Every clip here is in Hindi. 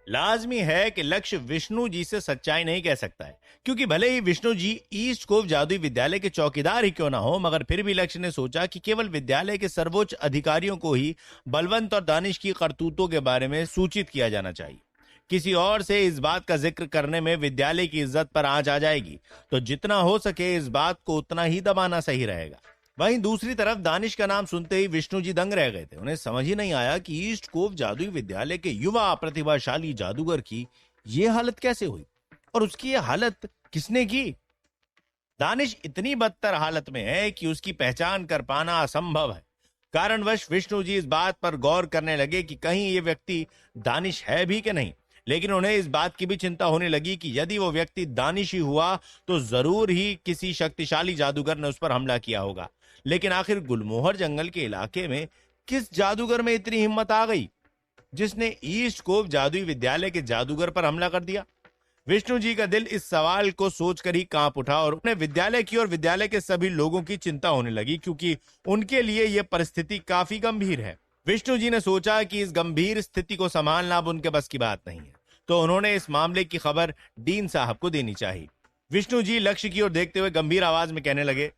लाजमी है कि लक्ष्य विष्णु जी से सच्चाई नहीं कह सकता है, क्योंकि भले ही विष्णु जी ईस्ट कोव जादुई विद्यालय के चौकीदार ही क्यों ना हो, मगर फिर भी लक्ष्य ने सोचा कि केवल विद्यालय के सर्वोच्च अधिकारियों को ही बलवंत और दानिश की करतूतों के बारे में सूचित किया जाना चाहिए। किसी और से इस बात का जिक्र करने में विद्यालय की इज्जत पर आंच आ जाएगी, तो जितना हो सके इस बात को उतना ही दबाना सही रहेगा। वहीं दूसरी तरफ दानिश का नाम सुनते ही विष्णु जी दंग रह गए थे। उन्हें समझ ही नहीं आया कि ईस्ट कोव जादुई विद्यालय के युवा प्रतिभाशाली जादूगर की ये हालत कैसे हुई, और उसकी ये हालत किसने की। दानिश इतनी बदतर हालत में है कि उसकी पहचान कर पाना असंभव है। कारणवश विष्णु जी इस बात पर गौर करने लगे कि कहीं ये व्यक्ति दानिश है भी कि नहीं। लेकिन उन्हें इस बात की भी चिंता होने लगी कि यदि वो व्यक्ति दानिश ही हुआ तो जरूर ही किसी शक्तिशाली जादूगर ने उस पर हमला किया होगा। लेकिन आखिर गुलमोहर जंगल के इलाके में किस जादूगर में इतनी हिम्मत आ गई जिसने ईस्ट कोव जादुई विद्यालय के जादूगर पर हमला कर दिया। विष्णु जी का दिल इस सवाल को सोचकर ही कांप उठा और उन्हें विद्यालय की और विद्यालय के सभी लोगों की चिंता होने लगी, क्योंकि उनके लिए यह परिस्थिति काफी गंभीर है। विष्णु जी ने सोचा कि इस गंभीर स्थिति को संभालना अब उनके बस की बात नहीं है, तो उन्होंने इस मामले की खबर डीन साहब को देनी चाहिए। विष्णु जी लक्ष्य की ओर देखते हुए गंभीर आवाज में कहने लगे,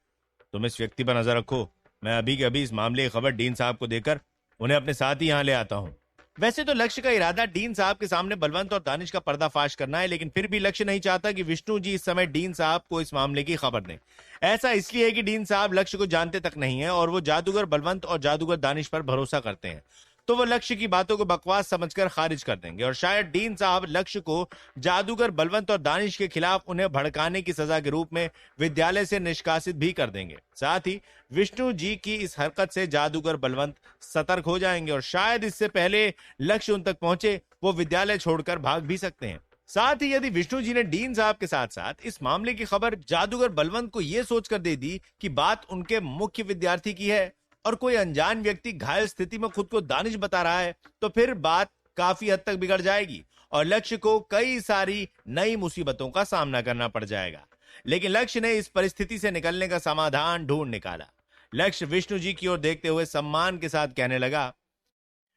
तुम इस व्यक्ति पर नजर रखो, मैं अभी के अभी इस मामले की खबर डीन साहब को देकर उन्हें अपने साथ ही यहाँ ले आता हूँ। वैसे तो लक्ष्य का इरादा डीन साहब के सामने बलवंत और दानिश का पर्दाफाश करना है, लेकिन फिर भी लक्ष्य नहीं चाहता कि विष्णु जी इस समय डीन साहब को इस मामले की खबर दें। ऐसा इसलिए है कि डीन साहब लक्ष्य को जानते तक नहीं है और वो जादूगर बलवंत और जादूगर दानिश पर भरोसा करते हैं, तो वो लक्ष्य की बातों को बकवास समझकर खारिज कर देंगे और शायद डीन साहब लक्ष्य को जादूगर बलवंत और दानिश के खिलाफ उन्हें भड़काने की सजा के रूप में विद्यालय से निष्कासित भी कर देंगे। साथ ही विष्णु जी की इस हरकत से जादूगर बलवंत सतर्क हो जाएंगे और शायद इससे पहले लक्ष्य उन तक पहुंचे वो विद्यालय छोड़कर भाग भी सकते हैं। साथ ही यदि विष्णु जी ने डीन साहब के साथ साथ इस मामले की खबर जादूगर बलवंत को यह सोचकर दे दी कि बात उनके मुख्य विद्यार्थी की है और कोई अनजान व्यक्ति घायल स्थिति में खुद को दानिश बता रहा है, तो फिर बात काफी हद तक बिगड़ जाएगी और लक्ष्य को कई सारी नई मुसीबतों का सामना करना पड़ जाएगा। लेकिन लक्ष्य ने इस परिस्थिति से निकलने का समाधान ढूंढ निकाला। लक्ष्य विष्णु जी की ओर देखते हुए सम्मान के साथ कहने लगा,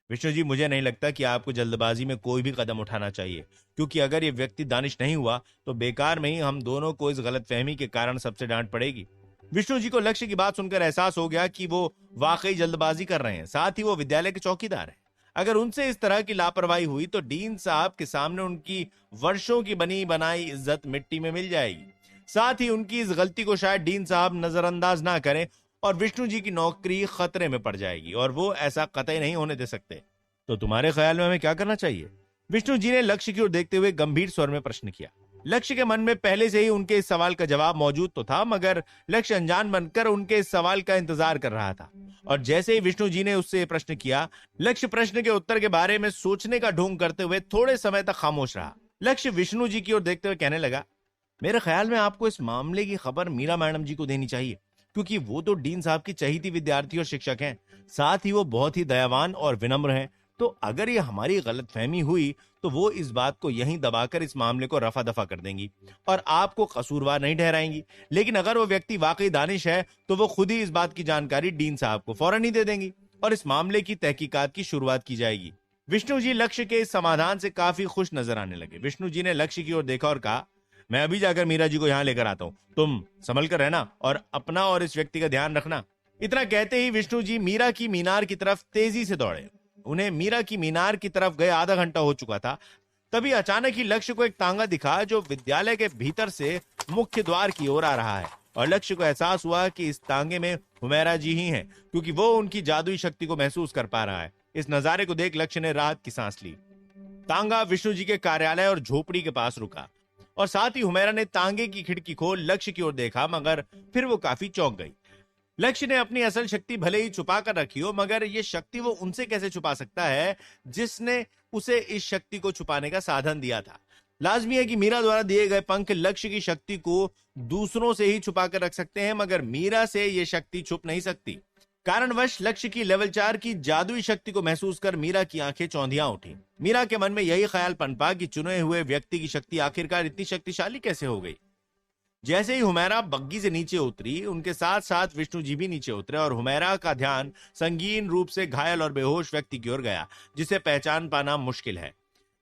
विष्णु जी, मुझे नहीं लगता कि आपको जल्दबाजी में कोई भी कदम उठाना चाहिए, क्योंकि अगर ये व्यक्ति दानिश नहीं हुआ तो बेकार में ही हम दोनों को इस गलतफहमी के कारण सबसे डांट पड़ेगी। विष्णु जी को लक्ष्य की बात सुनकर एहसास हो गया कि वो वाकई जल्दबाजी कर रहे हैं। साथ ही वो विद्यालय के चौकीदार हैं। अगर उनसे इस तरह की लापरवाही हुई तो डीन साहब के सामने उनकी वर्षों की बनी बनाई इज्जत मिट्टी में मिल जाएगी। साथ ही उनकी इस गलती को शायद डीन साहब नजरअंदाज ना करें और विष्णु जी की नौकरी खतरे में पड़ जाएगी, और वो ऐसा कतई नहीं होने दे सकते। तो तुम्हारे ख्याल में हमें क्या करना चाहिए? विष्णु जी ने लक्ष्य की ओर देखते हुए गंभीर स्वर में प्रश्न किया। लक्ष्य के मन में पहले से ही उनके इस सवाल का जवाब मौजूद तो था, मगर लक्ष्य अनजान बनकर उनके इस सवाल का इंतजार कर रहा था। और जैसे ही विष्णु जी ने उससे प्रश्न किया, लक्ष्य प्रश्न के उत्तर के बारे में सोचने का ढोंग करते हुए थोड़े समय तक खामोश रहा। लक्ष्य विष्णु जी की ओर देखते हुए कहने लगा, मेरे ख्याल में आपको इस मामले की खबर मीरा मैडम जी को देनी चाहिए, क्योंकि वो तो डीन साहब की चहीती विद्यार्थी और शिक्षक हैं। साथ ही वो बहुत ही दयावान और विनम्र हैं। तो अगर ये हमारी गलतफहमी हुई तो वो इस बात को यहीं दबाकर इस मामले को रफा दफा कर देंगी और आपको कसूरवार नहीं ठहराएंगी। लेकिन अगर वो व्यक्ति वाकई दानिश है तो वो खुद ही इस बात की जानकारी डीन साहब को फौरन ही दे देंगी और इस मामले की तहकीकात की शुरुआत की जाएगी। विष्णु जी लक्ष्य के इस समाधान से काफी खुश नजर आने लगे। विष्णु जी ने लक्ष्य की ओर देखा और कहा, मैं अभी जाकर मीरा जी को यहाँ लेकर आता हूँ, तुम संभल कर रहना और अपना और इस व्यक्ति का ध्यान रखना। इतना कहते ही विष्णु जी मीरा की मीनार की तरफ तेजी से दौड़े। उन्हें मीरा की मीनार की तरफ गए आधा घंटा हो चुका था। तभी अचानक ही लक्ष्य को एक तांगा दिखा जो विद्यालय के भीतर से मुख्य द्वार की ओर आ रहा है, और लक्ष्य को एहसास हुआ कि इस तांगे में हुमैरा जी ही हैं, क्योंकि वो उनकी जादुई शक्ति को महसूस कर पा रहा है। इस नजारे को देख लक्ष्य ने राहत की सांस ली। तांगा विष्णु जी के कार्यालय और झोपड़ी के पास रुका और साथ ही हुमैरा ने तांगे की खिड़की खोल लक्ष्य की ओर देखा, मगर फिर वो काफी चौंक गई। लक्ष्य ने अपनी असल शक्ति भले ही छुपा कर रखी हो, मगर ये शक्ति वो उनसे कैसे छुपा सकता है जिसने उसे इस शक्ति को छुपाने का साधन दिया था। लाजमी है कि मीरा द्वारा दिए गए पंख लक्ष्य की शक्ति को दूसरों से ही छुपा कर रख सकते हैं, मगर मीरा से ये शक्ति छुप नहीं सकती। कारणवश लक्ष्य की लेवल 4 की जादुई शक्ति को महसूस कर मीरा की आंखें चौंधियां उठी। मीरा के मन में यही ख्याल पनपा कि चुने हुए व्यक्ति की शक्ति आखिरकार इतनी शक्तिशाली कैसे हो गई। जैसे ही हुमैरा बग्गी से नीचे उतरी, उनके साथ साथ विष्णु जी भी नीचे उतरे और हुमैरा का ध्यान संगीन रूप से घायल और बेहोश व्यक्ति की ओर गया, जिसे पहचान पाना मुश्किल है।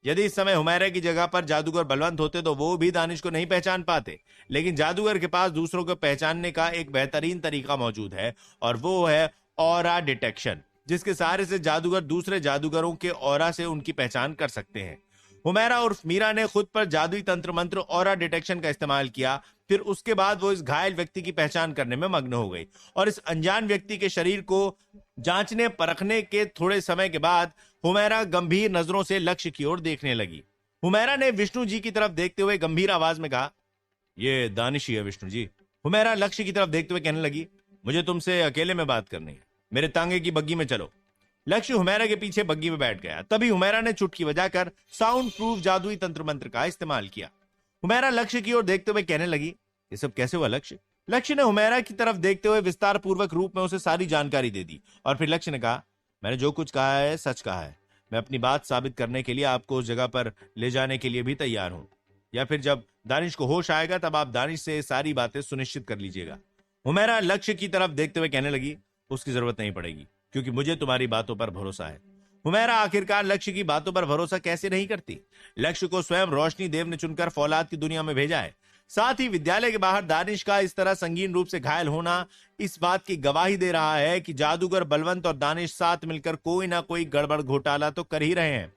यदि इस समय हुमैरा की जगह पर जादूगर बलवंत होते तो वो भी दानिश को नहीं पहचान पाते, लेकिन जादूगर के पास दूसरों को पहचानने का एक बेहतरीन तरीका मौजूद है और वो है ऑरा डिटेक्शन, जिसके सहारे से जादूगर दूसरे जादूगरों के ऑरा से उनकी पहचान कर सकते हैं। हुमैरा उर्फ मीरा ने खुद पर जादुई तंत्र मंत्र ऑरा डिटेक्शन का इस्तेमाल किया। फिर उसके बाद वो इस घायल व्यक्ति की पहचान करने में मग्न हो गई और इस अनजान व्यक्ति के शरीर को जांचने परखने के थोड़े समय के बाद हुमैरा गंभीर नजरों से लक्ष्य की ओर देखने लगी। हुमैरा ने विष्णु जी की तरफ देखते हुए गंभीर आवाज में कहा, ये दानिश ही है विष्णु जी। हुमैरा लक्ष्य की तरफ देखते हुए कहने लगी, मुझे तुमसे अकेले में बात करनी है, मेरे तांगे की बग्गी में चलो। लक्ष्य हुमैरा के पीछे बग्गी में बैठ गया। तभी हुमैरा ने चुटकी बजाकर साउंड प्रूफ जादुई तंत्र मंत्र का इस्तेमाल किया। हुमैरा लक्ष्य की ओर देखते हुए कहने लगी, ये सब कैसे हुआ लक्ष्य? लक्ष्य ने हुमैरा की तरफ देखते हुए विस्तार पूर्वक रूप में उसे सारी जानकारी दे दी और फिर लक्ष्य ने कहा, मैंने जो कुछ कहा है सच कहा है। मैं अपनी बात साबित करने के लिए आपको उस जगह पर ले जाने के लिए भी तैयार हूं, या फिर जब दानिश को होश आएगा तब आप दानिश से सारी बातें सुनिश्चित कर लीजिएगा। हुमैरा लक्ष्य की तरफ देखते हुए कहने लगी, उसकी जरूरत नहीं पड़ेगी क्योंकि मुझे तुम्हारी बातों पर भरोसा है। हुमैरा आखिरकार लक्ष्य की बातों पर भरोसा कैसे नहीं करती? लक्ष्य को स्वयं रोशनी देव ने चुनकर फौलाद की दुनिया में भेजा है। साथ ही विद्यालय के बाहर दानिश का इस तरह संगीन रूप से घायल होना इस बात की गवाही दे रहा है कि जादूगर बलवंत और दानिश साथ मिलकर कोई ना कोई गड़बड़ घोटाला तो कर ही रहे हैं।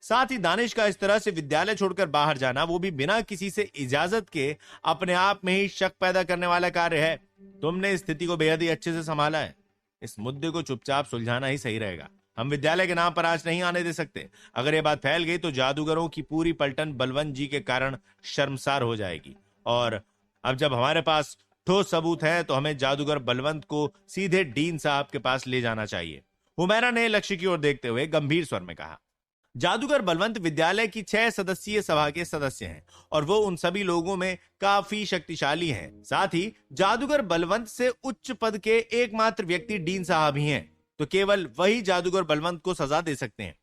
साथ ही दानिश का इस तरह से विद्यालय छोड़कर बाहर जाना, वो भी बिना किसी से इजाजत के, अपने आप में ही शक पैदा करने वाला कार्य है। तुमने इस स्थिति को बेहद ही अच्छे से संभाला है। इस मुद्दे को चुपचाप सुलझाना ही सही रहेगा। हम विद्यालय के नाम पर आज नहीं आने दे सकते। अगर ये बात फैल गई तो जादूगरों की पूरी पलटन बलवंत जी के कारण शर्मसार हो जाएगी। और अब जब हमारे पास ठोस सबूत है तो हमें जादूगर बलवंत को सीधे डीन साहब के पास ले जाना चाहिए। हुमैरा ने लक्ष्य की ओर देखते हुए गंभीर स्वर में कहा। जादूगर बलवंत विद्यालय की 6 सदस्यीय सभा के सदस्य हैं और वो उन सभी लोगों में काफी शक्तिशाली हैं। साथ ही जादूगर बलवंत से उच्च पद के एकमात्र व्यक्ति डीन साहब ही हैं, तो केवल वही जादूगर बलवंत को सजा दे सकते हैं।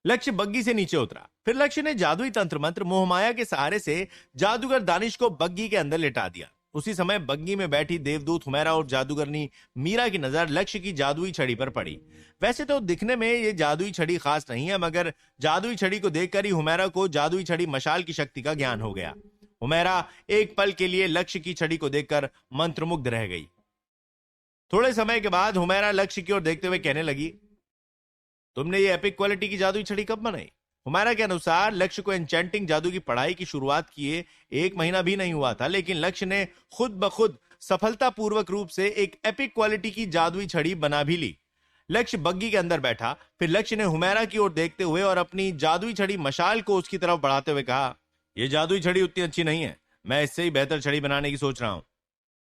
लक्ष्य बग्गी से नीचे उतरा। फिर लक्ष्य ने जादुई तंत्र मंत्र मोहमाया के सहारे से जादूगर दानिश को बग्गी के अंदर लेटा दिया। उसी समय बग्गी में बैठी देवदूत हुमैरा और जादूगरनी मीरा की नजर लक्ष्य की जादुई छड़ी पर पड़ी। वैसे तो दिखने में ये जादुई छड़ी खास नहीं है, मगर जादुई छड़ी को देखकर ही हुमैरा को जादुई छड़ी मशाल की शक्ति का ज्ञान हो गया। हुमैरा एक पल के लिए लक्ष्य की छड़ी को देखकर मंत्रमुग्ध रह गई। थोड़े समय के बाद हुमैरा लक्ष्य की ओर देखते हुए कहने लगी, तुमने ये एपिक क्वालिटी की जादुई छड़ी कब बनाई? हुमैरा के अनुसार लक्ष्य को एन्चेंटिंग जादू की पढ़ाई की शुरुआत किए 1 महीना भी नहीं हुआ था, लेकिन लक्ष्य ने खुद ब खुद सफलतापूर्वक रूप से एक एपिक क्वालिटी की जादुई छड़ी बना भी ली। लक्ष्य बग्गी के अंदर बैठा। फिर लक्ष्य ने हुमैरा की ओर देखते हुए और अपनी जादुई छड़ी मशाल को उसकी तरफ बढ़ाते हुए कहा, यह जादुई छड़ी उतनी अच्छी नहीं है, मैं इससे ही बेहतर छड़ी बनाने की सोच रहा हूं।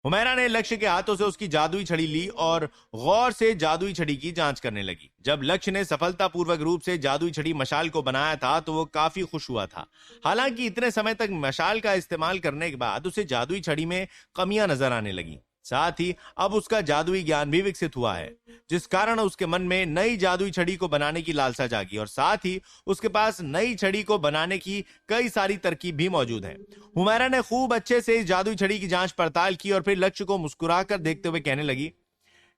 हुमैरा ने लक्ष्य के हाथों से उसकी जादुई छड़ी ली और गौर से जादुई छड़ी की जांच करने लगी। जब लक्ष्य ने सफलतापूर्वक रूप से जादुई छड़ी मशाल को बनाया था तो वो काफी खुश हुआ था। हालांकि इतने समय तक मशाल का इस्तेमाल करने के बाद उसे जादुई छड़ी में कमियां नजर आने लगी। साथ ही अब उसका जादुई ज्ञान भी विकसित हुआ है, जिस कारण उसके मन में नई जादुई छड़ी को बनाने की लालसा जागी और साथ ही उसके पास नई छड़ी को बनाने की कई सारी तरकीब भी मौजूद है। हुमैरा ने खूब अच्छे से इस जादुई छड़ी की जांच पड़ताल की और फिर लक्ष्य को मुस्कुराकर देखते हुए कहने लगी,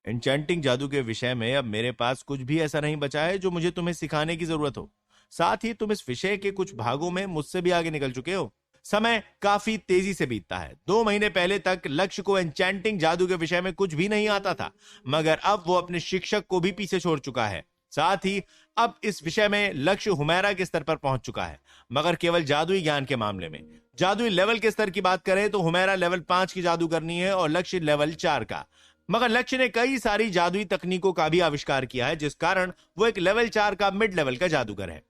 एन्चेंटिंग जादू के विषय में अब मेरे पास कुछ भी ऐसा नहीं बचा है जो मुझे तुम्हें सिखाने की जरूरत हो। साथ ही तुम इस विषय के कुछ भागों में मुझसे भी आगे निकल चुके हो। समय काफी तेजी से बीतता है। 2 महीने पहले तक लक्ष्य को एन्चेंटिंग जादू के विषय में कुछ भी नहीं आता था, मगर अब वो अपने शिक्षक को भी पीछे छोड़ चुका है। साथ ही अब इस विषय में लक्ष्य हुमैरा के स्तर पर पहुंच चुका है, मगर केवल जादुई ज्ञान के मामले में। जादुई लेवल के स्तर की बात करें तो हुमैरा लेवल 5 की जादूगरनी है और लक्ष्य लेवल 4 का। मगर लक्ष्य ने कई सारी जादुई तकनीकों का भी आविष्कार किया है, जिस कारण वो एक लेवल 4 का मिड लेवल का जादूगर है।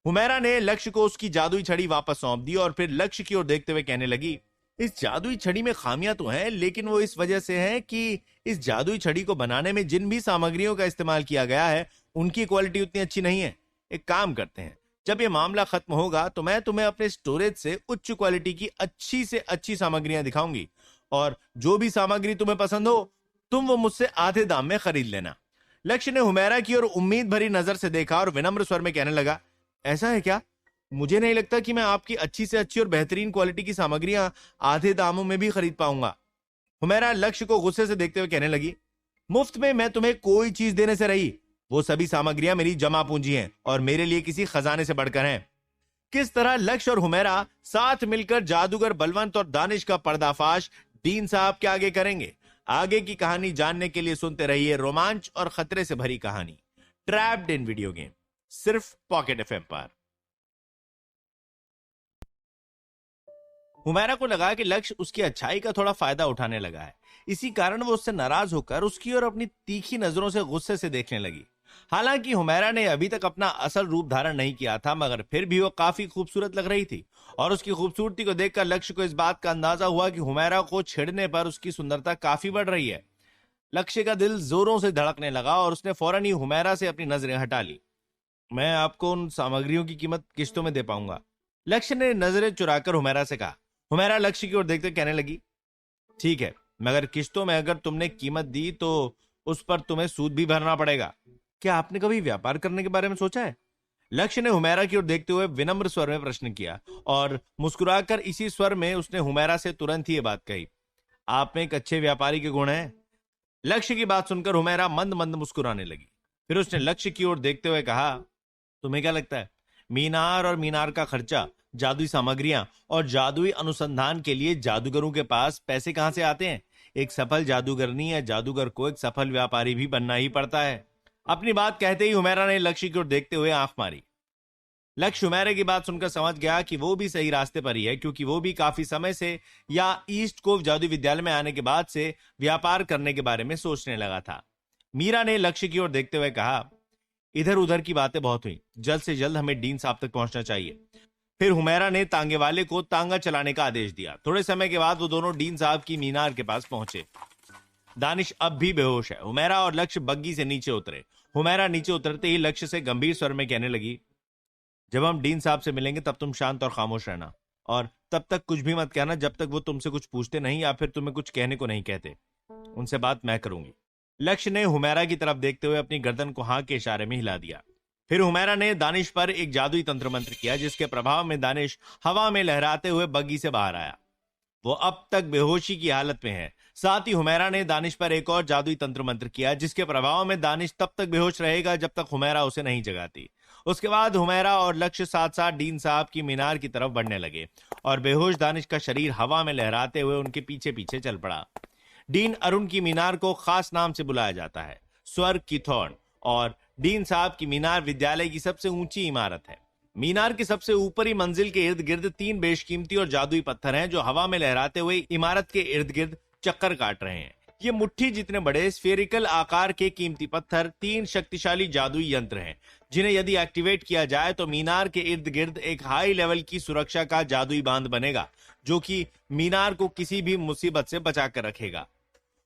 हुमैरा ने लक्ष्य को उसकी जादुई छड़ी वापस सौंप दी और फिर लक्ष्य की ओर देखते हुए कहने लगी, इस जादुई छड़ी में खामियां तो हैं, लेकिन वो इस वजह से हैं कि इस जादुई छड़ी को बनाने में जिन भी सामग्रियों का इस्तेमाल किया गया है उनकी क्वालिटी उतनी अच्छी नहीं है। एक काम करते हैं, जब ये मामला खत्म होगा तो मैं तुम्हें अपने स्टोरेज से उच्च क्वालिटी की अच्छी से अच्छी सामग्रियां दिखाऊंगी और जो भी सामग्री तुम्हें पसंद हो तुम वो मुझसे आधे दाम में खरीद लेना। लक्ष्य ने हुमैरा की ओर उम्मीद भरी नजर से देखा और विनम्र स्वर में कहने लगा, ऐसा है क्या? मुझे नहीं लगता कि मैं आपकी अच्छी से अच्छी और बेहतरीन क्वालिटी की सामग्रियां आधे दामों में भी खरीद पाऊंगा। हुमैरा लक्ष्य को गुस्से से देखते हुए कहने लगी, मुफ्त में मैं तुम्हें कोई चीज देने से रही। वो सभी सामग्रियां मेरी जमा पूंजी हैं और मेरे लिए किसी खजाने से बढ़कर हैं। किस तरह लक्ष्य और हुमैरा साथ मिलकर जादूगर बलवंत और दानिश का पर्दाफाश डीन साहब के आगे करेंगे। आगे की कहानी जानने के लिए सुनते रहिए रोमांच और खतरे से भरी कहानी ट्रैप्ड इन वीडियो गेम, सिर्फ पॉकेट एफएम पर। हुमैरा को लगा कि लक्ष्य उसकी अच्छाई का थोड़ा फायदा उठाने लगा है। इसी कारण वो उससे नाराज होकर उसकी ओर अपनी तीखी नजरों से गुस्से से देखने लगी। हालांकि हुमैरा ने अभी तक अपना असल रूप धारण नहीं किया था, मगर फिर भी वो काफी खूबसूरत लग रही थी और उसकी खूबसूरती को देखकर लक्ष्य को इस बात का अंदाजा हुआ कि हुमैरा को छेड़ने पर उसकी सुंदरता काफी बढ़ रही है। लक्ष्य का दिल जोरों से धड़कने लगा और उसने फौरन ही हुमैरा से अपनी नजरें हटा ली। मैं आपको उन सामग्रियों की कीमत किश्तों में दे पाऊंगा, लक्ष्य ने नजरें चुराकर हुमैरा से कहा। हुमैरा लक्ष्य की ओर देखते कहने लगी, ठीक है, मगर किश्तों में अगर तुमने कीमत दी तो उस पर तुम्हें सूद भी भरना पड़ेगा। क्या आपने कभी व्यापार करने के बारे में सोचा है? लक्ष्य ने हुमैरा की ओर देखते हुए विनम्र स्वर में प्रश्न किया और मुस्कुराकर इसी स्वर में उसने हुमैरा से तुरंत ही ये बात कही, आप में एक अच्छे व्यापारी के गुण हैं। लक्ष्य की बात सुनकर हुमैरा मंद मंद मुस्कुराने लगी। फिर उसने लक्ष्य की ओर देखते हुए कहा, तुम्हें क्या लगता है मीनार और मीनार का खर्चा, जादुई सामग्रियां और जादुई अनुसंधान के लिए जादूगरों के पास पैसे कहां से आते हैं? एक सफल जादूगरनी या जादूगर को एक सफल व्यापारी भी बनना ही पड़ता है। अपनी बात कहते ही हुमैरा ने लक्ष्य की ओर देखते हुए आंख मारी। लक्ष्य हुमैरा की बात सुनकर समझ गया कि वो भी सही रास्ते पर ही है, क्योंकि वो भी काफी समय से या ईस्ट कोव जादुई विद्यालय में आने के बाद से व्यापार करने के बारे में सोचने लगा था। मीरा ने लक्ष्य की ओर देखते हुए कहा, इधर उधर की बातें बहुत हुई, जल्द से जल्द हमें डीन साहब तक पहुंचना चाहिए। फिर हुमैरा ने तांगे वाले को तांगा चलाने का आदेश दिया। थोड़े समय के बाद वो दोनों डीन साहब की मीनार के पास पहुंचे। दानिश अब भी बेहोश है। हुमैरा और लक्ष्य बग्गी से नीचे उतरे। हुमैरा नीचे उतरते ही लक्ष्य से गंभीर स्वर में कहने लगी, जब हम डीन साहब से मिलेंगे तब तुम शांत और खामोश रहना, और तब तक कुछ भी मत कहना जब तक वो तुमसे कुछ पूछते नहीं या फिर तुम्हें कुछ कहने को नहीं कहते। उनसे बात मैं करूंगी। लक्ष्य ने हुमैरा की तरफ देखते हुए अपनी गर्दन को हाँ के इशारे में हिला दिया। फिर हुमैरा ने दानिश पर एक जादुई तंत्र मंत्र किया, जिसके प्रभाव में दानिश हवा में लहराते हुए बग्गी से बाहर आया। वो अब तक बेहोशी की हालत में है। साथ ही हुमैरा ने दानिश पर एक और जादुई तंत्र मंत्र किया, जिसके प्रभाव में दानिश तब तक बेहोश रहेगा जब तक हुमैरा उसे नहीं जगाती। उसके बाद हुमैरा और लक्ष्य साथ साथ डीन साहब की मीनार की तरफ बढ़ने लगे और बेहोश दानिश का शरीर हवा में लहराते हुए उनके पीछे पीछे चल पड़ा। डीन अरुण की मीनार को खास नाम से बुलाया जाता है, स्वर्ग की थॉर्न, और डीन साहब की मीनार विद्यालय की सबसे ऊंची इमारत है। मीनार की सबसे ऊपरी मंजिल के इर्द गिर्द 3 बेशकीमती और जादुई पत्थर हैं, जो हवा में लहराते हुए इमारत के इर्द गिर्द चक्कर काट रहे हैं। ये मुट्ठी जितने बड़े स्फेरिकल आकार के कीमती पत्थर 3 शक्तिशाली जादुई यंत्र हैं, जिन्हें यदि एक्टिवेट किया जाए तो मीनार के इर्द गिर्द एक हाई लेवल की सुरक्षा का जादुई बांध बनेगा, जो कि मीनार को किसी भी मुसीबत से बचा कर रखेगा।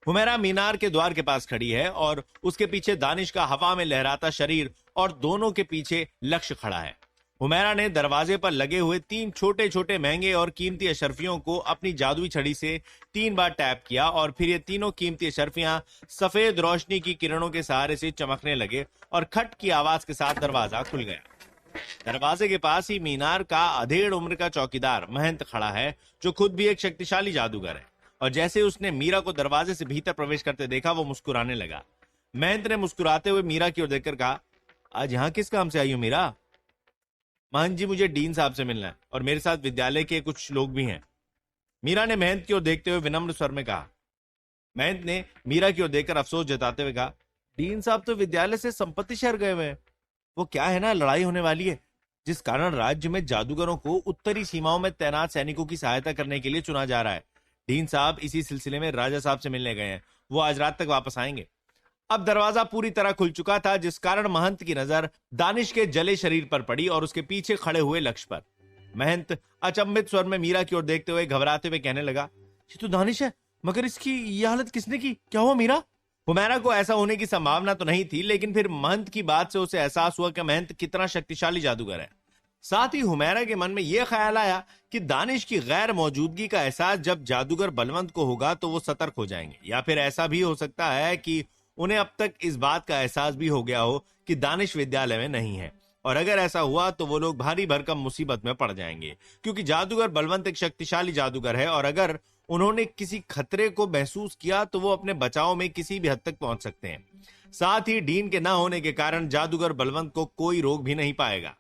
हुमैरा मीनार के द्वार के पास खड़ी है और उसके पीछे दानिश का हवा में लहराता शरीर और दोनों के पीछे लक्ष्य खड़ा है। हुमैरा ने दरवाजे पर लगे हुए 3 छोटे छोटे महंगे और कीमती अशर्फियों को अपनी जादुई छड़ी से 3 बार टैप किया और फिर ये तीनों कीमती अशर्फियां सफेद रोशनी की किरणों के सहारे से चमकने लगे और खट की आवाज के साथ दरवाजा खुल गया। दरवाजे के पास ही मीनार का अधेड़ उम्र का चौकीदार महंत खड़ा है, जो खुद भी एक शक्तिशाली जादूगर है, और जैसे उसने मीरा को दरवाजे से भीतर प्रवेश करते देखा वो मुस्कुराने लगा। महंत ने मुस्कुराते हुए मीरा की ओर देखकर कहा, आज यहाँ किस काम से आई हो मीरा? महंत जी, मुझे डीन साहब से मिलना है और मेरे साथ विद्यालय के कुछ लोग भी हैं। मीरा ने महंत की ओर देखते हुए विनम्र स्वर में कहा। महंत ने मीरा की ओर देखकर अफसोस जताते हुए कहा, डीन साहब तो विद्यालय से संपत्ति शहर गए हुए हैं। वो क्या है ना, लड़ाई होने वाली है, जिस कारण राज्य में जादूगरों को उत्तरी सीमाओं में तैनात सैनिकों की सहायता करने के लिए चुना जा रहा है। डीन साहब इसी सिलसिले में राजा साहब से मिलने गए हैं। वो आज रात तक वापस आएंगे। अब दरवाजा पूरी तरह खुल चुका था, जिस कारण महंत की नजर दानिश के जले शरीर पर पड़ी और उसके पीछे खड़े हुए लक्ष्य पर। महंत अचंभित स्वर में मीरा की ओर देखते हुए घबराते हुए कहने लगा, ये तो दानिश है, मगर इसकी ये हालत किसने की? क्या हुआ मीरा? हुमैरा को ऐसा होने की संभावना तो नहीं थी, लेकिन फिर महंत की बात से उसे एहसास हुआ कि महंत कितना शक्तिशाली जादूगर है। साथ ही हुमैरा के मन में यह ख्याल आया कि दानिश की गैर मौजूदगी का एहसास जब जादूगर बलवंत को होगा तो वो सतर्क हो जाएंगे, या फिर ऐसा भी हो सकता है कि उन्हें अब तक इस बात का एहसास भी हो गया हो कि दानिश विद्यालय में नहीं है, और अगर ऐसा हुआ तो वो लोग भारी भरकम मुसीबत में पड़ जाएंगे, क्योंकि जादूगर बलवंत एक शक्तिशाली जादूगर है और अगर उन्होंने किसी खतरे को महसूस किया तो वो अपने बचाव में किसी भी हद तक पहुंच सकते हैं। साथ ही डीन के ना होने के कारण जादूगर बलवंत को कोई रोक भी नहीं पाएगा।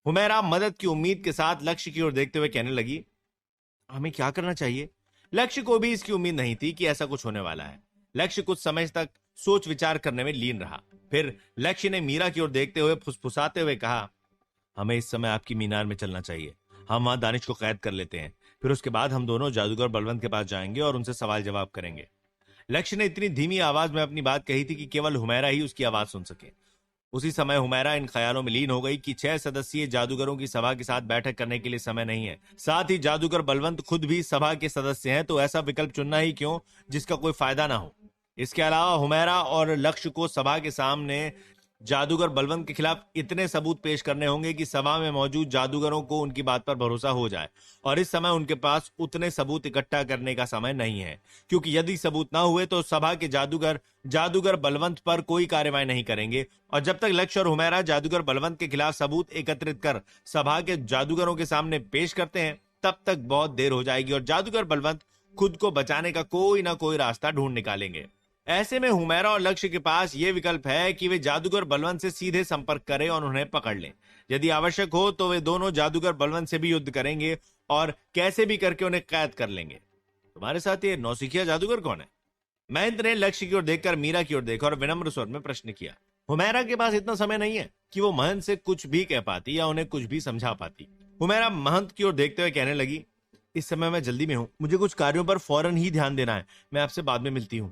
हुमैरा मदद की उम्मीद के साथ लक्ष्य की ओर देखते हुए कहने लगी, हमें क्या करना चाहिए? लक्ष्य को भी इसकी उम्मीद नहीं थी कि ऐसा कुछ होने वाला है। लक्ष्य कुछ समय तक सोच विचार करने में लीन रहा। फिर लक्ष्य ने मीरा की ओर देखते हुए फुसफुसाते हुए कहा, हमें इस समय आपकी मीनार में चलना चाहिए। हम वहां दानिश को कैद कर लेते हैं। फिर उसके बाद हम दोनों जादूगर बलवंत के पास जाएंगे और उनसे सवाल जवाब करेंगे। लक्ष्य ने इतनी धीमी आवाज में अपनी बात कही थी कि केवल हुमैरा ही उसकी आवाज सुन सके। उसी समय हुमैरा इन ख्यालों में लीन हो गई कि 6 सदस्यीय जादूगरों की सभा के साथ बैठक करने के लिए समय नहीं है। साथ ही जादूगर बलवंत खुद भी सभा के सदस्य हैं, तो ऐसा विकल्प चुनना ही क्यों जिसका कोई फायदा ना हो। इसके अलावा हुमैरा और लक्ष्य को सभा के सामने जादूगर बलवंत के खिलाफ इतने सबूत पेश करने होंगे कि सभा में मौजूद जादूगरों को उनकी बात पर भरोसा हो जाए, और इस समय उनके पास उतने सबूत इकट्ठा करने का समय नहीं है, क्योंकि यदि सबूत ना हुए तो सभा के जादूगर बलवंत पर कोई कार्रवाई नहीं करेंगे, और जब तक लक्ष्य और हुमैरा जादूगर बलवंत के खिलाफ सबूत एकत्रित कर सभा के जादूगरों के सामने पेश करते हैं, तब तक बहुत देर हो जाएगी और जादूगर बलवंत खुद को बचाने का कोई ना कोई रास्ता ढूंढ निकालेंगे। ऐसे में हुमैरा और लक्ष्य के पास यह विकल्प है कि वे जादूगर बलवंत से सीधे संपर्क करें और उन्हें पकड़ लें। यदि आवश्यक हो तो वे दोनों जादूगर बलवंत से भी युद्ध करेंगे और कैसे भी करके उन्हें कैद कर लेंगे। तुम्हारे साथ ये नौसिखिया जादूगर कौन है? महेंद्र ने लक्ष्य की ओर देखकर मीरा की ओर देखा और विनम्र स्वर में प्रश्न किया। हुमैरा के पास इतना समय नहीं है कि वो महंत से कुछ भी कह पाती या उन्हें कुछ भी समझा पाती। हुमैरा महंत की ओर देखते हुए कहने लगी, इस समय मैं जल्दी में हूं, मुझे कुछ कार्यों पर फौरन ही ध्यान देना है। मैं आपसे बाद में मिलती हूं।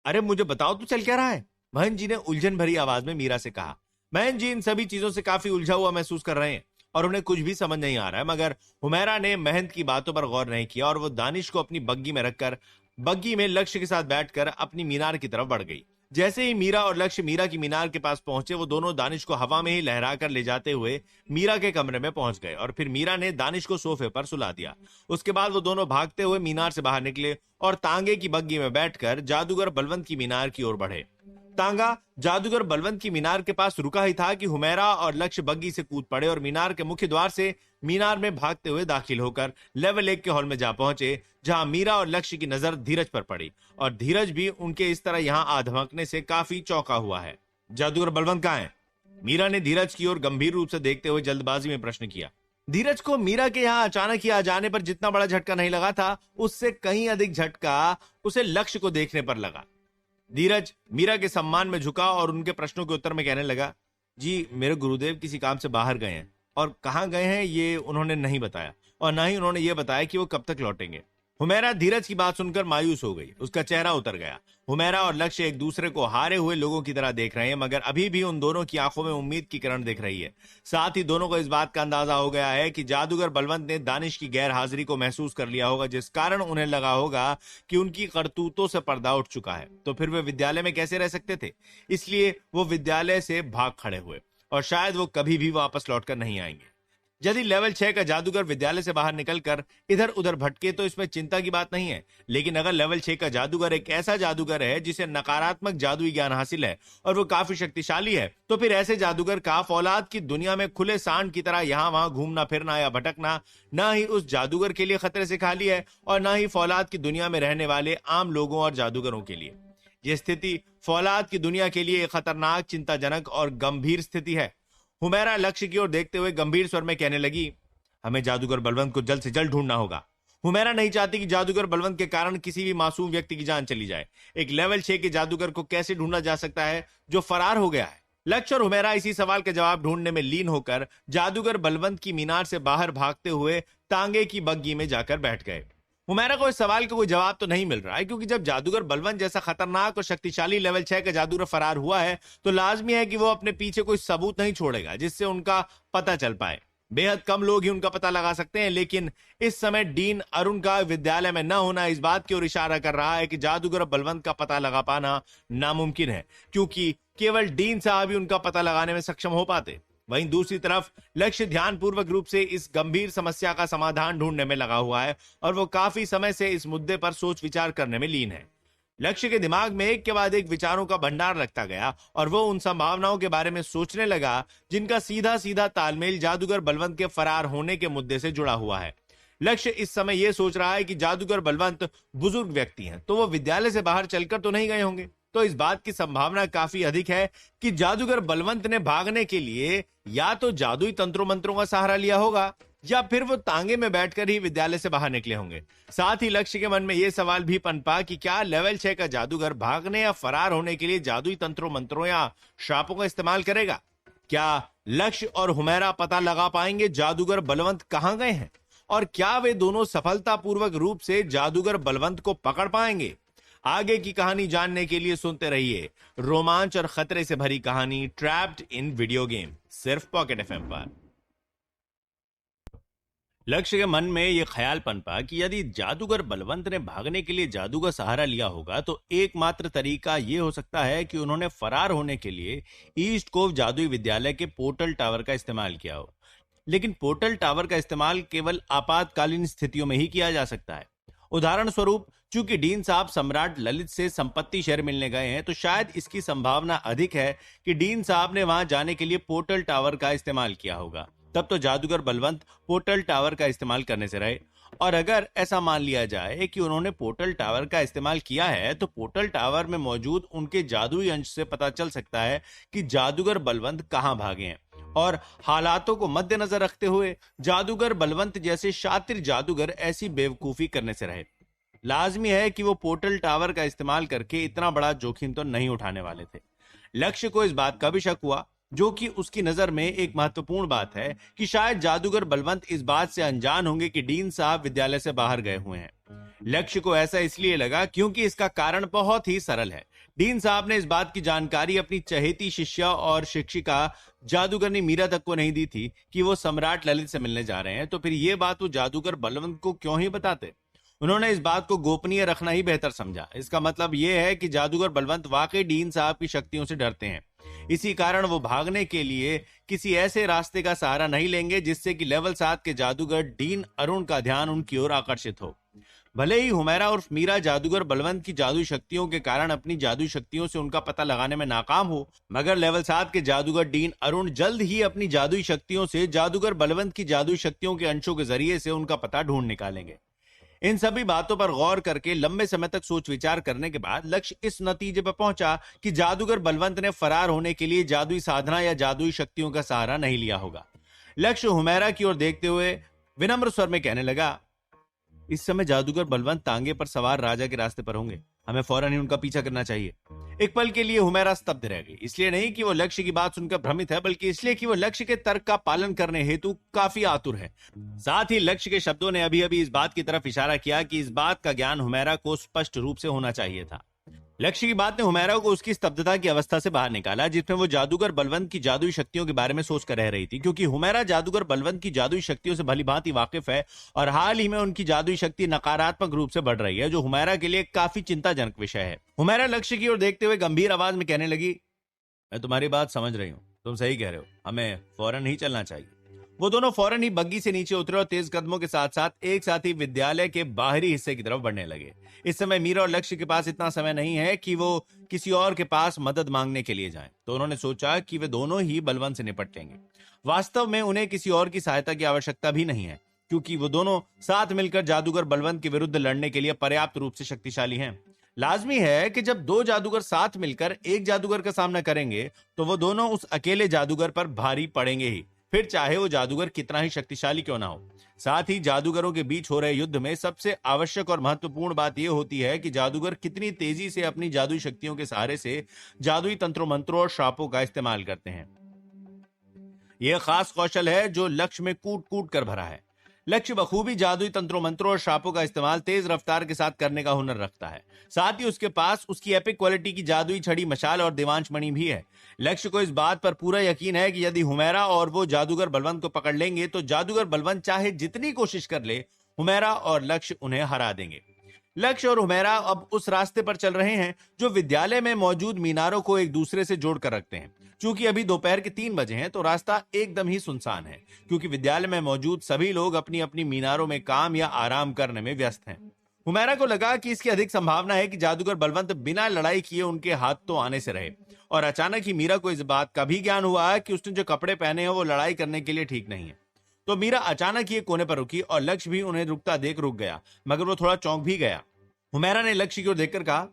अरे मुझे बताओ तो चल क्या रहा है? महंत जी ने उलझन भरी आवाज में मीरा से कहा। महंत जी इन सभी चीजों से काफी उलझा हुआ महसूस कर रहे हैं और उन्हें कुछ भी समझ नहीं आ रहा है, मगर हुमैरा ने महंत की बातों पर गौर नहीं किया और वो दानिश को अपनी बग्गी में रखकर बग्गी में लक्ष्य के साथ बैठकर अपनी मीनार की तरफ बढ़ गई। जैसे ही मीरा और लक्ष्य मीरा की मीनार के पास पहुंचे, वो दोनों दानिश को हवा में ही लहरा कर ले जाते हुए मीरा के कमरे में पहुंच गए और फिर मीरा ने दानिश को सोफे पर सुला दिया। उसके बाद वो दोनों भागते हुए मीनार से बाहर निकले और तांगे की बग्गी में बैठकर जादूगर बलवंत की मीनार की ओर बढ़े। तांगा जादूगर बलवंत की मीनार के पास रुका ही था कि हुमैरा और लक्ष्य बग्गी से कूद पड़े और मीनार के मुख्य द्वार से मीनार में भागते हुए दाखिल होकर लेवल 1 के हॉल में जा पहुंचे, जहां मीरा और लक्ष्य की नजर धीरज पर पड़ी और धीरज भी उनके इस तरह यहां आ धमकने से काफी चौंका हुआ है। जादूगर बलवंत कहां है? मीरा ने धीरज की ओर गंभीर रूप से देखते हुए जल्दबाजी में प्रश्न किया। धीरज को मीरा के यहाँ अचानक ही आ जाने पर जितना बड़ा झटका नहीं लगा था, उससे कहीं अधिक झटका उसे लक्ष्य को देखने पर लगा। धीरज मीरा के सम्मान में झुका और उनके प्रश्नों के उत्तर में कहने लगा, जी मेरे गुरुदेव किसी काम से बाहर गए हैं और कहाँ गए हैं ये उन्होंने नहीं बताया, और ना ही उन्होंने ये बताया कि वो कब तक लौटेंगे। हुमैरा धीरज की बात सुनकर मायूस हो गई, उसका चेहरा उतर गया। हुमैरा और लक्ष्य एक दूसरे को हारे हुए लोगों की तरह देख रहे हैं, मगर अभी भी उन दोनों की आंखों में उम्मीद की किरण दिख रही है। साथ ही दोनों को इस बात का अंदाजा हो गया है कि जादूगर बलवंत ने दानिश की गैर हाजिरी को महसूस कर लिया होगा, जिस कारण उन्हें लगा होगा कि उनकी करतूतों से पर्दा उठ चुका है। तो फिर वे विद्यालय में कैसे रह सकते थे? इसलिए वो विद्यालय से भाग खड़े हुए और शायद वो कभी भी वापस लौटकर नहीं आएंगे। यदि लेवल 6 का जादूगर विद्यालय से बाहर निकलकर इधर उधर भटके तो इसमें चिंता की बात नहीं है, लेकिन अगर लेवल 6 का जादूगर एक ऐसा जादूगर है जिसे नकारात्मक जादुई ज्ञान हासिल है और वो काफी शक्तिशाली है, तो फिर ऐसे जादूगर का फौलाद की दुनिया में खुले सांड की तरह यहां वहां घूमना फिरना या भटकना ना ही उस जादूगर के लिए खतरे से खाली है और ना ही फौलाद की दुनिया में रहने वाले आम लोगों और जादूगरों के लिए। यह स्थिति फौलाद की दुनिया के लिए एक खतरनाक, चिंताजनक और गंभीर स्थिति है। हुमैरा लक्ष्य की ओर देखते हुए गंभीर स्वर में कहने लगी, हमें जादूगर बलवंत को जल्द से जल्द ढूंढना होगा। हुमैरा नहीं चाहती कि जादूगर बलवंत के कारण किसी भी मासूम व्यक्ति की जान चली जाए। एक लेवल 6 के जादूगर को कैसे ढूंढा जा सकता है जो फरार हो गया है? लक्ष्य और हुमैरा इसी सवाल के जवाब ढूंढने में लीन होकर जादूगर बलवंत की मीनार से बाहर भागते हुए तांगे की बग्गी में जाकर बैठ गए। हुमैरा को इस सवाल का कोई जवाब तो नहीं मिल रहा है, क्योंकि जब जादूगर बलवंत जैसा खतरनाक और शक्तिशाली लेवल 6 का जादूगर फरार हुआ है तो लाजमी है कि वो अपने पीछे कोई सबूत नहीं छोड़ेगा जिससे उनका पता चल पाए। बेहद कम लोग ही उनका पता लगा सकते हैं, लेकिन इस समय डीन अरुण का विद्यालय में न होना इस बात की ओर इशारा कर रहा है कि जादूगर बलवंत का पता लगा पाना नामुमकिन है, क्योंकि केवल डीन साहब ही उनका पता लगाने में सक्षम हो पाते। वहीं दूसरी तरफ लक्ष्य ध्यानपूर्वक रूप से इस गंभीर समस्या का समाधान ढूंढने में लगा हुआ है और वो काफी समय से इस मुद्दे पर सोच विचार करने में लीन है। लक्ष्य के दिमाग में एक के बाद एक विचारों का भंडार लगता गया और वो उन संभावनाओं के बारे में सोचने लगा जिनका सीधा सीधा तालमेल जादूगर बलवंत के फरार होने के मुद्दे से जुड़ा हुआ है। लक्ष्य इस समय यह सोच रहा है कि जादूगर बलवंत बुजुर्ग व्यक्ति हैं, तो वो विद्यालय से बाहर चलकर तो नहीं गए होंगे। तो इस बात की संभावना काफी अधिक है कि जादूगर बलवंत ने भागने के लिए या तो जादुई तंत्रों मंत्रों का सहारा लिया होगा या फिर वो तांगे में बैठकर ही विद्यालय से बाहर निकले होंगे। साथ ही लक्ष्य के मन में यह सवाल भी पनपा कि क्या लेवल 6 का जादूगर भागने या फरार होने के लिए जादुई तंत्रों मंत्रों या श्रापों का इस्तेमाल करेगा। क्या लक्ष्य और हुमैरा पता लगा पाएंगे जादूगर बलवंत कहां गए हैं, और क्या वे दोनों सफलतापूर्वक रूप से जादूगर बलवंत को पकड़ पाएंगे। आगे की कहानी जानने के लिए सुनते रहिए रोमांच और खतरे से भरी कहानी ट्रैप्ड इन वीडियो गेम, सिर्फ पॉकेट एफएम पर। लक्ष्य के मन में यह ख्याल पनपा कि यदि जादूगर बलवंत ने भागने के लिए जादू का सहारा लिया होगा तो एकमात्र तरीका यह हो सकता है कि उन्होंने फरार होने के लिए ईस्ट कोव जादुई विद्यालय के पोर्टल टावर का इस्तेमाल किया हो। लेकिन पोर्टल टावर का इस्तेमाल केवल आपातकालीन स्थितियों में ही किया जा सकता है। उदाहरण स्वरूप, चूंकि डीन साहब सम्राट ललित से संपत्ति शेयर मिलने गए हैं, तो शायद इसकी संभावना अधिक है कि डीन साहब ने वहां जाने के लिए पोर्टल टावर का इस्तेमाल किया होगा। तब तो जादूगर बलवंत पोर्टल टावर का इस्तेमाल करने से रहे। और अगर ऐसा मान लिया जाए कि उन्होंने पोर्टल टावर का इस्तेमाल किया है, तो पोर्टल टावर में मौजूद उनके जादुई अंश से पता चल सकता है कि जादूगर बलवंत कहां भागे हैं। और हालातों को मद्देनजर रखते हुए जादूगर बलवंत जैसे शातिर जादूगर ऐसी बेवकूफी करने से रहे। लाजमी है कि वो पोर्टल टावर का इस्तेमाल करके इतना बड़ा जोखिम तो नहीं उठाने वाले थे। लक्ष्य को इस बात का भी शक हुआ, जो कि उसकी नजर में एक महत्वपूर्ण बात है, कि शायद जादूगर बलवंत इस बात से अनजान होंगे कि डीन साहब विद्यालय से बाहर गए हुए हैं। लक्ष्य को ऐसा इसलिए लगा क्योंकि इसका कारण बहुत ही सरल है। डीन साहब ने इस बात की जानकारी अपनी चहेती शिष्या और शिक्षिका जादूगरनी मीरा तक को नहीं दी थी कि वो सम्राट ललित से मिलने जा रहे हैं, तो फिर ये बात वो जादूगर बलवंत को क्यों ही बताते। उन्होंने इस बात को गोपनीय रखना ही बेहतर समझा। इसका मतलब यह है कि जादूगर बलवंत वाकई डीन साहब की शक्तियों से डरते हैं। इसी कारण वो भागने के लिए किसी ऐसे रास्ते का सहारा नहीं लेंगे जिससे कि लेवल 7 के जादूगर डीन अरुण का ध्यान उनकी ओर आकर्षित हो। भले ही हुमैरा और मीरा जादूगर बलवंत की जादुई शक्तियों के कारण अपनी जादुई शक्तियों से उनका पता लगाने में नाकाम हो, मगर लेवल 7 के जादूगर डीन अरुण जल्द ही अपनी जादुई शक्तियों से जादूगर बलवंत की जादुई शक्तियों के अंशों के जरिए से उनका पता ढूंढ निकालेंगे। इन सभी बातों पर गौर करके लंबे समय तक सोच विचार करने के बाद लक्ष्य इस नतीजे पर पहुंचा कि जादूगर बलवंत ने फरार होने के लिए जादुई साधना या जादुई शक्तियों का सहारा नहीं लिया होगा। लक्ष्य हुमैरा की ओर देखते हुए विनम्र स्वर में कहने लगा, इस समय जादूगर बलवंत तांगे पर सवार राजा के रास्ते पर होंगे, हमें फौरन ही उनका पीछा करना चाहिए। एक पल के लिए हुमैरा स्तब्ध रह गई, इसलिए नहीं कि वो लक्ष्य की बात सुनकर भ्रमित है, बल्कि इसलिए कि वो लक्ष्य के तर्क का पालन करने हेतु काफी आतुर है। साथ ही लक्ष्य के शब्दों ने अभी अभी इस बात की तरफ इशारा किया कि इस बात का ज्ञान हुमैरा को स्पष्ट रूप से होना चाहिए था। लक्ष्य की बात ने हुमैरा को उसकी स्तब्धता की अवस्था से बाहर निकाला, जिसमें वो जादूगर बलवंत की जादुई शक्तियों के बारे में सोचकर रह रही थी, क्योंकि हुमैरा जादूगर बलवंत की जादुई शक्तियों से भलीभांति वाकिफ है और हाल ही में उनकी जादुई शक्ति नकारात्मक रूप से बढ़ रही है, जो हुमैरा के लिए काफी चिंताजनक विषय है। हुमैरा लक्ष्य की ओर देखते हुए गंभीर आवाज में कहने लगी, मैं तुम्हारी बात समझ रही हूँ, तुम सही कह रहे हो, हमें फौरन ही चलना चाहिए। वो दोनों फौरन ही बग्गी से नीचे उतरे और तेज कदमों के साथ साथ एक साथ ही विद्यालय के बाहरी हिस्से की तरफ बढ़ने लगे। इस समय मीरा और लक्ष्य के पास इतना समय नहीं है कि वो किसी और के पास मदद मांगने के लिए जाएं, तो उन्होंने सोचा कि वे दोनों ही बलवंत से निपट लेंगे। वास्तव में उन्हें किसी और की सहायता की आवश्यकता भी नहीं है, क्योंकि वो दोनों साथ मिलकर जादूगर बलवंत के विरुद्ध लड़ने के लिए पर्याप्त रूप से शक्तिशाली हैं। लाजमी है कि जब दो जादूगर साथ मिलकर एक जादूगर का सामना करेंगे तो वो दोनों उस अकेले जादूगर पर भारी पड़ेंगे ही, फिर चाहे वो जादूगर कितना ही शक्तिशाली क्यों ना हो। साथ ही जादूगरों के बीच हो रहे युद्ध में सबसे आवश्यक और महत्वपूर्ण बात यह होती है कि जादूगर कितनी तेजी से अपनी जादुई शक्तियों के सहारे से जादुई तंत्रों मंत्रों और श्रापों का इस्तेमाल करते हैं। यह खास कौशल है जो लक्ष्य में कूट कूट कर भरा है। लक्ष्य बखूबी जादुई तंत्रों मंत्रों और श्रापों का इस्तेमाल तेज रफ्तार के साथ करने का हुनर रखता है। साथ ही उसके पास उसकी एपिक क्वालिटी की जादुई छड़ी मशाल और देवांश मणि भी है। लक्ष्य को इस बात पर पूरा यकीन है कि यदि हुमैरा और वो जादूगर बलवंत को पकड़ लेंगे तो जादूगर बलवंत चाहे जितनी कोशिश कर ले, हुमैरा और लक्ष्य उन्हें हरा देंगे। लक्ष्य और हुमैरा अब उस रास्ते पर चल रहे हैं जो विद्यालय में मौजूद मीनारों को एक दूसरे से जोड़कर रखते हैं। चूंकि अभी दोपहर के 3 बजे हैं तो रास्ता एकदम ही सुनसान है, क्योंकि विद्यालय में मौजूद सभी लोग अपनी अपनी मीनारों में काम या आराम करने में व्यस्त हैं। हुमैरा को लगा कि इसकी अधिक संभावना है कि जादूगर बलवंत बिना लड़ाई किए उनके हाथ तो आने से रहे, और अचानक ही मीरा को इस बात का भी ज्ञान हुआ कि उसने जो कपड़े पहने हैं वो लड़ाई करने के लिए ठीक नहीं है। तो मीरा अचानक ही एक कोने पर रुकी और लक्ष्य भी उन्हें रुकता देख रुक गया, मगर वो थोड़ा चौंक भी गया। हुमैरा ने लक्ष्य की ओर देखकर कहा,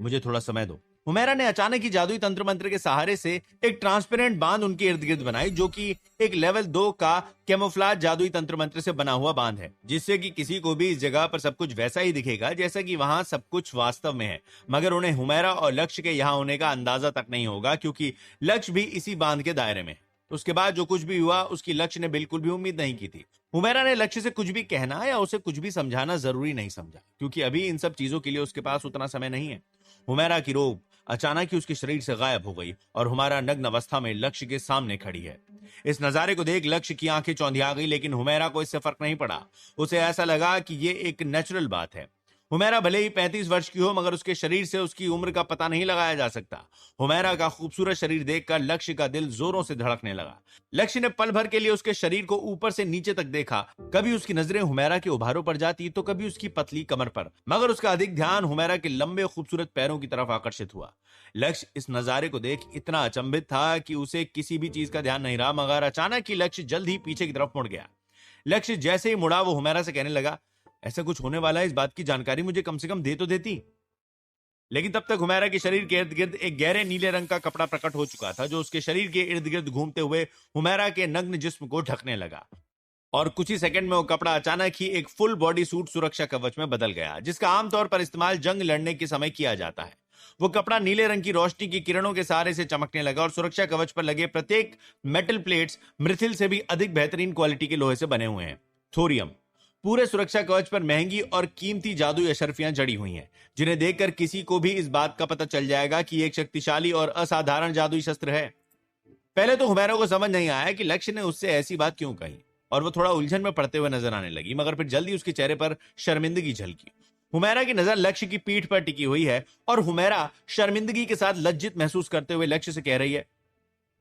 मुझे थोड़ा समय दो, हुमैरा ने अचानक ही जादुई तंत्र मंत्र के सहारे से एक ट्रांसपेरेंट बांध उनके इर्द गिर्द बनाई, जो कि एक लेवल 2 का कैमोफ्लाज जादुई तंत्र मंत्र से बना हुआ बांध है, जिससे कि किसी को भी इस जगह पर सब कुछ वैसा ही दिखेगा जैसा कि वहां सब कुछ वास्तव में है, मगर उन्हें हुमैरा और लक्ष्य के यहाँ होने का अंदाजा तक नहीं होगा, क्योंकि लक्ष्य भी इसी बांध के दायरे में है। उसके बाद जो कुछ भी हुआ उसकी लक्ष्य ने बिल्कुल भी उम्मीद नहीं की थी। हुमैरा ने लक्ष्य से कुछ भी कहना या उसे कुछ भी समझाना जरूरी नहीं समझा, क्योंकि अभी इन सब चीजों के लिए उसके पास उतना समय नहीं है। हुमैरा की रोब अचानक ही उसके शरीर से गायब हो गई और हुमैरा नग्न अवस्था में लक्ष्य के सामने खड़ी है। इस नजारे को देख लक्ष्य की आंखें चौंधिया गई, लेकिन हुमैरा को इससे फर्क नहीं पड़ा। उसे ऐसा लगा कि ये एक नेचुरल बात है। हुमैरा भले ही 35 वर्ष की हो, मगर उसके शरीर से उसकी उम्र का पता नहीं लगाया जा सकता। हुमैरा का खूबसूरत शरीर देखकर लक्ष्य का दिल जोरों से धड़कने लगा। लक्ष्य ने पल भर के लिए उसके शरीर को ऊपर से नीचे तक देखा। कभी उसकी नजरें हुमैरा के उभारों पर जाती तो कभी उसकी पतली कमर पर, मगर उसका अधिक ध्यान हुमैरा के लंबे खूबसूरत पैरों की तरफ आकर्षित हुआ। लक्ष्य इस नजारे को देख इतना अचंभित था कि उसे किसी भी चीज का ध्यान नहीं रहा, मगर अचानक ही लक्ष्य जल्द ही पीछे की तरफ मुड़ गया। लक्ष्य जैसे ही मुड़ा वो हुमैरा से कहने लगा, ऐसा कुछ होने वाला है, इस बात की जानकारी मुझे कम से कम दे तो देती। लेकिन तब तक हुमैरा के शरीर के इर्द गिर्द एक गहरे नीले रंग का कपड़ा प्रकट हो चुका था, जो उसके शरीर के इर्द गिर्द घूमते हुए हुमैरा के नग्न जिस्म को ढकने लगा। और कुछ ही सेकंड में वो कपड़ा अचानक ही एक फुल बॉडी सूट सुरक्षा कवच में बदल गया, जिसका आमतौर पर इस्तेमाल जंग लड़ने के समय किया जाता है। वो कपड़ा नीले रंग की रोशनी की किरणों के सहारे से चमकने लगा और सुरक्षा कवच पर लगे प्रत्येक मेटल प्लेट्स मिथिल से भी अधिक बेहतरीन क्वालिटी के लोहे से बने हुए हैं, थोरियम। पूरे सुरक्षा कवच पर महंगी और कीमती जादुई अशर्फियां जड़ी हुई हैं, जिन्हें देखकर किसी को भी इस बात का पता चल जाएगा कि एक शक्तिशाली और असाधारण जादुई शस्त्र है। पहले तो हुमैरा को समझ नहीं आया कि लक्ष्य ने उससे ऐसी बात क्यों कही, और वो थोड़ा उलझन में पड़ते हुए नजर आने लगी, मगर फिर जल्दी उसके चेहरे पर शर्मिंदगी झलकी। हुमैरा की नजर लक्ष्य की पीठ पर टिकी हुई है और हुमैरा शर्मिंदगी के साथ लज्जित महसूस करते हुए लक्ष्य से कह रही है,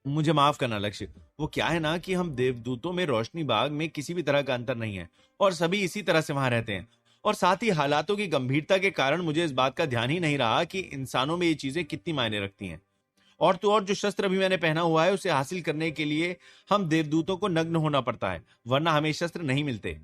मुझे माफ करना लक्ष्य, वो क्या है ना कि हम देवदूतों में रोशनी बाग में किसी भी तरह का अंतर नहीं है और सभी इसी तरह से वहां रहते हैं, और साथ ही हालातों की गंभीरता के कारण मुझे इस बात का ध्यान ही नहीं रहा कि इंसानों में ये चीजें कितनी मायने रखती हैं। और तो और जो शस्त्र अभी मैंने पहना हुआ है उसे हासिल करने के लिए हम देवदूतों को नग्न होना पड़ता है, वरना हमें शस्त्र नहीं मिलते।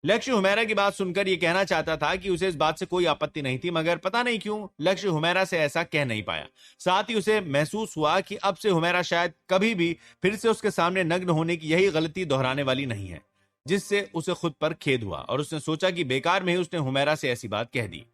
लक्ष्य हुमैरा की बात सुनकर यह कहना चाहता था कि उसे इस बात से कोई आपत्ति नहीं थी, मगर पता नहीं क्यों लक्ष्य हुमैरा से ऐसा कह नहीं पाया। साथ ही उसे महसूस हुआ कि अब से हुमैरा शायद कभी भी फिर से उसके सामने नग्न होने की यही गलती दोहराने वाली नहीं है, जिससे उसे खुद पर खेद हुआ और उसने सोचा कि बेकार में ही उसने हुमैरा से ऐसी बात कह दी।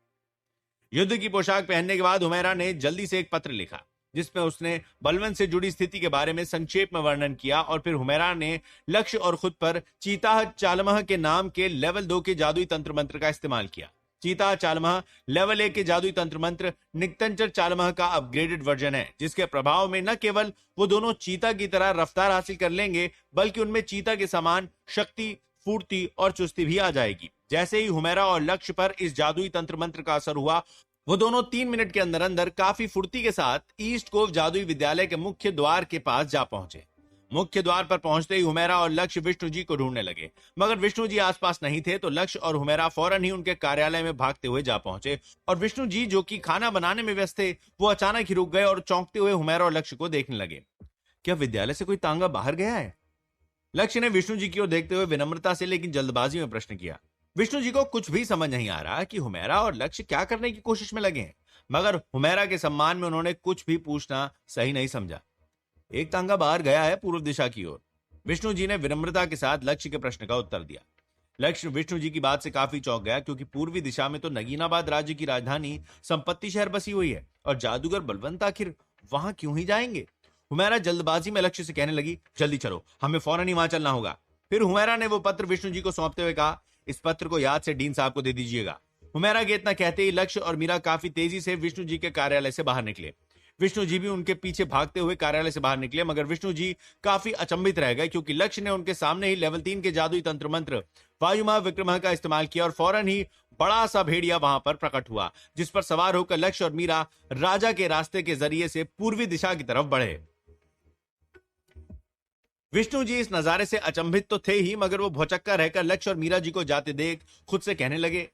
युद्ध की पोशाक पहनने के बाद हुमैरा ने जल्दी से एक पत्र लिखा, जिसमें उसने बलवंत से जुड़ी स्थिति के बारे में संक्षेप में वर्णन किया, और फिर हुमैरा ने लक्ष्य और खुद पर चीताह चालमह के नाम के लेवल 2 के जादुई तंत्र मंत्र का इस्तेमाल किया। चीताह चालमह लेवल 1 के जादुई तंत्र मंत्र निक्तंचर चालमह का अपग्रेडेड वर्जन है, जिसके प्रभाव में न केवल वो दोनों चीता की तरह रफ्तार हासिल कर लेंगे, बल्कि उनमें चीता के समान शक्ति, फूर्ति और चुस्ती भी आ जाएगी। जैसे ही हुमैरा और लक्ष्य पर इस जादुई तंत्र मंत्र का असर हुआ, वो दोनों 3 मिनट के अंदर अंदर काफी फुर्ती के साथ ईस्ट कोव जादुई विद्यालय के मुख्य द्वार के पास जा पहुंचे। मुख्य द्वार पर पहुंचते ही हुमैरा और लक्ष्य विष्णु जी को ढूंढने लगे, मगर विष्णु जी आसपास नहीं थे, तो लक्ष्य और हुमैरा फौरन ही उनके कार्यालय में भागते हुए जा पहुंचे, और विष्णु जी जो कि खाना बनाने में व्यस्त थे, वो अचानक ही रुक गए और चौंकते हुए हुमैरा और लक्ष्य को देखने लगे। क्या विद्यालय से कोई तांगा बाहर गया है? लक्ष्य ने विष्णु जी की ओर देखते हुए विनम्रता से लेकिन जल्दबाजी में प्रश्न किया। विष्णु जी को कुछ भी समझ नहीं आ रहा कि हुमैरा और लक्ष्य क्या करने की कोशिश में लगे हैं, मगर हुमैरा के सम्मान में उन्होंने कुछ भी पूछना सही नहीं समझा। एक तांगा बाहर गया है पूर्व दिशा की ओर, विष्णु जी ने विनम्रता के साथ लक्ष्य के प्रश्न का उत्तर दिया। लक्ष्य विष्णु जी की बात से काफी चौंक गया, क्योंकि पूर्वी दिशा में तो नगीनाबाद राज्य की राजधानी संपत्ति शहर बसी हुई है, और जादूगर बलवंत आखिर वहां क्यों ही जाएंगे? हुमैरा जल्दबाजी में लक्ष्य से कहने लगी, जल्दी चलो, हमें फौरन ही वहां चलना होगा। फिर हुमैरा ने वो पत्र विष्णु जी को सौंपते हुए कहा, इस पत्र को याद से डीन साहब को दे दीजिएगा। हुमैरा के इतना कहते ही लक्ष्य और मीरा काफी तेजी से विष्णु जी के कार्यालय से बाहर निकले। विष्णु जी भी उनके पीछे भागते हुए कार्यालय से बाहर निकले, मगर विष्णु जी काफी अचंभित रह गए, क्योंकि लक्ष्य ने उनके सामने ही लेवल 3 के जादुई तंत्र मंत्र वायुमा विक्रमः का इस्तेमाल किया, और फौरन ही बड़ा सा भेड़िया वहां पर प्रकट हुआ, जिस पर सवार होकर लक्ष्य और मीरा राजा के रास्ते के जरिए से पूर्वी दिशा की तरफ बढ़े। विष्णु जी इस नजारे से अचंभित तो थे ही, मगर वो भौचक्का रहकर लक्ष्य और मीरा जी को जाते देख खुद से कहने लगे,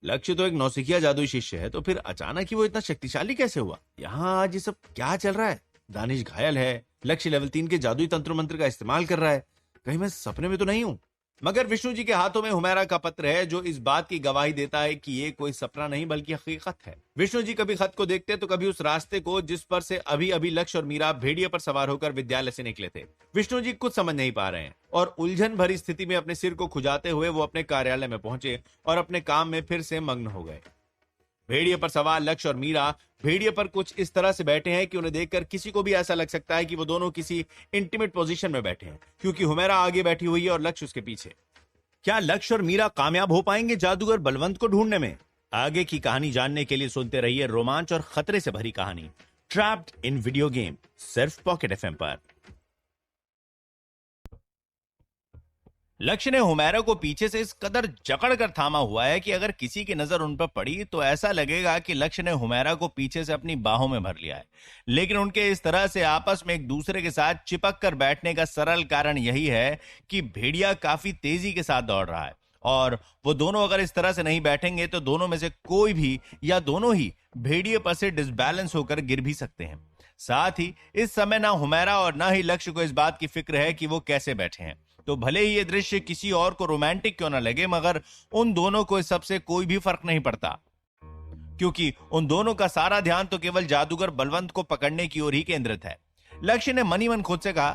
लक्ष्य तो एक नौसिखिया जादुई शिष्य है, तो फिर अचानक ही वो इतना शक्तिशाली कैसे हुआ? यहाँ आज ये सब क्या चल रहा है? दानिश घायल है, लक्ष्य लेवल 3 के जादुई तंत्र मंत्र का इस्तेमाल कर रहा है, कहीं मैं सपने में तो नहीं हूं? मगर विष्णु जी के हाथों में हुमैरा का पत्र है जो इस बात की गवाही देता है कि ये कोई सपना नहीं बल्कि हकीकत है। विष्णु जी कभी खत को देखते तो कभी उस रास्ते को जिस पर से अभी अभी लक्ष्य और मीरा भेड़िए पर सवार होकर विद्यालय से निकले थे। विष्णु जी कुछ समझ नहीं पा रहे हैं और उलझन भरी स्थिति में अपने सिर को खुजाते हुए वो अपने कार्यालय में पहुंचे और अपने काम में फिर से मग्न हो गए। भेड़िए पर सवार लक्ष्य और मीरा भेड़िए पर कुछ इस तरह से बैठे हैं कि उन्हें देखकर किसी को भी ऐसा लग सकता है कि वो दोनों किसी इंटीमेट पोजीशन में बैठे हैं, क्योंकि हुमैरा आगे बैठी हुई है और लक्ष्य उसके पीछे। क्या लक्ष्य और मीरा कामयाब हो पाएंगे जादूगर बलवंत को ढूंढने में? आगे की कहानी जानने के लिए सुनते रहिए रोमांच और खतरे से भरी कहानी ट्रैप्ड इन वीडियो गेम, सिर्फ पॉकेट एफएम पर। लक्ष्य ने हुमैरा को पीछे से इस कदर जकड़ कर थामा हुआ है कि अगर किसी की नजर उन पर पड़ी तो ऐसा लगेगा कि लक्ष्य ने हुमैरा को पीछे से अपनी बाहों में भर लिया है। लेकिन उनके इस तरह से आपस में एक दूसरे के साथ चिपक कर बैठने का सरल कारण यही है कि भेड़िया काफी तेजी के साथ दौड़ रहा है और वो दोनों अगर इस तरह से नहीं बैठेंगे तो दोनों में से कोई भी या दोनों ही भेड़िए पर से डिसबैलेंस होकर गिर भी सकते हैं। साथ ही इस समय ना हुमैरा और ना ही लक्ष्य को इस बात की फिक्र है कि वो कैसे बैठे हैं। तो भले ही ये दृश्य किसी और को रोमांटिक क्यों ना लगे, मगर उन दोनों को इस सबसे कोई भी फर्क नहीं पड़ता, क्योंकि उन दोनों का सारा ध्यान तो केवल जादूगर बलवंत को पकड़ने की ओर ही केंद्रित है। लक्ष्य ने मनी मन खुद से कहा,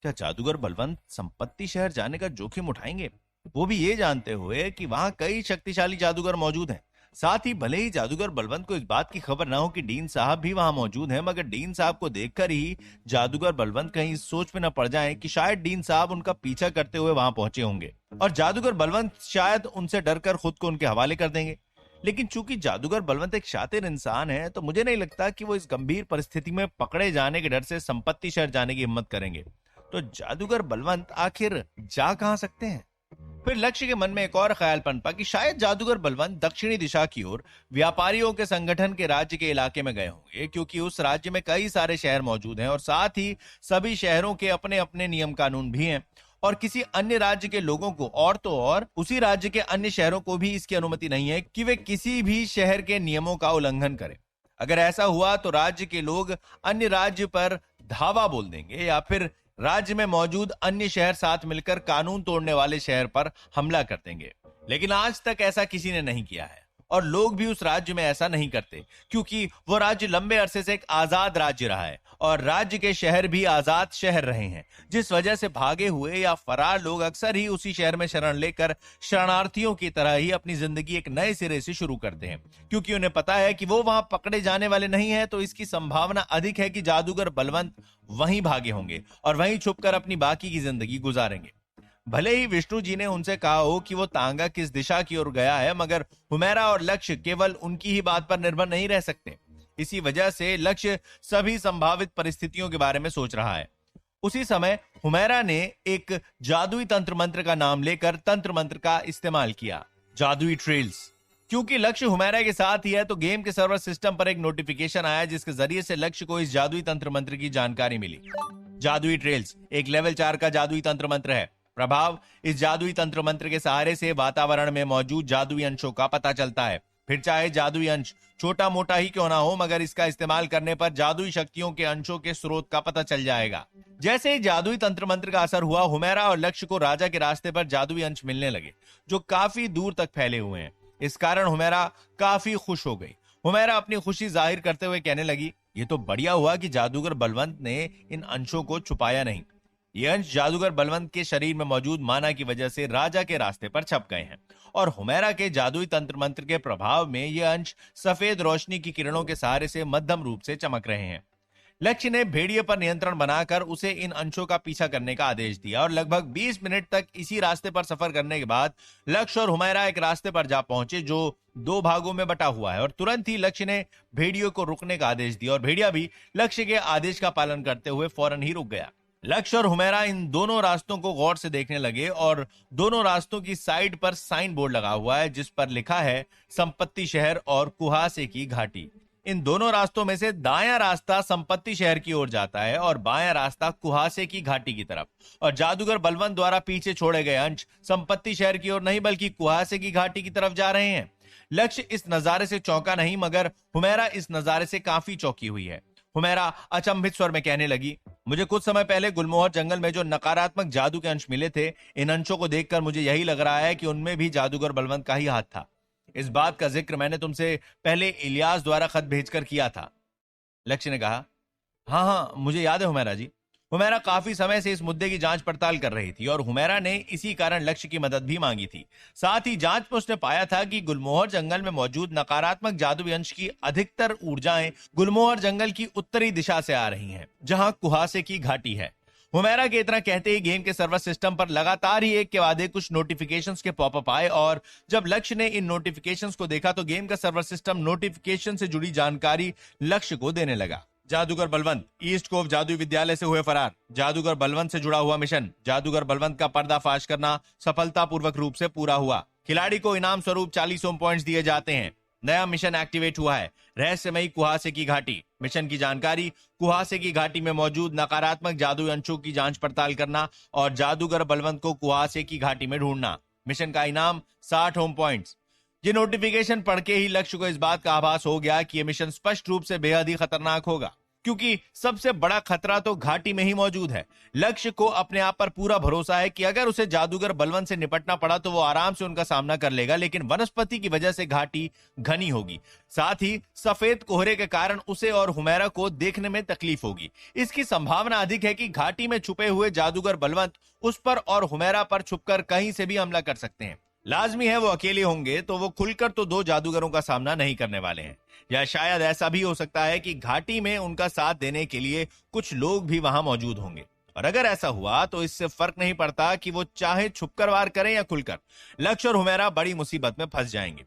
क्या जादूगर बलवंत संपत्ति शहर जाने का जोखिम उठाएंगे, वो भी ये जानते हुए कि वहां कई शक्तिशाली जादूगर मौजूद हैं। साथ ही भले ही जादूगर बलवंत को इस बात की खबर ना हो कि डीन साहब भी वहां मौजूद हैं, मगर डीन साहब को देखकर ही जादूगर बलवंत कहीं इस सोच में न पड़ जाएं कि शायद डीन साहब उनका पीछा करते हुए वहां पहुंचे होंगे और जादूगर बलवंत शायद उनसे डरकर खुद को उनके हवाले कर देंगे। लेकिन चूंकि जादूगर बलवंत एक शातिर इंसान है तो मुझे नहीं लगता कि वो इस गंभीर परिस्थिति में पकड़े जाने के डर से संपत्ति शहर जाने की हिम्मत करेंगे। तो जादूगर बलवंत आखिर जा कहां सकते हैं? फिर लक्ष्य के मन में एक और ख्याल पनपा कि शायद जादूगर बलवंत दक्षिणी दिशा की ओर व्यापारियों के संगठन के राज्य के इलाके में गए होंगे, क्योंकि उस राज्य में कई सारे शहर मौजूद हैं और साथ ही सभी शहरों के अपने अपने नियम कानून भी हैं और किसी अन्य राज्य के लोगों को और तो और उसी राज्य के अन्य शहरों को भी इसकी अनुमति नहीं है कि वे किसी भी शहर के नियमों का उल्लंघन करें। अगर ऐसा हुआ तो राज्य के लोग अन्य राज्य पर धावा बोल देंगे या फिर राज्य में मौजूद अन्य शहर साथ मिलकर कानून तोड़ने वाले शहर पर हमला कर देंगे। लेकिन आज तक ऐसा किसी ने नहीं किया है और लोग भी उस राज्य में ऐसा नहीं करते, क्योंकि वो राज्य लंबे अरसे से एक आजाद राज्य रहा है और राज्य के शहर भी आजाद शहर रहे हैं, जिस वजह से भागे हुए या फरार लोग अक्सर ही उसी शहर में शरण लेकर शरणार्थियों की तरह ही अपनी जिंदगी एक नए सिरे से शुरू करते हैं, क्योंकि उन्हें पता है कि वो वहां पकड़े जाने वाले नहीं है। तो इसकी संभावना अधिक है कि जादूगर बलवंत वहीं भागे होंगे और वहीं छुपकर अपनी बाकी की जिंदगी गुजारेंगे। भले ही विष्णु जी ने उनसे कहा हो कि वो तांगा किस दिशा की ओर गया है, मगर हुमैरा और लक्ष्य केवल उनकी ही बात पर निर्भर नहीं रह सकते। इसी वजह से लक्ष्य सभी संभावित परिस्थितियों के बारे में सोच रहा है। उसी समय हुमैरा ने एक जादुई तंत्र मंत्र का नाम लेकर तंत्र मंत्र का इस्तेमाल किया, जादुई ट्रेल्स। क्योंकि लक्ष्य हुमैरा के साथ ही है तो गेम के सर्वर सिस्टम पर एक नोटिफिकेशन आया जिसके जरिए से लक्ष्य को इस जादुई तंत्र मंत्र की जानकारी मिली। जादुई ट्रेल्स एक लेवल 4 का जादुई तंत्र मंत्र है। प्रभाव, इस जादुई तंत्र मंत्र के सहारे से वातावरण में मौजूद जादुई अंशों का पता चलता है, फिर चाहे जादुई अंश छोटा मोटा ही क्यों ना हो, मगर इसका इस्तेमाल करने पर जादुई शक्तियों के अंशों के स्रोत का पता चल जाएगा। जैसे ही जादुई तंत्र मंत्र का असर हुआ, हुमैरा और लक्ष्य को राजा के रास्ते पर जादुई अंश मिलने लगे जो काफी दूर तक फैले हुए हैं। इस कारण हुमैरा काफी खुश हो गई। हुमैरा अपनी खुशी जाहिर करते हुए कहने लगी, ये तो बढ़िया हुआ कि जादूगर बलवंत ने इन अंशों को छुपाया नहीं। ये अंश जादूगर बलवंत के शरीर में मौजूद माना की वजह से राजा के रास्ते पर छप गए हैं और हुमैरा के जादुई तंत्र मंत्र के प्रभाव में ये अंश सफेद रोशनी की किरणों के सहारे से मध्यम रूप से चमक रहे हैं। लक्ष्य ने भेड़िए पर नियंत्रण बनाकर उसे इन अंशों का पीछा करने का आदेश दिया और लगभग 20 मिनट तक इसी रास्ते पर सफर करने के बाद लक्ष्य और हुमैरा एक रास्ते पर जा पहुंचे जो 2 भागों में बटा हुआ है और तुरंत ही लक्ष्य ने भेड़ियों को रुकने का आदेश दिया और भेड़िया भी लक्ष्य के आदेश का पालन करते हुए फौरन ही रुक गया। लक्ष्य और हुमैरा इन दोनों रास्तों को गौर से देखने लगे और दोनों रास्तों की साइड पर साइन बोर्ड लगा हुआ है जिस पर लिखा है संपत्ति शहर और कुहासे की घाटी। इन दोनों रास्तों में से दायां रास्ता संपत्ति शहर की ओर जाता है और बायां रास्ता कुहासे की घाटी की तरफ, और जादूगर बलवंत द्वारा पीछे छोड़े गए अंश संपत्ति शहर की ओर नहीं बल्कि कुहासे की घाटी की तरफ जा रहे हैं। लक्ष्य इस नजारे से चौंका नहीं, मगर हुमैरा इस नजारे से काफी चौंकी हुई है। हुमैरा अचंभित स्वर में कहने लगी, मुझे कुछ समय पहले गुलमोहर जंगल में जो नकारात्मक जादू के अंश मिले थे, इन अंशों को देखकर मुझे यही लग रहा है कि उनमें भी जादूगर बलवंत का ही हाथ था। इस बात का जिक्र मैंने तुमसे पहले इलियास द्वारा खत भेजकर किया था। लक्ष्य ने कहा, हाँ हाँ मुझे याद है हुमैरा जी। हुमैरा काफी समय से इस मुद्दे की जांच पड़ताल कर रही थी और हुमैरा ने इसी कारण लक्ष्य की मदद भी मांगी थी। साथ ही जांच में उसने पाया था कि गुलमोहर जंगल में मौजूद नकारात्मक जादुई अंश की अधिकतर ऊर्जाएं गुलमोहर जंगल की उत्तरी दिशा से आ रही हैं, जहां कुहासे की घाटी है। हुमैरा के इतना कहते ही गेम के सर्वर सिस्टम पर लगातार ही एक के बाद एक कुछ नोटिफिकेशंस के पॉपअप आए और जब लक्ष्य ने इन नोटिफिकेशंस को देखा तो गेम का सर्वर सिस्टम नोटिफिकेशन से जुड़ी जानकारी लक्ष्य को देने लगा। जादूगर बलवंत ईस्ट कोव जादुई विद्यालय से हुए फरार, जादूगर बलवंत से जुड़ा हुआ मिशन, जादूगर बलवंत का पर्दाफाश करना सफलतापूर्वक रूप से पूरा हुआ। खिलाड़ी को इनाम स्वरूप 40 होम पॉइंट्स दिए जाते हैं। नया मिशन एक्टिवेट हुआ है, रहस्यमयी कुहासे की घाटी। मिशन की जानकारी, कुहासे की घाटी में मौजूद नकारात्मक जादुई अंशों की जांच पड़ताल करना और जादूगर बलवंत को कुहासे की घाटी में ढूंढना। मिशन का इनाम 60 होम पॉइंट्स। ये नोटिफिकेशन पढ़ के ही लक्ष्य को इस बात का आभास हो गया कि यह मिशन स्पष्ट रूप से बेहद ही खतरनाक होगा, क्योंकि सबसे बड़ा खतरा तो घाटी में ही मौजूद है। लक्ष्य को अपने आप पर पूरा भरोसा है कि अगर उसे जादूगर बलवंत से निपटना पड़ा तो वो आराम से उनका सामना कर लेगा, लेकिन वनस्पति की वजह से घाटी घनी होगी। साथ ही सफेद कोहरे के कारण उसे और हुमैरा को देखने में तकलीफ होगी। इसकी संभावना अधिक है कि घाटी में छुपे हुए जादूगर बलवंत उस पर और हुमैरा पर छुपकर कहीं से भी हमला कर सकते हैं। लाजमी है वो अकेले होंगे तो वो खुलकर तो दो जादूगरों का सामना नहीं करने वाले हैं। या शायद ऐसा भी हो सकता है कि घाटी में उनका साथ देने के लिए कुछ लोग भी वहां मौजूद होंगे, और अगर ऐसा हुआ तो इससे फर्क नहीं पड़ता कि वो चाहे छुपकर वार करें या खुलकर, लक्ष्य और हुमैरा बड़ी मुसीबत में फंस जाएंगे।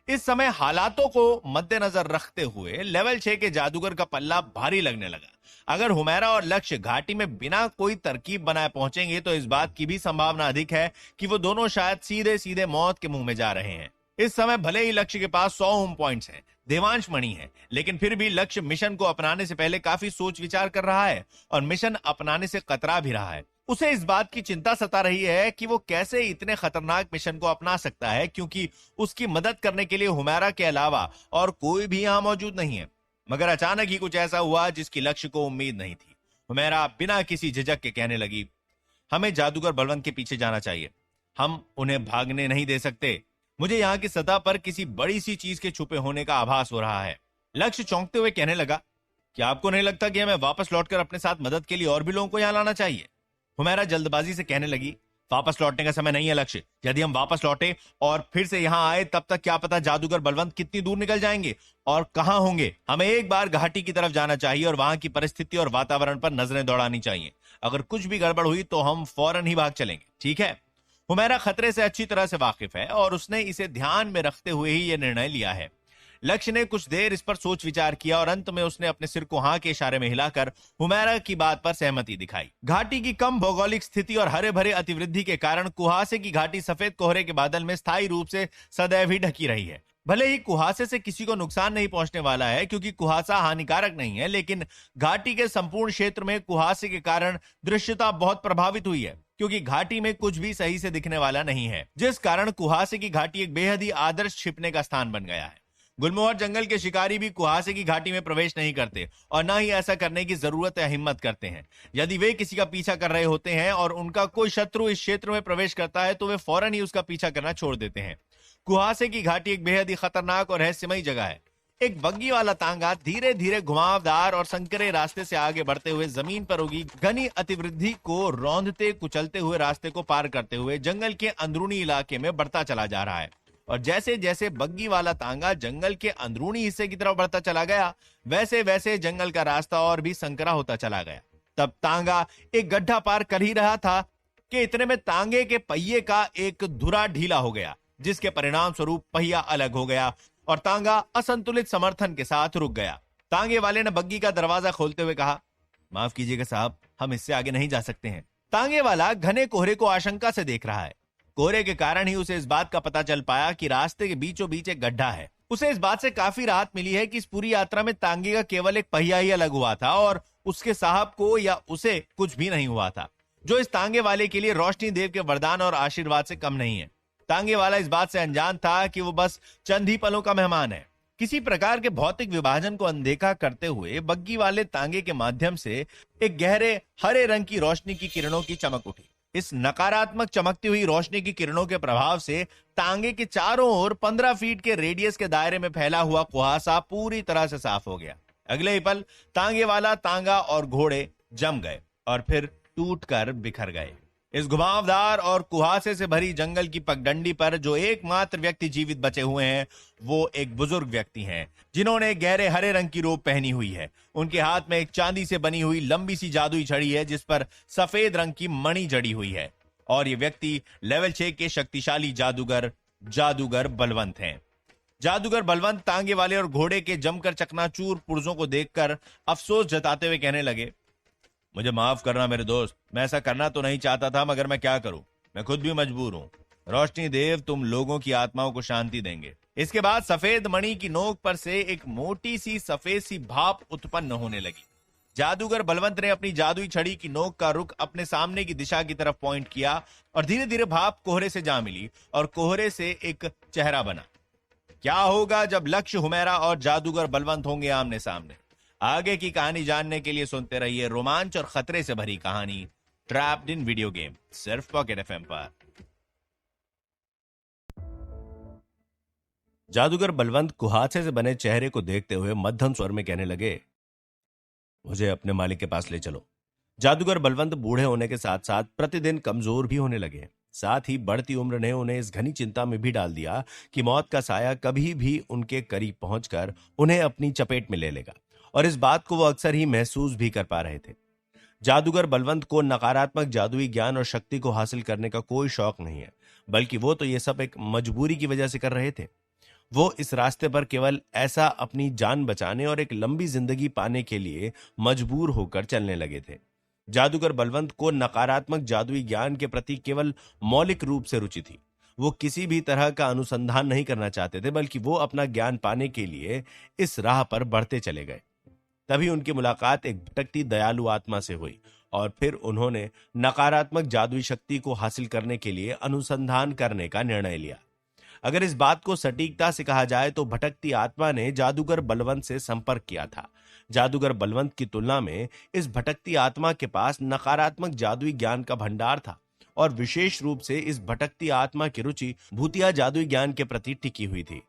इस समय हालातों को मद्देनजर रखते हुए लेवल 6 के जादूगर का पल्ला भारी लगने लगा। अगर हुमैरा और लक्ष्य घाटी में बिना कोई तरकीब बनाए पहुंचेंगे तो इस बात की भी संभावना अधिक है कि वो दोनों शायद सीधे सीधे मौत के मुंह में जा रहे हैं। इस समय भले ही लक्ष्य के पास 100 होम पॉइंट्स हैं, देवांश मणि है, लेकिन फिर भी लक्ष्य मिशन को अपनाने से पहले काफी सोच विचार कर रहा है और मिशन अपनाने से कतरा भी रहा है। उसे इस बात की चिंता सता रही है कि वो कैसे इतने खतरनाक मिशन को अपना सकता है, क्योंकि उसकी मदद करने के लिए हुमैरा के अलावा और कोई भी यहां मौजूद नहीं है। मगर अचानक ही कुछ ऐसा हुआ जिसकी लक्ष्य को उम्मीद नहीं थी। हुमैरा बिना किसी झिझक के कहने लगी, हमें जादूगर बलवंत के पीछे जाना चाहिए, हम उन्हें भागने नहीं दे सकते। मुझे यहाँ की सतह पर किसी बड़ी सी चीज के छुपे होने का आभास हो रहा है। लक्ष्य चौंकते हुए कहने लगा, क्या आपको नहीं लगता कि हमें वापस लौटकर अपने साथ मदद के लिए और भी लोगों को यहाँ लाना चाहिए? हुमैरा जल्दबाजी से कहने लगी, वापस लौटने का समय नहीं है लक्ष्य। यदि हम वापस लौटे और फिर से यहाँ आए तब तक क्या पता जादूगर बलवंत कितनी दूर निकल जाएंगे और कहाँ होंगे। हमें एक बार घाटी की तरफ जाना चाहिए और वहां की परिस्थिति और वातावरण पर नजरें दौड़ानी चाहिए। अगर कुछ भी गड़बड़ हुई तो हम फौरन ही भाग चलेंगे, ठीक है? हुमैरा खतरे से अच्छी तरह से वाकिफ है और उसने इसे ध्यान में रखते हुए ही यह निर्णय लिया है। लक्ष्य ने कुछ देर इस पर सोच विचार किया और अंत में उसने अपने सिर को हाँ के इशारे में हिलाकर हुमैरा की बात पर सहमति दिखाई। घाटी की कम भौगोलिक स्थिति और हरे भरे अतिवृद्धि के कारण कुहासे की घाटी सफेद कोहरे के बादल में स्थायी रूप से सदैव ही ढकी रही है। भले ही कुहासे से किसी को नुकसान नहीं पहुंचने वाला है, क्योंकि कुहासा हानिकारक नहीं है, लेकिन घाटी के संपूर्ण क्षेत्र में कुहासे के कारण दृश्यता बहुत प्रभावित हुई है, क्योंकि घाटी में कुछ भी सही से दिखने वाला नहीं है, जिस कारण कुहासे की घाटी एक बेहद ही आदर्श छिपने का स्थान बन गया है। गुलमोहर जंगल के शिकारी भी कुहासे की घाटी में प्रवेश नहीं करते और न ही ऐसा करने की जरूरत या हिम्मत करते हैं। यदि वे किसी का पीछा कर रहे होते हैं और उनका कोई शत्रु इस क्षेत्र में प्रवेश करता है तो वे फौरन ही उसका पीछा करना छोड़ देते हैं। कुहासे की घाटी एक बेहद ही खतरनाक और रहस्यमयी जगह है। एक बग्गी वाला तांगा धीरे धीरे घुमावदार और संकरे रास्ते से आगे बढ़ते हुए जमीन पर उगी घनी अतिवृद्धि को रौंदते कुचलते हुए रास्ते को पार करते हुए जंगल के अंदरूनी इलाके में बढ़ता चला जा रहा है। और जैसे जैसे बग्गी वाला तांगा जंगल के अंदरूनी हिस्से की तरफ बढ़ता चला गया, वैसे वैसे जंगल का रास्ता और भी संकरा होता चला गया। तब तांगा एक गड्ढा पार कर ही रहा था कि इतने में तांगे के पहिए का एक धुरा ढीला हो गया, जिसके परिणाम स्वरूप पहिया अलग हो गया और तांगा असंतुलित समर्थन के साथ रुक गया। तांगे वाले ने बग्गी का दरवाजा खोलते हुए कहा, माफ कीजिएगा साहब, हम इससे आगे नहीं जा सकते हैं। तांगे वाला घने कोहरे को आशंका से देख रहा है। कोहरे के कारण ही उसे इस बात का पता चल पाया कि रास्ते के बीचों बीच एक गड्ढा है। उसे इस बात से काफी राहत मिली है कि इस पूरी यात्रा में तांगे का केवल एक पहिया ही अलग हुआ था और उसके साहब को या उसे कुछ भी नहीं हुआ था, जो इस तांगे वाले के लिए रोशनी देव के वरदान और आशीर्वाद से कम नहीं है। तांगे वाला इस बात से अनजान था कि वो बस चंद ही पलों का मेहमान है। किसी प्रकार के भौतिक विभाजन को अनदेखा करते हुए बग्गी वाले तांगे के माध्यम से एक गहरे हरे रंग की रोशनी की किरणों की चमक उठी। इस नकारात्मक चमकती हुई रोशनी की किरणों के प्रभाव से तांगे के चारों ओर 15 फीट के रेडियस के दायरे में फैला हुआ कुहासा पूरी तरह से साफ हो गया। अगले ही पल तांगे वाला तांगा और घोड़े जम गए और फिर टूटकर बिखर गए। इस घुमावदार और कुहासे से भरी जंगल की पगडंडी पर जो एकमात्र व्यक्ति जीवित बचे हुए हैं वो एक बुजुर्ग व्यक्ति हैं जिन्होंने गहरे हरे रंग की रोब पहनी हुई है। उनके हाथ में एक चांदी से बनी हुई लंबी सी जादुई छड़ी है जिस पर सफेद रंग की मणि जड़ी हुई है और ये व्यक्ति लेवल 6 के शक्तिशाली जादूगर बलवंत हैं। जादूगर बलवंत तांगे वाले और घोड़े के जमकर चकनाचूर पुर्जों को देखकर अफसोस जताते हुए कहने लगे, मुझे माफ करना मेरे दोस्त, मैं ऐसा करना तो नहीं चाहता था मगर मैं क्या करूं, मैं खुद भी मजबूर हूं। रोशनी देव तुम लोगों की आत्माओं को शांति देंगे। इसके बाद सफेद मणि की नोक पर से एक मोटी सी सफेद सी भाप उत्पन्न होने लगी। जादूगर बलवंत ने अपनी जादुई छड़ी की नोक का रुख अपने सामने की दिशा की तरफ पॉइंट किया और धीरे धीरे भाप कोहरे से जा मिली और कोहरे से एक चेहरा बना। क्या होगा जब लक्ष्य हुमैरा और जादूगर बलवंत होंगे आमने सामने? आगे की कहानी जानने के लिए सुनते रहिए रोमांच और खतरे से भरी कहानी ट्रैप्ड इन वीडियो गेम, सिर्फ पॉकेट एफएम पर। जादूगर बलवंत कुहासे से बने चेहरे को देखते हुए मध्यम स्वर में कहने लगे, मुझे अपने मालिक के पास ले चलो। जादूगर बलवंत बूढ़े होने के साथ साथ प्रतिदिन कमजोर भी होने लगे। साथ ही बढ़ती उम्र ने उन्हें इस घनी चिंता में भी डाल दिया कि मौत का साया कभी भी उनके करीब पहुंचकर उन्हें अपनी चपेट में ले लेगा और इस बात को वो अक्सर ही महसूस भी कर पा रहे थे। जादूगर बलवंत को नकारात्मक जादुई ज्ञान और शक्ति को हासिल करने का कोई शौक नहीं है, बल्कि वो तो ये सब एक मजबूरी की वजह से कर रहे थे। वो इस रास्ते पर केवल ऐसा अपनी जान बचाने और एक लंबी जिंदगी पाने के लिए मजबूर होकर चलने लगे थे। जादूगर बलवंत को नकारात्मक जादुई ज्ञान के प्रति केवल मौलिक रूप से रुचि थी। वो किसी भी तरह का अनुसंधान नहीं करना चाहते थे, बल्कि वो अपना ज्ञान पाने के लिए इस राह पर बढ़ते चले गए। तभी उनकी मुलाकात एक भटकती दयालु आत्मा से हुई और फिर उन्होंने नकारात्मक जादुई शक्ति को हासिल करने के लिए अनुसंधान करने का निर्णय लिया। अगर इस बात को सटीकता से कहा जाए तो भटकती आत्मा ने जादूगर बलवंत से संपर्क किया था। जादूगर बलवंत की तुलना में इस भटकती आत्मा के पास नकारात्मक जादुई ज्ञान का भंडार था और विशेष रूप से इस भटकती आत्मा की रुचि भूतिया जादुई ज्ञान के प्रति टिकी हुई थी।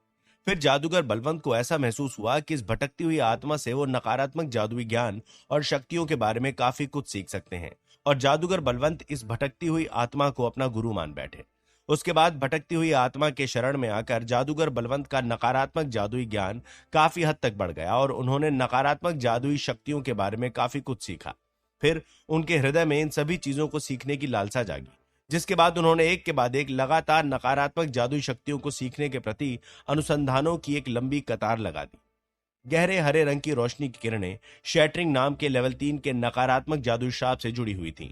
फिर जादूगर बलवंत को ऐसा महसूस हुआ कि इस भटकती हुई आत्मा से वो नकारात्मक जादुई ज्ञान और शक्तियों के बारे में काफी कुछ सीख सकते हैं और जादूगर बलवंत इस भटकती हुई आत्मा को अपना गुरु मान बैठे। उसके बाद भटकती हुई आत्मा के शरण में आकर जादूगर बलवंत का नकारात्मक जादुई ज्ञान काफी हद तक बढ़ गया और उन्होंने नकारात्मक जादुई शक्तियों के बारे में काफी कुछ सीखा। फिर उनके हृदय में इन सभी चीजों को सीखने की लालसा जागी, जिसके बाद उन्होंने एक के बाद एक लगातार नकारात्मक जादुई शक्तियों को सीखने के प्रति अनुसंधानों की एक लंबी कतार लगा दी। गहरे हरे रंग की रोशनी की किरणें शैटरिंग नाम के लेवल 3 के नकारात्मक जादुई श्राप से जुड़ी हुई थीं,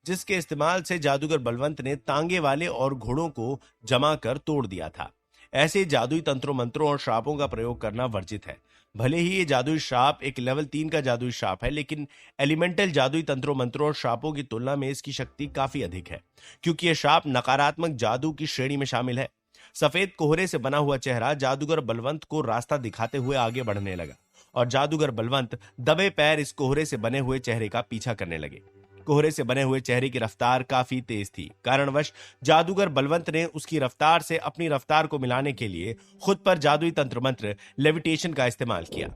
जिसके इस्तेमाल से जादूगर बलवंत ने तांगे वाले और घोड़ों को जमा कर तोड़ दिया था। ऐसे जादुई तंत्रों मंत्रों और श्रापों का प्रयोग करना वर्जित है। भले ही ये जादुई श्राप एक लेवल 3 का जादुई श्राप है, लेकिन एलिमेंटल जादुई तंत्रों मंत्रों और श्रापों की तुलना में इसकी शक्ति काफी अधिक है, क्योंकि यह श्राप नकारात्मक जादू की श्रेणी में शामिल है। सफेद कोहरे से बना हुआ चेहरा जादूगर बलवंत को रास्ता दिखाते हुए आगे बढ़ने लगा और जादूगर बलवंत दबे पैर इस कोहरे से बने हुए चेहरे का पीछा करने लगे। कोहरे से बने हुए चेहरे की रफ्तार काफी तेज थी। कारणवश जादूगर बलवंत ने उसकी रफ्तार से अपनी रफ्तार को मिलाने के लिए खुद पर जादुई तंत्र मंत्र लेविटेशन का इस्तेमाल किया।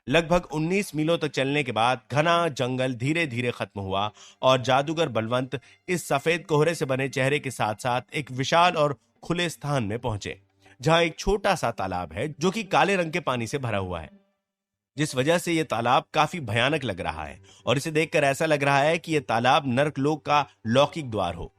लगभग 19 मीलों तक चलने के बाद घना जंगल धीरे धीरे खत्म हुआ और जादूगर बलवंत इस सफेद कोहरे से बने चेहरे के साथ साथ एक विशाल और खुले स्थान में पहुंचे, जहां एक छोटा सा तालाब है जो कि काले रंग के पानी से भरा हुआ है, जिस वजह से यह तालाब काफी भयानक लग रहा है और इसे देखकर ऐसा लग रहा है कि यह तालाब नर्कलोक का लौकिक द्वार हो।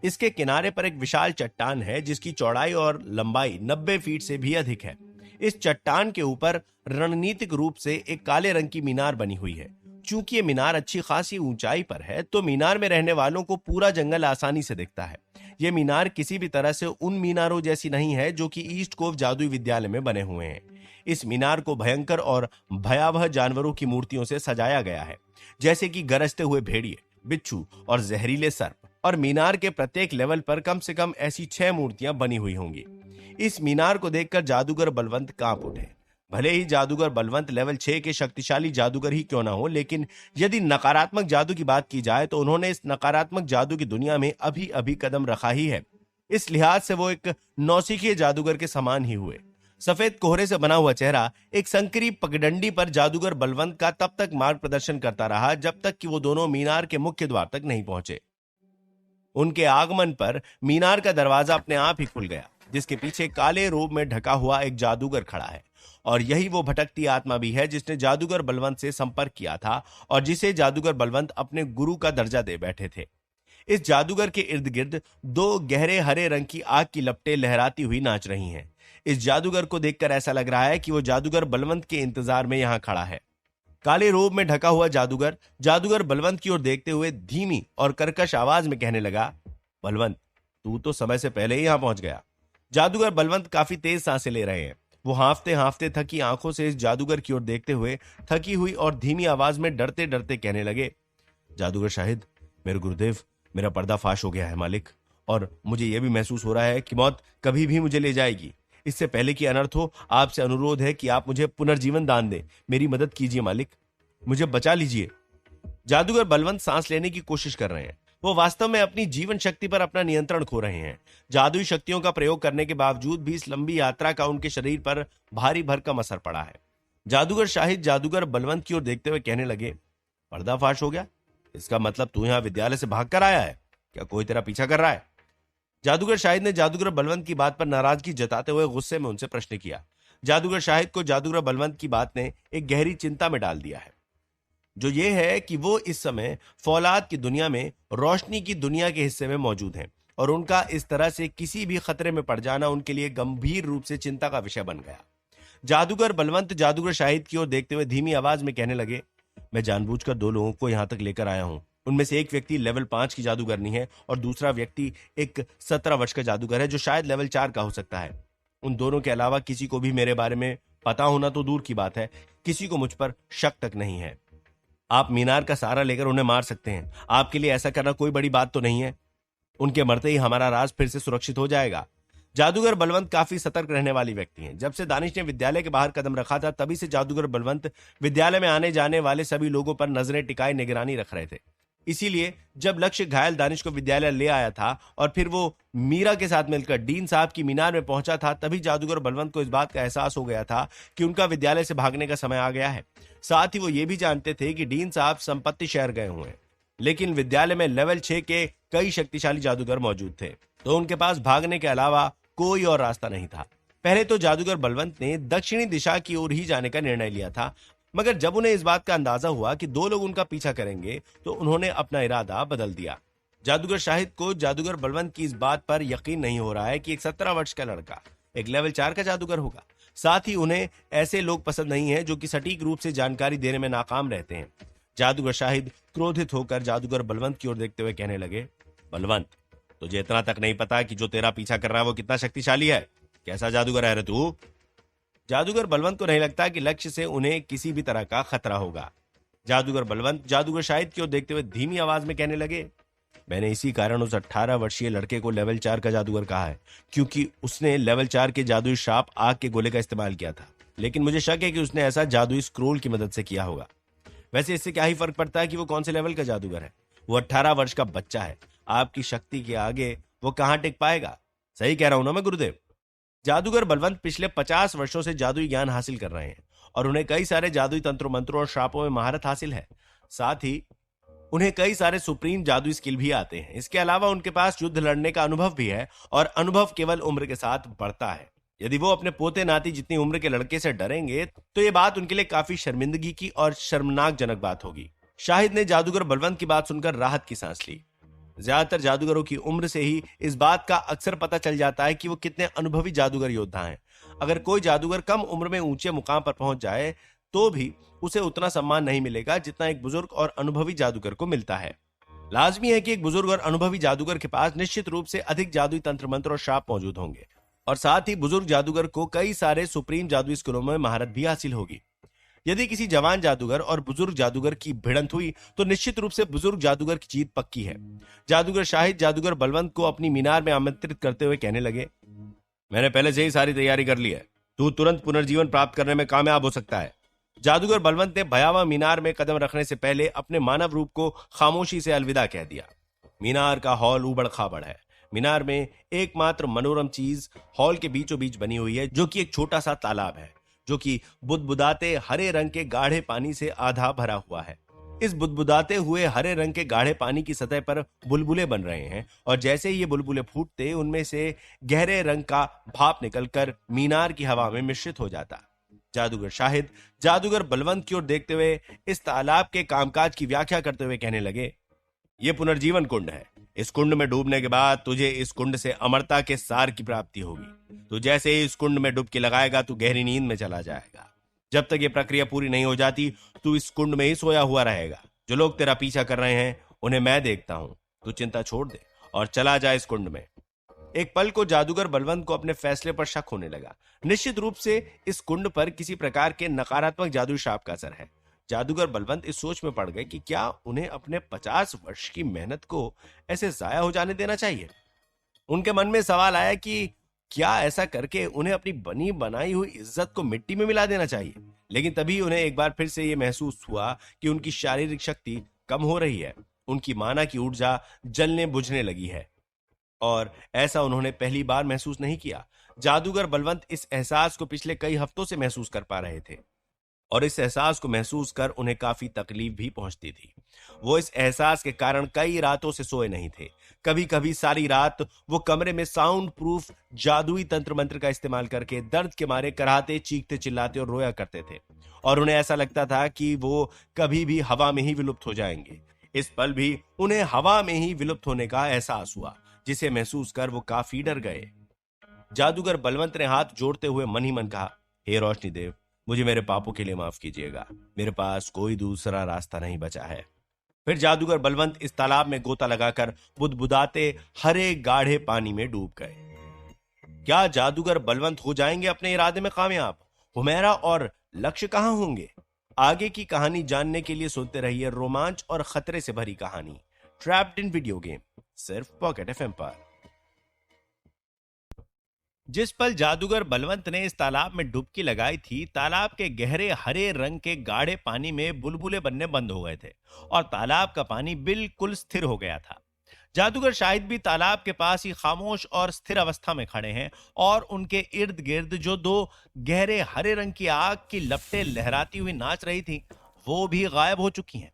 इसके किनारे पर एक विशाल चट्टान है जिसकी चौड़ाई और लंबाई 90 फीट से भी अधिक है। इस चट्टान के ऊपर रणनीतिक रूप से एक काले रंग की मीनार बनी हुई है। चूंकि ये मीनार अच्छी खासी ऊंचाई पर है तो मीनार में रहने वालों को पूरा जंगल आसानी से दिखता है। ये मीनार किसी भी तरह से उन मीनारों जैसी नहीं है जो कि ईस्ट कोव जादुई विद्यालय में बने हुए हैं। इस मीनार को भयंकर और भयावह जानवरों की मूर्तियों से सजाया गया है, जैसे कि गरजते हुए भेड़िए, बिच्छू और जहरीले सर्प, और मीनार के प्रत्येक लेवल पर कम से कम ऐसी 6 मूर्तियां बनी हुई होंगी। इस मीनार को देखकर जादूगर बलवंत कांप उठे। भले ही जादूगर बलवंत लेवल 6 के शक्तिशाली जादूगर ही क्यों ना हो, लेकिन यदि नकारात्मक जादू की बात की जाए तो उन्होंने इस नकारात्मक जादू की दुनिया में अभी अभी कदम रखा ही है। इस लिहाज से वो एक नौसिखिए जादूगर के समान ही हुए। सफेद कोहरे से बना हुआ चेहरा एक संकरी पगडंडी पर जादूगर बलवंत का तब तक मार्ग प्रदर्शन करता रहा जब तक कि वो दोनों मीनार के मुख्य द्वार तक नहीं पहुंचे। उनके आगमन पर मीनार का दरवाजा अपने आप ही खुल गया, जिसके पीछे काले रूप में ढका हुआ एक जादूगर खड़ा है। और यही वो भटकती आत्मा भी है जिसने जादूगर बलवंत से संपर्क किया था और जिसे जादूगर बलवंत अपने गुरु का दर्जा दे बैठे थे। इस जादूगर के इर्द गिर्द दो गहरे हरे रंग की आग की लपटें लहराती हुई नाच रही हैं। इस जादूगर को देखकर ऐसा लग रहा है कि वो जादूगर बलवंत के इंतजार में यहां खड़ा है। काले रोब में ढका हुआ जादूगर जादूगर बलवंत की ओर देखते हुए धीमी और कर्कश आवाज में कहने लगा, बलवंत, तू तो समय से पहले ही यहां पहुंच गया। जादूगर बलवंत काफी तेज सांसें ले रहे हैं। वो हांफते हांफते थकी आंखों से इस जादूगर की ओर देखते हुए थकी हुई और धीमी आवाज में डरते डरते कहने लगे, जादूगर शाहिद, मेरे गुरुदेव, मेरा पर्दाफाश हो गया है मालिक, और मुझे यह भी महसूस हो रहा है कि मौत कभी भी मुझे ले जाएगी। इससे पहले कि अनर्थ हो, आपसे अनुरोध है कि आप मुझे पुनर्जीवन दान दें। मेरी मदद कीजिए मालिक, मुझे बचा लीजिए। जादूगर बलवंत सांस लेने की कोशिश कर रहे हैं। वो वास्तव में अपनी जीवन शक्ति पर अपना नियंत्रण खो रहे हैं। जादुई शक्तियों का प्रयोग करने के बावजूद भी इस लंबी यात्रा का उनके शरीर पर भारी भरकम असर पड़ा है। जादूगर शाहिद जादूगर बलवंत की ओर देखते हुए कहने लगे, पर्दाफाश हो गया? इसका मतलब तू यहां विद्यालय से भाग कर आया है? क्या कोई तेरा पीछा कर रहा है? जादूगर शाहिद ने जादूगर बलवंत की बात पर नाराजगी जताते हुए गुस्से में उनसे प्रश्न किया। जादूगर शाहिद को जादूगर बलवंत की बात ने एक गहरी चिंता में डाल दिया है, जो ये है कि वो इस समय फौलाद की दुनिया में रोशनी की दुनिया के हिस्से में मौजूद हैं और उनका इस तरह से किसी भी खतरे में पड़ जाना उनके लिए गंभीर रूप से चिंता का विषय बन गया। जादूगर बलवंत जादूगर शाहिद की ओर देखते हुए धीमी आवाज में कहने लगे, मैं जानबूझकर दो लोगों को यहां तक लेकर आया हूं। उनमें से एक व्यक्ति लेवल 5 की जादूगरनी है और दूसरा व्यक्ति एक 17 वर्ष का जादूगर है जो शायद लेवल 4 का हो सकता है। उन दोनों के अलावा किसी को भी मेरे बारे में पता होना तो दूर की बात है, किसी को मुझ पर शक तक नहीं है। आप मीनार का सहारा लेकर उन्हें मार सकते हैं। आपके लिए ऐसा करना कोई बड़ी बात तो नहीं है। उनके मरते ही हमारा राज फिर से सुरक्षित हो जाएगा। जादूगर बलवंत काफी सतर्क रहने वाली व्यक्ति हैं। जब से दानिश ने विद्यालय के बाहर कदम रखा था तभी से जादूगर बलवंत विद्यालय में आने जाने वाले सभी लोगों पर नजरें टिकाए निगरानी रख रहे थे। इसीलिए जब लक्ष्य घायल दानिश को विद्यालय ले आया था और फिर वो मीरा के साथ मिलकर डीन साहब की मीनार में पहुंचा था, तभी जादूगर बलवंत को इस बात का एहसास हो गया था कि उनका विद्यालय से भागने का समय आ गया है। साथ ही वो ये भी जानते थे कि डीन साहब संपत्ति शहर गए हुए हैं, लेकिन विद्यालय में लेवल 6 के कई शक्तिशाली जादूगर मौजूद थे, तो उनके पास भागने के अलावा कोई और रास्ता नहीं था। पहले तो जादूगर बलवंत ने दक्षिणी दिशा की ओर ही जाने का निर्णय लिया था, मगर जब उन्हें इस बात का अंदाजा हुआ कि दो लोग उनका पीछा करेंगे तो उन्होंने अपना इरादा बदल दिया। जादूगर शाहिद को जादूगर बलवंत की इस बात पर यकीन नहीं हो रहा है कि एक 17 वर्ष का लड़का एक लेवल 4 का जादूगर होगा। साथ ही उन्हें ऐसे लोग पसंद नहीं है जो कि सटीक रूप से जानकारी देने में नाकाम रहते हैं। जादूगर शाहिद क्रोधित होकर जादूगर बलवंत की ओर देखते हुए कहने लगे, बलवंत, तुझे इतना तक नहीं पता कि जो तेरा पीछा कर रहा है वो कितना शक्तिशाली है? कैसा जादूगर है रे तू? जादूगर बलवंत को नहीं लगता कि लक्ष्य से उन्हें किसी भी तरह का खतरा होगा। जादूगर बलवंत जादूगर शाहिद की ओर देखते हुए धीमी आवाज में कहने लगे, मैंने इसी कारण उस 18 वर्षीय लड़के को लेवल 4 का जादूगर कहा है, क्योंकि उसने लेवल 4 के जादुई श्राप आग के गोले का इस्तेमाल किया था। लेकिन मुझे शक है कि उसने ऐसा जादुई स्क्रोल की मदद से किया होगा। वैसे इससे क्या ही फर्क पड़ता है कि वो कौन से लेवल का जादूगर है? वो 18 वर्ष का बच्चा है। आपकी शक्ति के आगे वो कहां टिक पाएगा? सही कह रहा हूं ना मैं गुरुदेव? जादूगर बलवंत पिछले 50 वर्षों से जादुई ज्ञान हासिल कर रहे हैं और उन्हें कई सारे जादुई तंत्रों मंत्रों और श्रापों में महारत हासिल है। साथ ही उन्हें कई सारे सुप्रीम जादुई स्किल भी आते हैं। इसके अलावा उनके पास युद्ध लड़ने का अनुभव भी है और अनुभव केवल उम्र के साथ बढ़ता है। यदि वो अपने पोते नाती जितनी उम्र के लड़के से डरेंगे तो ये बात उनके लिए काफी शर्मिंदगी की और शर्मनाक जनक बात होगी। शाहिद ने जादूगर बलवंत की बात सुनकर राहत की सांस ली। ज्यादातर जादूगरों की उम्र से ही इस बात का अक्सर पता चल जाता है कि वो कितने अनुभवी जादूगर योद्धा हैं। अगर कोई जादूगर कम उम्र में ऊंचे मुकाम पर पहुंच जाए तो भी उसे उतना सम्मान नहीं मिलेगा जितना एक बुजुर्ग और अनुभवी जादूगर को मिलता है। लाजमी है कि एक बुजुर्ग और अनुभवी जादूगर के पास निश्चित रूप से अधिक जादुई तंत्र मंत्र और श्राप मौजूद होंगे और साथ ही बुजुर्ग जादूगर को कई सारे सुप्रीम जादुई स्किलों में महारत भी हासिल होगी। यदि किसी जवान जादूगर और बुजुर्ग जादूगर की भिड़ंत हुई तो निश्चित रूप से बुजुर्ग जादूगर की जीत पक्की है। जादूगर शाहिद जादूगर बलवंत को अपनी मीनार में आमंत्रित करते हुए कहने लगे, मैंने पहले से ही सारी तैयारी कर ली है। तू तुरंत पुनर्जीवन प्राप्त करने में कामयाब हो सकता है। जादूगर बलवंत ने भयावह मीनार में कदम रखने से पहले अपने मानव रूप को खामोशी से अलविदा कह दिया। मीनार का हॉल उबड़ खाबड़ है। मीनार में एकमात्र मनोरम चीज हॉल के बीचों बीच बनी हुई है, जो कि एक छोटा सा तालाब है, जो कि बुदबुदाते हरे रंग के गाढ़े पानी से आधा भरा हुआ है। इस बुदबुदाते हुए हरे रंग के गाढ़े पानी की सतह पर बुलबुले बन रहे हैं, और जैसे ही ये बुलबुले फूटते उनमें से गहरे रंग का भाप निकलकर मीनार की हवा में मिश्रित हो जाता। जादूगर शाहिद जादूगर बलवंत की ओर देखते हुए इस तालाब के कामकाज की व्याख्या करते हुए कहने लगे, ये पुनर्जीवन कुंड है। इस कुंड में डूबने के बाद तुझे इस कुंड से अमरता के सार की प्राप्ति होगी। तू जैसे ही इस कुंड में डुबकी लगाएगा तू गहरी नींद में चला जाएगा। जब तक ये प्रक्रिया पूरी नहीं हो जाती तू इस कुंड में ही सोया हुआ रहेगा। जो लोग तेरा पीछा कर रहे हैं उन्हें मैं देखता हूं। तू चिंता छोड़ दे और चला जा इस कुंड में। एक पल को जादूगर बलवंत को अपने फैसले पर शक होने लगा। निश्चित रूप से इस कुंड पर किसी प्रकार के नकारात्मक जादुई श्राप का असर है। जादूगर बलवंत इस सोच में पड़ गए कि क्या उन्हें अपने 50 वर्ष की मेहनत को ऐसे जाया हो जाने देना चाहिए। उनके मन में सवाल आया कि क्या ऐसा करके उन्हें अपनी बनी बनाई हुई इज्जत को मिट्टी में मिला देना चाहिए। लेकिन तभी उन्हें एक बार फिर से यह महसूस हुआ कि उनकी शारीरिक शक्ति कम हो रही है। उनकी माना की ऊर्जा जलने बुझने लगी है, और ऐसा उन्होंने पहली बार महसूस नहीं किया। जादूगर बलवंत इस एहसास को पिछले कई हफ्तों से महसूस कर पा रहे थे, और इस एहसास को महसूस कर उन्हें काफी तकलीफ भी पहुंचती थी। वो इस एहसास के कारण कई रातों से सोए नहीं थे। कभी कभी सारी रात वो कमरे में साउंड प्रूफ जादुई तंत्र मंत्र का इस्तेमाल करके दर्द के मारे कराहते, चीखते, चिल्लाते और रोया करते थे, और उन्हें ऐसा लगता था कि वो कभी भी हवा में ही विलुप्त हो जाएंगे। इस पल भी उन्हें हवा में ही विलुप्त होने का एहसास हुआ, जिसे महसूस कर वो काफी डर गए। जादूगर बलवंत ने हाथ जोड़ते हुए मन ही मन कहा, हे रोशनी देव, मुझे मेरे पापों के लिए माफ कीजिएगा। मेरे पास कोई दूसरा रास्ता नहीं बचा है। फिर जादूगर बलवंत इस तालाब में गोता लगाकर बुदबुदाते हरे गाढ़े पानी में डूब गए। क्या जादूगर बलवंत हो जाएंगे अपने इरादे में कामयाब? हुमैरा और लक्ष्य कहां होंगे? आगे की कहानी जानने के लिए सुनते रहिए रोमांच और खतरे से भरी कहानी ट्रैप्ड इन वीडियो गेम, सिर्फ पॉकेट एफएम पर। जिस पल जादूगर बलवंत ने इस तालाब में डुबकी लगाई थी, तालाब के गहरे हरे रंग के गाढ़े पानी में बुलबुले बनने बंद हो गए थे और तालाब का पानी बिल्कुल स्थिर हो गया था। जादूगर शायद भी तालाब के पास ही खामोश और स्थिर अवस्था में खड़े हैं, और उनके इर्द गिर्द जो दो गहरे हरे रंग की आग की लपटें लहराती हुई नाच रही थी, वो भी गायब हो चुकी हैं।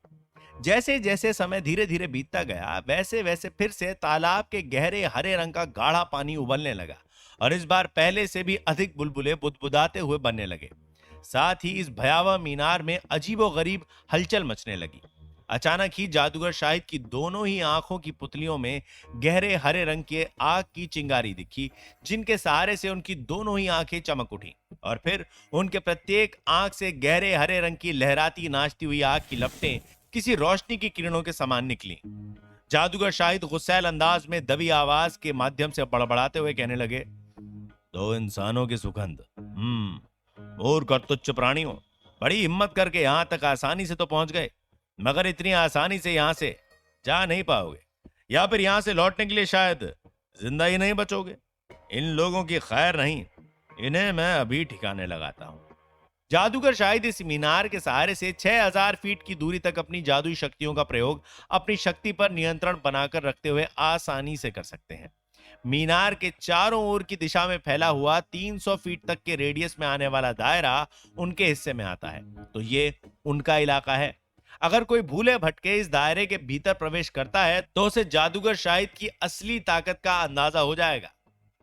जैसे जैसे समय धीरे धीरे बीतता गया, वैसे वैसे फिर से तालाब के गहरे हरे रंग का गाढ़ा पानी उबलने लगा, और इस बार पहले से भी अधिक बुलबुले बुदबुदाते हुए बनने लगे। साथ ही इस भयावह मीनार में अजीबोगरीब हलचल मचने लगी। अचानक ही जादूगर शाहिद की दोनों ही आंखों की पुतलियों में गहरे हरे रंग के आग की चिंगारी दिखी, जिनके सहारे से उनकी दोनों ही आंखें चमक उठी, और फिर उनके प्रत्येक आंख से गहरे हरे रंग की लहराती नाचती हुई आग की लपटें किसी रोशनी की किरणों के समान निकली। जादूगर शाहिद गुस्सैल अंदाज में दबी आवाज के माध्यम से बड़बड़ाते हुए कहने लगे, दो इंसानों की सुगंध, मूर्ख और तुच्छ प्राणियों, बड़ी हिम्मत करके यहां तक आसानी से तो पहुंच गए, मगर इतनी आसानी से यहां से जा नहीं पाओगे, या फिर यहां से लौटने के लिए शायद जिंदा ही नहीं बचोगे। इन लोगों की खैर नहीं, इन्हें मैं अभी ठिकाने लगाता हूं। जादूगर शायद इस मीनार के सहारे से 6000 फीट की दूरी तक अपनी जादुई शक्तियों का प्रयोग अपनी शक्ति पर नियंत्रण बनाकर रखते हुए आसानी से कर सकते हैं। मीनार के चारों ओर की दिशा में फैला हुआ 300 फीट तक के रेडियस में आने वाला दायरा उनके हिस्से में आता है, तो ये उनका इलाका है। अगर कोई भूले भटके इस दायरे के भीतर प्रवेश करता है तो उसे जादूगर शाहिद की असली ताकत का अंदाजा हो जाएगा।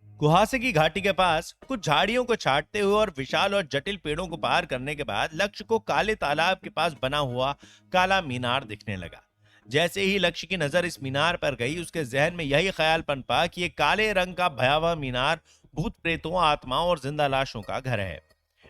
कुहासे की घाटी के पास कुछ झाड़ियों को छाटते हुए और विशाल और जटिल पेड़ों को पार करने के बाद लक्ष्य को काले तालाब के पास बना हुआ काला मीनार दिखने लगा। जैसे ही लक्ष्य की नजर इस मीनार पर गई, उसके जहन में यही ख्याल पनपा कि ये काले रंग का भयावह मीनार भूत प्रेतों, आत्माओं और जिंदा लाशों का घर है।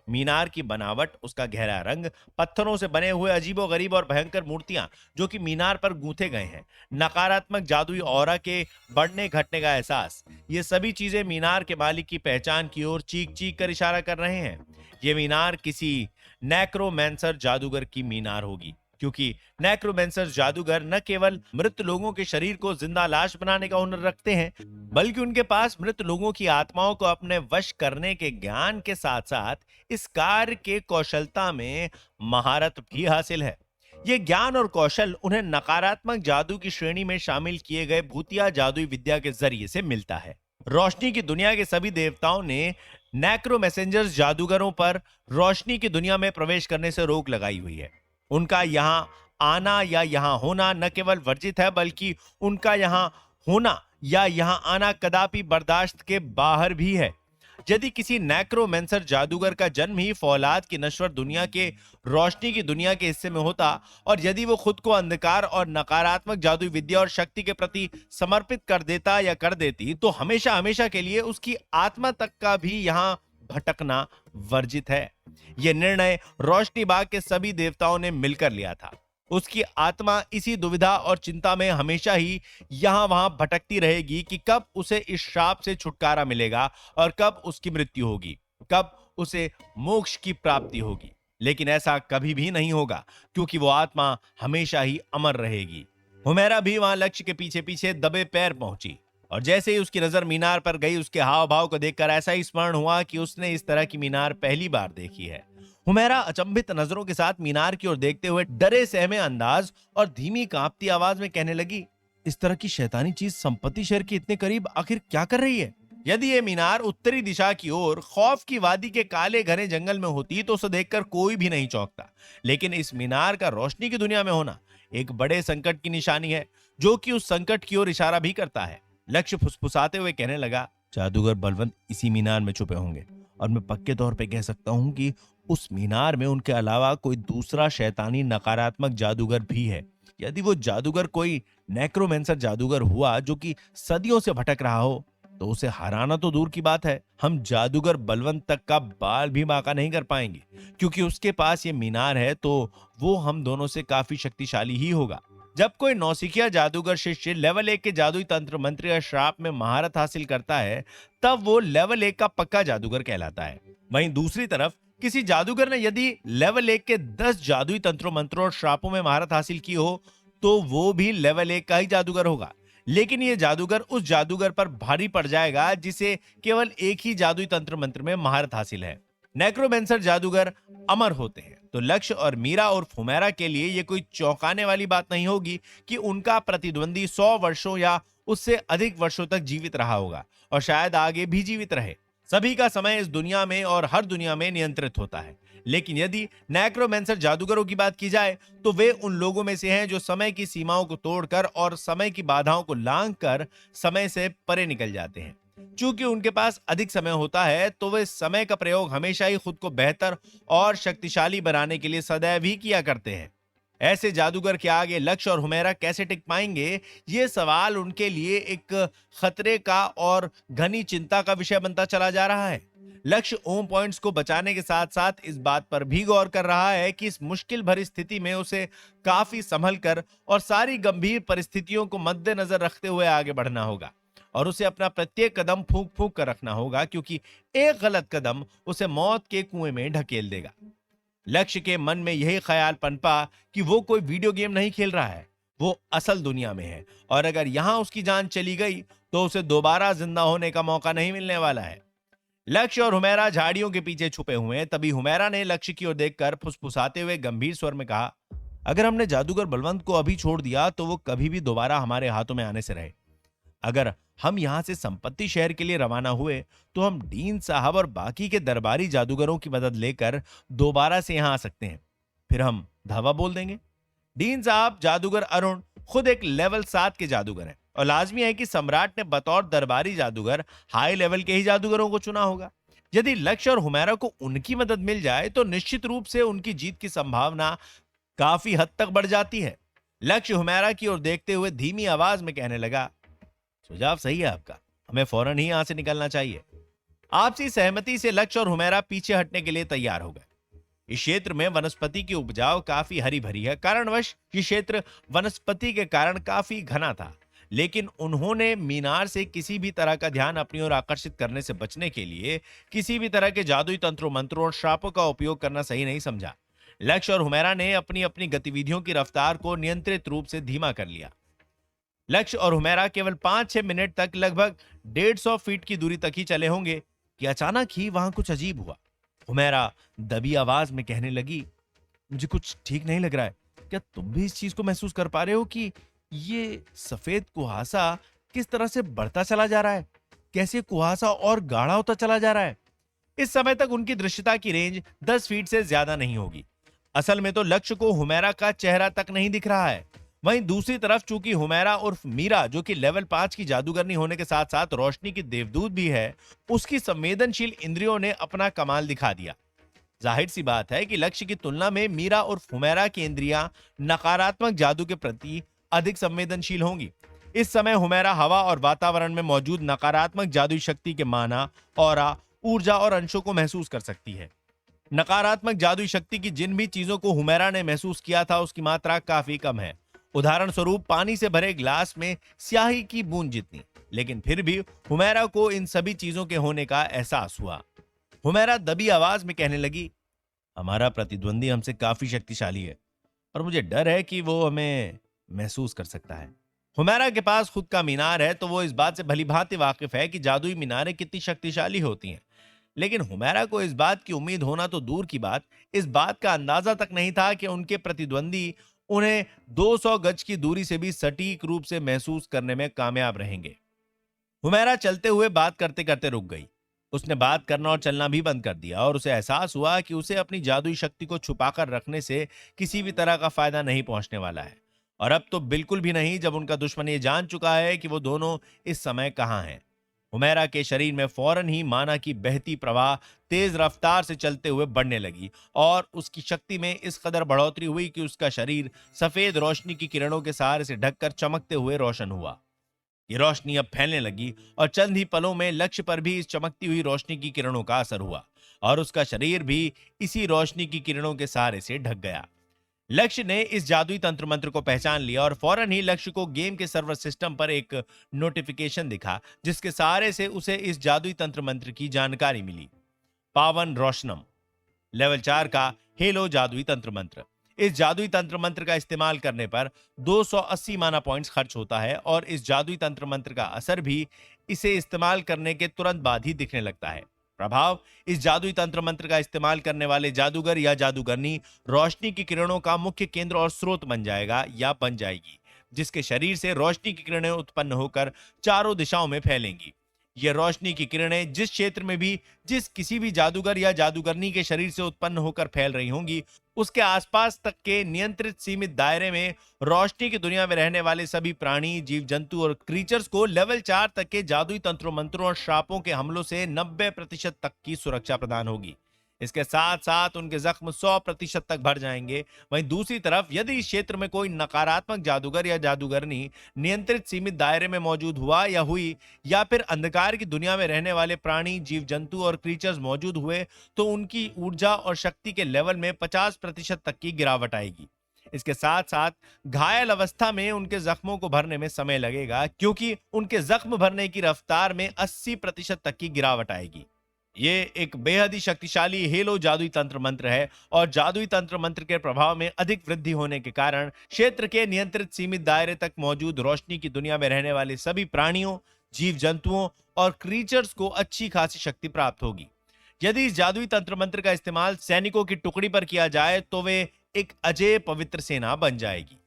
मीनार की बनावट, उसका गहरा रंग, पत्थरों से बने हुए अजीबोगरीब और भयंकर मूर्तियां जो कि मीनार पर गूंथे गए हैं, नकारात्मक जादुई ऑरा के बढ़ने घटने का एहसास, ये सभी चीजें मीनार के मालिक की पहचान की ओर चीख चीख कर इशारा कर रहे हैं। ये मीनार किसी नेक्रोमैंसर जादूगर की मीनार होगी, क्योंकि नेक्रोमेंसर जादूगर न केवल मृत लोगों के शरीर को जिंदा लाश बनाने का हुनर रखते हैं, बल्कि उनके पास मृत लोगों की आत्माओं को अपने वश करने के ज्ञान के साथ साथ इस कार्य के कौशलता में महारत भी हासिल है। ये ज्ञान और कौशल उन्हें नकारात्मक जादू की श्रेणी में शामिल किए गए भूतिया जादुई विद्या के जरिए से मिलता है। रोशनी की दुनिया के सभी देवताओं ने नेक्रो मैसेंजर्स जादूगरों पर रोशनी की दुनिया में प्रवेश करने से रोक लगाई हुई है। उनका यहां आना या यहां होना न केवल वर्जित है, बल्कि उनका यहां होना या यहां आना कदापि बर्दाश्त के बाहर भी है। यदि किसी नेक्रोमेंसर जादूगर का जन्म ही फौलाद की नश्वर दुनिया के रोशनी की दुनिया के हिस्से में होता, और यदि वो खुद को अंधकार और नकारात्मक जादुई विद्या और शक्ति के प्रति समर्पित कर देता या कर देती, तो हमेशा हमेशा के लिए उसकी आत्मा तक का भी यहां भटकना वर्जित है। यह निर्णय रोशनी बाग के सभी देवताओं ने मिलकर लिया था। उसकी आत्मा इसी दुविधा और चिंता में हमेशा ही यहां वहां भटकती रहेगी कि कब उसे इस श्राप से छुटकारा मिलेगा और कब उसकी मृत्यु होगी, कब उसे मोक्ष की प्राप्ति होगी। लेकिन ऐसा कभी भी नहीं होगा, क्योंकि वो आत्मा हमेशा ही अमर रहेगी। हुमैरा भी वहां लक्ष्य के पीछे पीछे दबे पैर पहुंची, और जैसे ही उसकी नजर मीनार पर गई, उसके हाव भाव को देखकर ऐसा ही स्मरण हुआ कि उसने इस तरह की मीनार पहली बार देखी है। हुमैरा अचंभित नजरों के साथ मीनार की ओर देखते हुए डरे सहमे अंदाज और धीमी कांपती आवाज में कहने लगी, इस तरह की शैतानी चीज संपत्ति शहर के इतने करीब आखिर क्या कर रही है? यदि ये मीनार उत्तरी दिशा की ओर खौफ की वादी के काले घने जंगल में होती तो उसे देखकर कोई भी नहीं चौंकता, लेकिन इस मीनार का रोशनी की दुनिया में होना एक बड़े संकट की निशानी है, जो कि उस संकट की ओर इशारा भी करता है। लक्ष्य फुसफुसाते हुए कहने लगा, जादूगर बलवंत इसी मीनार में छुपे होंगे, और मैं पक्के तौर पे कह सकता हूं कि उस मीनार में उनके अलावा कोई दूसरा शैतानी नकारात्मक जादूगर भी है। यदि वो जादूगर कोई नेक्रोमेंसर जादूगर हुआ जो कि सदियों से भटक रहा हो, तो उसे हराना तो दूर की बात है, हम जादूगर बलवंत तक का बाल भी बांका नहीं कर पाएंगे, क्योंकि उसके पास ये मीनार है तो वो हम दोनों से काफी शक्तिशाली ही होगा। जब कोई नौसिखिया जादूगर शिष्य लेवल 1 के जादुई तंत्र मंत्र या श्राप में महारत हासिल करता है, तब वो लेवल 1 का पक्का जादूगर कहलाता है। वहीं दूसरी तरफ किसी जादूगर ने यदि लेवल 1 के 10 जादुई तंत्रों मंत्रों और श्रापों में महारत हासिल की हो, तो वो भी लेवल 1 का ही जादूगर होगा। लेकिन ये जादूगर उस जादूगर पर भारी पड़ जाएगा जिसे केवल एक ही जादुई तंत्र मंत्र में महारत हासिल है। नेक्रोमेंसर जादूगर अमर होते हैं, तो लक्ष्य और मीरा और फुमैरा के लिए यह कोई चौंकाने वाली बात नहीं होगी कि उनका प्रतिद्वंदी 100 वर्षों या उससे अधिक वर्षों तक जीवित रहा होगा, और शायद आगे भी जीवित रहे। सभी का समय इस दुनिया में और हर दुनिया में नियंत्रित होता है, लेकिन यदि नेक्रोमेंसर जादूगरों की बात की जाए तो वे उन लोगों में से हैं जो समय की सीमाओं को तोड़कर और समय की बाधाओं को लांघकर समय से परे निकल जाते हैं। चूंकि उनके पास अधिक समय होता है, तो वे समय का प्रयोग हमेशा ही खुद को बेहतर और शक्तिशाली बनाने के लिए सदैव ही किया करते हैं। ऐसे जादूगर के आगे लक्ष्य और हुमैरा कैसे टिक पाएंगे, ये सवाल उनके लिए एक खतरे का और घनी चिंता का विषय बनता चला जा रहा है। लक्ष्य ओम पॉइंट्स को बचाने के साथ साथ इस बात पर भी गौर कर रहा है कि इस मुश्किल भरी स्थिति में उसे काफी संभल कर और सारी गंभीर परिस्थितियों को मद्देनजर रखते हुए आगे बढ़ना होगा, और उसे अपना प्रत्येक कदम फूंक फूंक कर रखना होगा, क्योंकि एक गलत कदम उसे मौत के कुएं में ढकेल देगा। लक्ष्य के मन में यही ख्याल पनपा कि वो कोई वीडियो गेम नहीं खेल रहा है, वो असल दुनिया में है, और अगर यहां उसकी जान चली गई तो उसे दोबारा जिंदा होने का मौका नहीं मिलने वाला है। लक्ष्य और हुमैरा झाड़ियों के पीछे छुपे हुए हैं। तभी हुमैरा ने लक्ष्य की ओर देखकर फुसफुसाते हुए गंभीर स्वर में कहा, अगर हमने जादूगर बलवंत को अभी छोड़ दिया तो वो कभी भी दोबारा हमारे हाथों में आने से रहे। अगर हम यहां से संपत्ति शहर के लिए रवाना हुए तो हम डीन साहब और बाकी के दरबारी जादूगरों की मदद लेकर दोबारा से यहां आ सकते हैं, फिर हम धावा बोल देंगे। डीन साहब जादूगर अरुण खुद एक लेवल 7 के जादूगर हैं, और लाजमी है कि सम्राट ने बतौर दरबारी जादूगर हाई लेवल के ही जादूगरों को चुना होगा। यदि लक्ष्य और हुमैरा को उनकी मदद मिल जाए तो निश्चित रूप से उनकी जीत की संभावना काफी हद तक बढ़ जाती है। लक्ष्य हुमैरा की ओर देखते हुए धीमी आवाज में कहने लगा, सुझाव सही है आपका, हमें फौरन ही यहां से निकलना चाहिए। आपसी सहमति से लक्ष्य और हुमैरा पीछे हटने के लिए तैयार हो गए। इस क्षेत्र में वनस्पति की उपजाऊ काफी हरी भरी है, कारणवश ये क्षेत्र वनस्पति के कारण काफी घना था, लेकिन उन्होंने मीनार से किसी भी तरह का ध्यान अपनी ओर आकर्षित करने से बचने के लिए किसी भी तरह के जादुई तंत्रों मंत्रों और श्रापों का उपयोग करना सही नहीं समझा। लक्ष्य और हुमैरा ने अपनी अपनी गतिविधियों की रफ्तार को नियंत्रित रूप से धीमा कर लिया। लक्ष्य और हुमैरा केवल 5-6 मिनट तक लगभग 150 फीट की दूरी तक ही चले होंगे कि अचानक ही वहां कुछ अजीब हुआ। हुमैरा दबी आवाज में कहने लगी, मुझे कुछ ठीक नहीं लग रहा है। क्या तुम भी इस चीज को महसूस कर पा रहे हो कि ये सफेद कुहासा किस तरह से बढ़ता चला जा रहा है? कैसे कुहासा और गाढ़ा होता चला जा रहा है? इस समय तक उनकी दृश्यता की रेंज 10 फीट से ज्यादा नहीं होगी। असल में तो लक्ष्य को हुमैरा का चेहरा तक नहीं दिख रहा है। वहीं दूसरी तरफ चूंकि हुमैरा उर्फ मीरा, जो कि लेवल 5 की जादूगरनी होने के साथ साथ रोशनी की देवदूत भी है, उसकी संवेदनशील इंद्रियों ने अपना कमाल दिखा दिया। जाहिर सी बात है कि लक्ष्य की तुलना में मीरा और हुमैरा की इंद्रियां नकारात्मक जादू के प्रति अधिक संवेदनशील होंगी। इस समय हुमैरा हवा और वातावरण में मौजूद नकारात्मक जादुई शक्ति के माना, ऑरा, ऊर्जा और अंशों को महसूस कर सकती है। नकारात्मक जादुई शक्ति की जिन भी चीजों को हुमैरा ने महसूस किया था उसकी मात्रा काफी कम है। उदाहरण स्वरूप पानी से भरे ग्लास में स्याही की बूंद जितनी। लेकिन फिर भी हुमैरा को इन सभी चीजों के होने का एहसास हुआ। हुमैरा दबी आवाज में कहने लगी, हमारा प्रतिद्वंदी हमसे काफी शक्तिशाली है और मुझे डर है कि वो हमें महसूस कर सकता है। हुमैरा के पास खुद का मीनार है तो वो इस बात से भली भांति वाकिफ है कि जादुई मीनारें कितनी शक्तिशाली होती हैं। लेकिन हुमैरा को इस बात की उम्मीद होना तो दूर की बात, इस बात का अंदाजा तक नहीं था कि उनके प्रतिद्वंदी उन्हें 200 गज की दूरी से भी सटीक रूप से महसूस करने में कामयाब रहेंगे। हुमैरा चलते हुए बात करते करते रुक गई। उसने बात करना और चलना भी बंद कर दिया और उसे एहसास हुआ कि उसे अपनी जादुई शक्ति को छुपाकर रखने से किसी भी तरह का फायदा नहीं पहुंचने वाला है। और अब तो बिल्कुल भी नहीं, जब उनका दुश्मन ये जान चुका है कि वो दोनों इस समय कहां हैं। हुमैरा के शरीर में फौरन ही माना की बहती प्रवाह तेज रफ्तार से चलते हुए बढ़ने लगी और उसकी शक्ति में इस कदर बढ़ोतरी हुई कि उसका शरीर सफेद रोशनी की किरणों के सहारे से ढककर चमकते हुए रोशन हुआ। ये रोशनी अब फैलने लगी और चंद ही पलों में लक्ष्य पर भी इस चमकती हुई रोशनी की किरणों का असर हुआ और उसका शरीर भी इसी रोशनी की किरणों के सहारे से ढक गया। लक्ष्य ने इस जादुई तंत्र मंत्र को पहचान लिया और फौरन ही लक्ष्य को गेम के सर्वर सिस्टम पर एक नोटिफिकेशन दिखा जिसके सहारे से उसे इस जादुई तंत्र मंत्र की जानकारी मिली। पावन रोशनम, लेवल 4 का हेलो जादुई तंत्र मंत्र। इस जादुई तंत्र मंत्र का इस्तेमाल करने पर 280 माना पॉइंट्स खर्च होता है और इस जादुई तंत्र मंत्र का असर भी इसे इस्तेमाल करने के तुरंत बाद ही दिखने लगता है। प्रभाव, इस जादुई तंत्र मंत्र का इस्तेमाल करने वाले जादूगर या जादूगरनी रोशनी की किरणों का मुख्य केंद्र और स्रोत बन जाएगा या बन जाएगी, जिसके शरीर से रोशनी की किरणें उत्पन्न होकर चारों दिशाओं में फैलेंगी। ये रोशनी की किरणें जिस क्षेत्र में भी जिस किसी भी जादूगर या जादूगरनी के शरीर से उत्पन्न होकर फैल रही होंगी, उसके आसपास तक के नियंत्रित सीमित दायरे में रोशनी की दुनिया में रहने वाले सभी प्राणी, जीव जंतु और क्रीचर्स को लेवल 4 तक के जादुई तंत्रों मंत्रों और श्रापों के हमलों से 90% तक की सुरक्षा प्रदान होगी। इसके साथ साथ उनके जख्म 100% तक भर जाएंगे। वहीं दूसरी तरफ यदि इस क्षेत्र में कोई नकारात्मक जादूगर या जादूगरनी नियंत्रित सीमित दायरे में मौजूद हुआ या हुई, या फिर अंधकार की दुनिया में रहने वाले प्राणी, जीव जंतु और क्रीचर्स मौजूद हुए, तो उनकी ऊर्जा और शक्ति के लेवल में 50% तक की गिरावट आएगी। इसके साथ साथ घायल अवस्था में उनके जख्मों को भरने में समय लगेगा, क्योंकि उनके जख्म भरने की रफ्तार में 80% तक की गिरावट आएगी। ये एक बेहद ही शक्तिशाली हेलो जादुई तंत्र मंत्र है और जादुई तंत्र मंत्र के प्रभाव में अधिक वृद्धि होने के कारण क्षेत्र के नियंत्रित सीमित दायरे तक मौजूद रोशनी की दुनिया में रहने वाले सभी प्राणियों, जीव जंतुओं और क्रीचर्स को अच्छी खासी शक्ति प्राप्त होगी। यदि इस जादुई तंत्र मंत्र का इस्तेमाल सैनिकों की टुकड़ी पर किया जाए तो वे एक अजय पवित्र सेना बन जाएगी।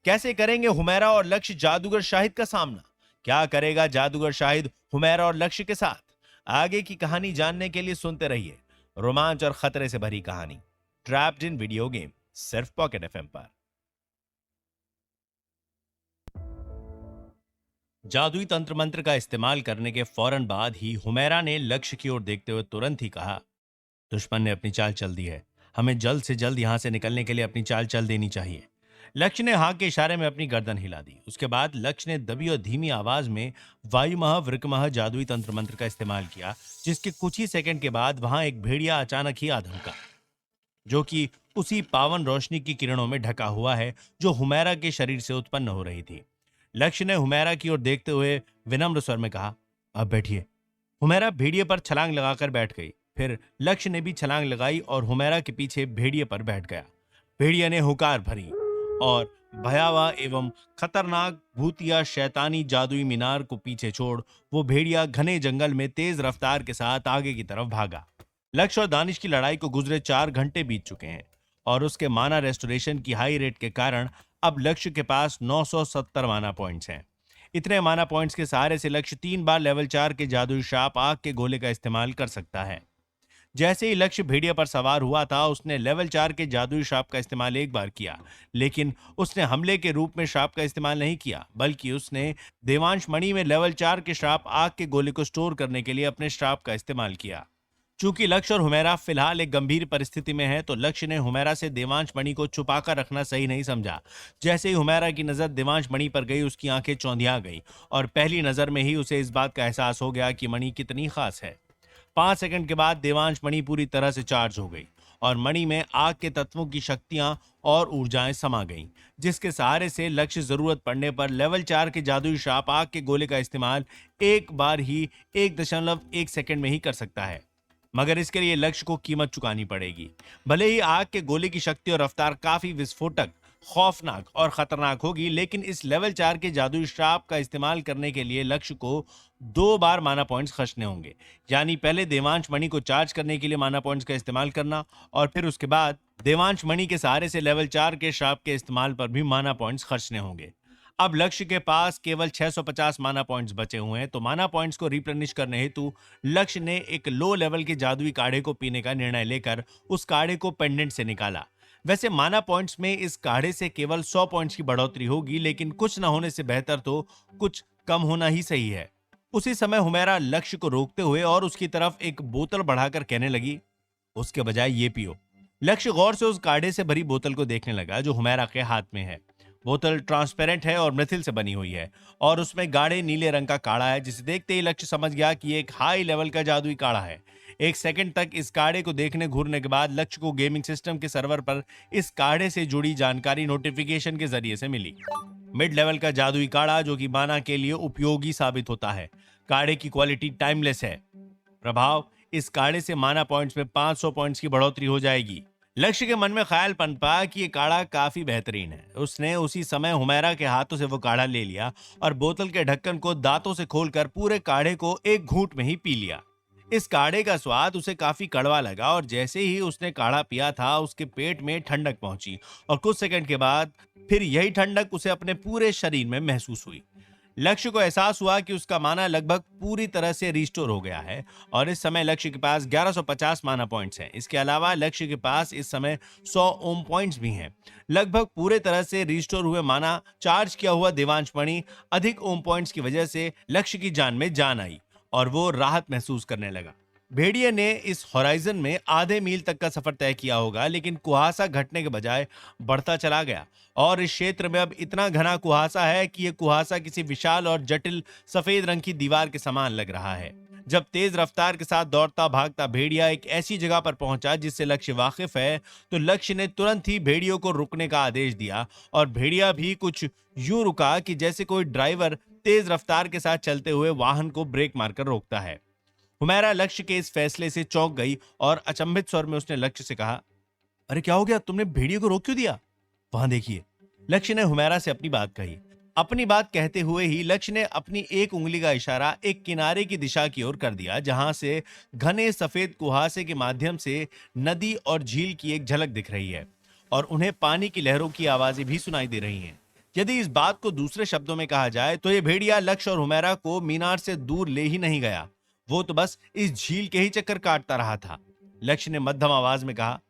कैसे करेंगे हुमैरा और लक्ष्य जादूगर शाहिद का सामना? क्या करेगा जादूगर शाहिद हुमैरा और लक्ष्य के साथ? आगे की कहानी जानने के लिए सुनते रहिए रोमांच और खतरे से भरी कहानी ट्रैप्ड इन वीडियो गेम, सिर्फ पॉकेट एफएम पर। जादुई तंत्र मंत्र का इस्तेमाल करने के फौरन बाद ही हुमैरा ने लक्ष्य की ओर देखते हुए तुरंत ही कहा, दुश्मन ने अपनी चाल चल दी है, हमें जल्द से जल्द यहां से निकलने के लिए अपनी चाल चल देनी चाहिए। लक्ष्य ने हाँ के इशारे में अपनी गर्दन हिला दी। उसके बाद लक्ष्य ने दबी और धीमी आवाज में वायुमह वृकमह जादुई तंत्र मंत्र का इस्तेमाल किया, जिसके कुछ ही सेकंड के बाद वहां एक भेड़िया अचानक ही आ धमका, जो कि उसी पावन रोशनी की किरणों में ढका हुआ है जो हुमैरा के शरीर से उत्पन्न हो रही थी। लक्ष्य ने हुमैरा की ओर देखते हुए विनम्र स्वर में कहा, अब बैठिए। हुमैरा भेड़िए पर छलांग लगाकर बैठ गई। फिर लक्ष्य ने भी छलांग लगाई और हुमैरा के पीछे भेड़िए पर बैठ गया। भेड़िया ने हुकार भरी और भयावह एवं खतरनाक भूतिया शैतानी जादुई मीनार को पीछे छोड़ वो भेड़िया घने जंगल में तेज रफ्तार के साथ आगे की तरफ भागा। लक्ष्य और दानिश की लड़ाई को गुजरे 4 घंटे बीत चुके हैं और उसके माना रेस्टोरेशन की हाई रेट के कारण अब लक्ष्य के पास 970 माना पॉइंट्स हैं। इतने माना पॉइंट्स के सहारे से लक्ष्य 3 बार लेवल 4 के जादुई श्राप आग के गोले का इस्तेमाल कर सकता है। जैसे ही लक्ष्य भेड़िया पर सवार हुआ था, उसने लेवल 4 के जादुई श्राप का इस्तेमाल एक बार किया, लेकिन उसने हमले के रूप में श्राप का इस्तेमाल नहीं किया, बल्कि उसने देवांश मणि में लेवल 4 के श्राप आग के गोले को स्टोर करने के लिए अपने श्राप का इस्तेमाल किया। चूंकि लक्ष्य और हुमैरा फिलहाल एक गंभीर परिस्थिति में है, तो लक्ष्य ने हुमैरा से देवांश मणि को छुपाकर रखना सही नहीं समझा। जैसे ही हुमैरा की नजर देवांश मणि पर गई, उसकी आंखें चौंधिया गई और पहली नजर में ही उसे इस बात का एहसास हो गया कि मणि कितनी खास है। 5 सेकंड के बाद देवांश मणि पूरी तरह से चार्ज हो गई और मणि में आग के तत्वों की शक्तियां और ऊर्जाएं समा गईं, जिसके सहारे से लक्ष्य जरूरत पड़ने पर लेवल 4 के जादुई श्राप आग के गोले का इस्तेमाल एक बार ही 1.1 सेकंड में ही कर सकता है। मगर इसके लिए लक्ष्य को कीमत चुकानी पड़ेगी। भले ही आग के गोले की शक्ति और रफ्तार काफी विस्फोटक, खौफनाक और खतरनाक होगी, लेकिन इस लेवल 4 के जादुई श्राप का इस्तेमाल करने के लिए लक्ष्य को 2 बार माना पॉइंट्स खर्चने होंगे। यानी पहले देवांश मणि को चार्ज करने के लिए माना पॉइंट्स का इस्तेमाल करना और फिर उसके बाद देवांश मणि के सहारे से लेवल 4 के श्राप के इस्तेमाल पर भी माना पॉइंट्स खर्चने होंगे। अब लक्ष्य के पास केवल 650 माना पॉइंट्स बचे हुए हैं, तो माना पॉइंट्स को रिप्लेनिश करने हेतु लक्ष्य ने एक लो लेवल के जादुई काढ़े को पीने का निर्णय लेकर उस काढ़े को पेंडेंट से निकाला। वैसे माना पॉइंट्स में इस काढ़े से केवल 100 पॉइंट्स की बढ़ोतरी होगी, लेकिन कुछ न होने से बेहतर तो कुछ कम होना ही सही है। उसी समय हुमैरा लक्ष्य को रोकते हुए और उसकी तरफ एक बोतल बढ़ाकर कहने लगी, उसके बजाय ये पियो। लक्ष्य गौर से उस काढ़े से भरी बोतल को देखने लगा जो हुमैरा के हाथ में है। बोतल ट्रांसपेरेंट है और मिथिल से बनी हुई है और उसमें गाढ़े नीले रंग का काढ़ा है, जिसे देखते ही लक्ष्य समझ गया कि ये एक हाई लेवल का जादुई काढ़ा है। 1 सेकंड तक इस काढ़े को देखने घूरने के बाद लक्ष्य को गेमिंग सिस्टम के सर्वर पर इस काढ़े से जुड़ी जानकारी नोटिफिकेशन के जरिए से मिली। मिड लेवल का जादुई काढ़ा जो कि माना के लिए उपयोगी साबित होता है। काढ़े की क्वालिटी टाइमलेस है। प्रभाव, इस काढ़े से माना पॉइंट्स में 500 पॉइंट्स की बढ़ोतरी हो जाएगी। लक्ष्य के मन में ख्याल पनपा कि ये काढ़ा काफी बेहतरीन है। उसने उसी समय हुमैरा के हाथों से वो काढ़ा ले लिया और बोतल के ढक्कन को दांतों से खोलकर पूरे काढ़े को एक घूंट में ही पी लिया। इस काढ़े का स्वाद उसे काफी कड़वा लगा और जैसे ही उसने काढ़ा पिया था, उसके पेट में ठंडक पहुंची और कुछ सेकंड के बाद फिर यही ठंडक उसे अपने पूरे शरीर में महसूस हुई। लक्ष्य को एहसास हुआ कि उसका माना लगभग पूरी तरह से रिस्टोर हो गया है और इस समय लक्ष्य के पास 1150 माना पॉइंट्स हैं। इसके अलावा लक्ष्य के पास इस समय 100 ओम पॉइंट्स भी हैं। लगभग पूरे तरह से रिस्टोर हुए माना चार्ज किया हुआ देवांश मणि अधिक ओम पॉइंट्स की वजह से लक्ष्य की जान में जान आई और वो राहत महसूस करने लगा। भेड़िए ने इस होराइजन में आधे मील तक का सफर तय किया होगा, लेकिन कुहासा घटने के बजाय बढ़ता चला गया और इस क्षेत्र में अब इतना घना कुहासा है कि यह कुहासा किसी विशाल और जटिल सफेद रंग की दीवार के समान लग रहा है। जब तेज रफ्तार के साथ दौड़ता भागता भेड़िया एक ऐसी जगह पर पहुंचा जिससे लक्ष्य वाकिफ है, तो लक्ष्य ने तुरंत ही भेड़ियों को रुकने का आदेश दिया और भेड़िया भी कुछ यूं रुका कि जैसे कोई ड्राइवर तेज रफ्तार के साथ चलते हुए वाहन को ब्रेक मारकर रोकता है। हुमैरा लक्ष्य के इस फैसले से चौंक गई और अचंभित स्वर में उसने लक्ष्य से कहा, अरे क्या हो गया, तुमने भेड़िए को रोक क्यों दिया? वहां देखिए। लक्ष्य ने हुमैरा से अपनी बात कही। अपनी बात कहते हुए ही लक्ष्य ने अपनी एक उंगली का इशारा एक किनारे की दिशा की ओर कर दिया, जहां से घने सफेद कुहासे के माध्यम से नदी और झील की एक झलक दिख रही है और उन्हें पानी की लहरों की आवाजें भी सुनाई दे रही हैं। यदि इस बात को दूसरे शब्दों में कहा जाए तो ये भेड़िया लक्ष्य और हुमैरा को मीनार से दूर ले ही नहीं गया, वो तो बस इस झील के ही चक्कर काटता रहा था। लक्ष्य ने मध्यम आवाज में कहा,